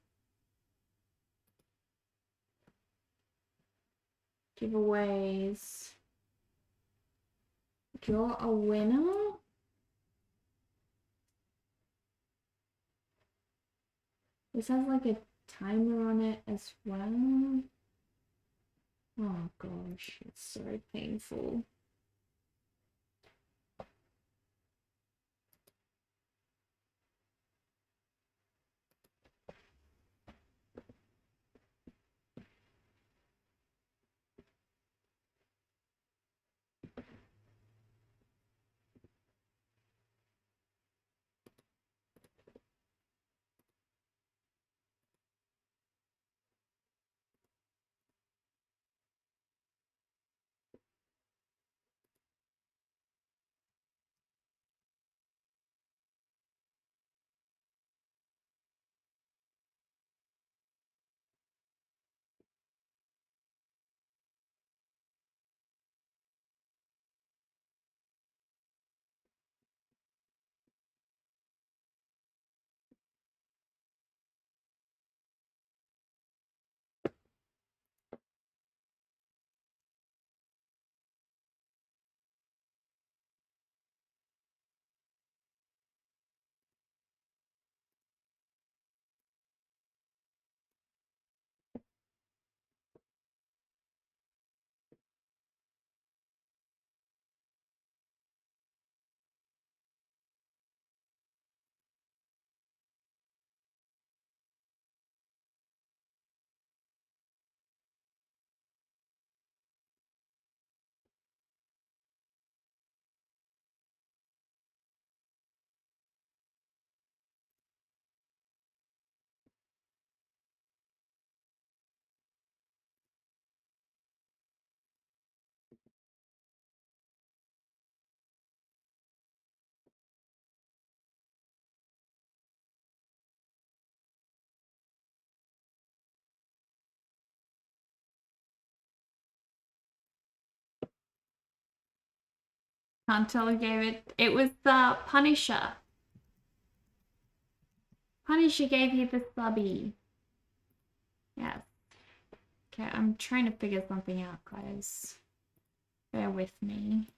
B: Giveaways. Draw a winner? This has like a timer on it as well. Oh gosh, it's so painful. Can't tell who gave it. It was the Punisher. Punisher gave you the subby. Yes. Okay, I'm trying to figure something out, guys. Bear with me.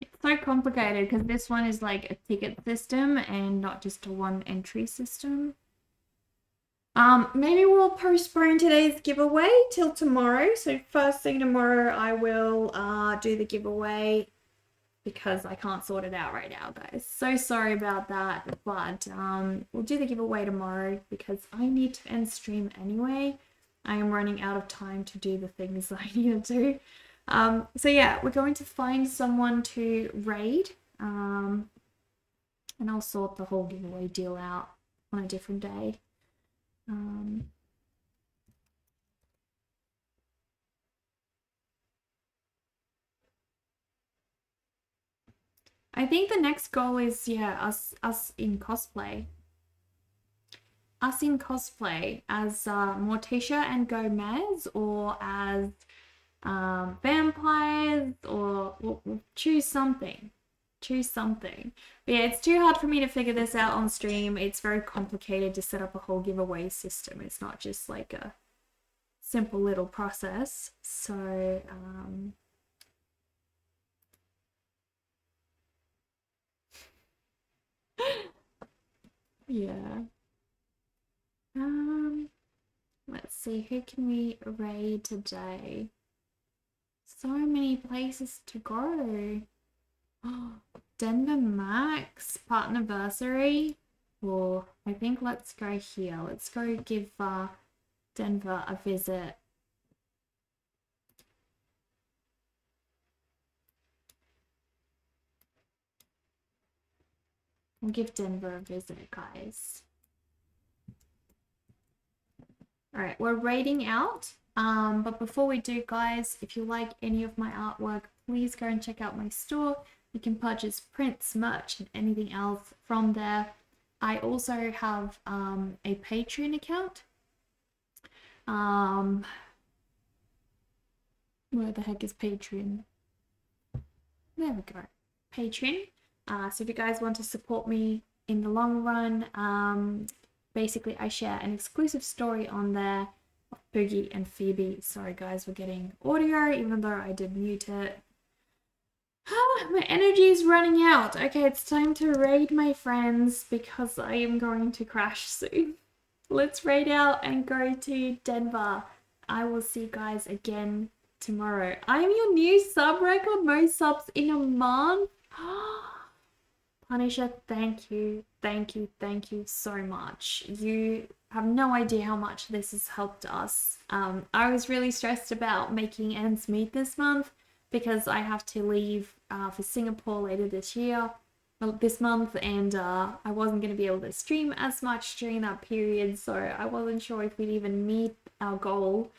B: It's so complicated because this one is like a ticket system and not just a one entry system. Maybe we'll postpone today's giveaway till tomorrow. So first thing tomorrow, I will do the giveaway because I can't sort it out right now, guys. So sorry about that, but we'll do the giveaway tomorrow because I need to end stream anyway. I am running out of time to do the things I need to do. So yeah, we're going to find someone to raid, and I'll sort the whole giveaway deal out on a different day. I think the next goal is, yeah, us in cosplay. Us in cosplay as Morticia and Gomez, or as vampires, or we'll choose something. Choose something. But yeah, it's too hard for me to figure this out on stream. It's very complicated to set up a whole giveaway system. It's not just like a simple little process. So
A: Yeah. Let's see, who can we raid today? So many places to go. Oh, Denver Max partnerversary. Well, I think let's go here. Let's go give Denver a visit. We'll give Denver a visit, guys. All right, we're raiding out. But before we do, guys, if you like any of my artwork, please go and check out my store. You can purchase prints, merch, and anything else from there. I also have a Patreon account. Where the heck is Patreon? There we go. Patreon. So if you guys want to support me in the long run, basically I share an exclusive story on there of Boogie and Phoebe. Sorry guys, we're getting audio even though I did mute it. My energy is running out. Okay, it's time to raid my friends because I am going to crash soon. Let's raid out and go to Denver. I will see you guys again tomorrow. I am your new sub record, most subs in a month. Punisher, thank you so much. You have no idea how much this has helped us. I was really stressed about making ends meet this month because I have to leave for Singapore later this month, and I wasn't going to be able to stream as much during that period, so I wasn't sure if we'd even meet our goal.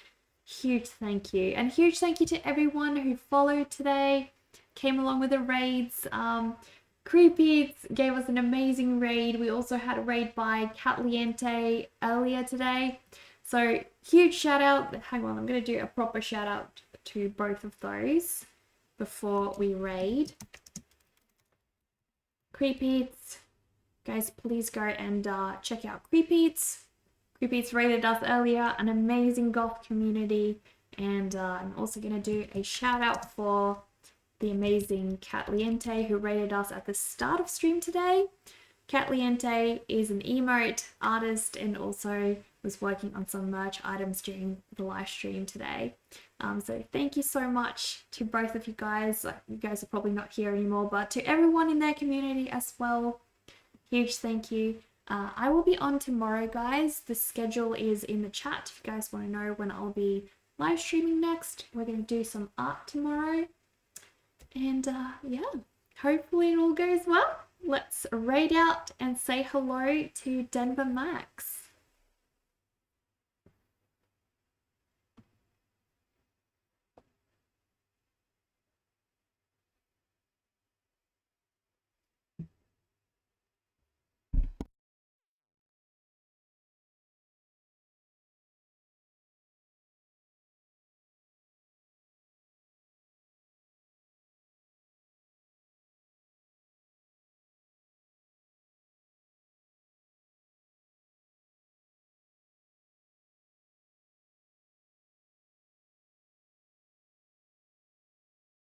A: Huge thank you, and huge thank you to everyone who followed today, came along with the raids. Creepy gave us an amazing raid. We also had a raid by Catliente earlier today. So huge shout out. Hang on, I'm going to do a proper shout out to both of those before we raid. Creepy, guys, please go and check out Creepy. Creepy raided us earlier, an amazing goth community. And I'm also going to do a shout out for the amazing Catliente who rated us at the start of stream today. Catliente is an emote artist and also was working on some merch items during the live stream today. So thank you so much to both of you guys. You guys are probably not here anymore, but to everyone in their community as well, huge thank you. I will be on tomorrow, guys. The schedule is in the chat if you guys want to know when I'll be live streaming next. We're going to do some art tomorrow. And yeah, hopefully it all goes well. Let's raid out and say hello to Denver Max.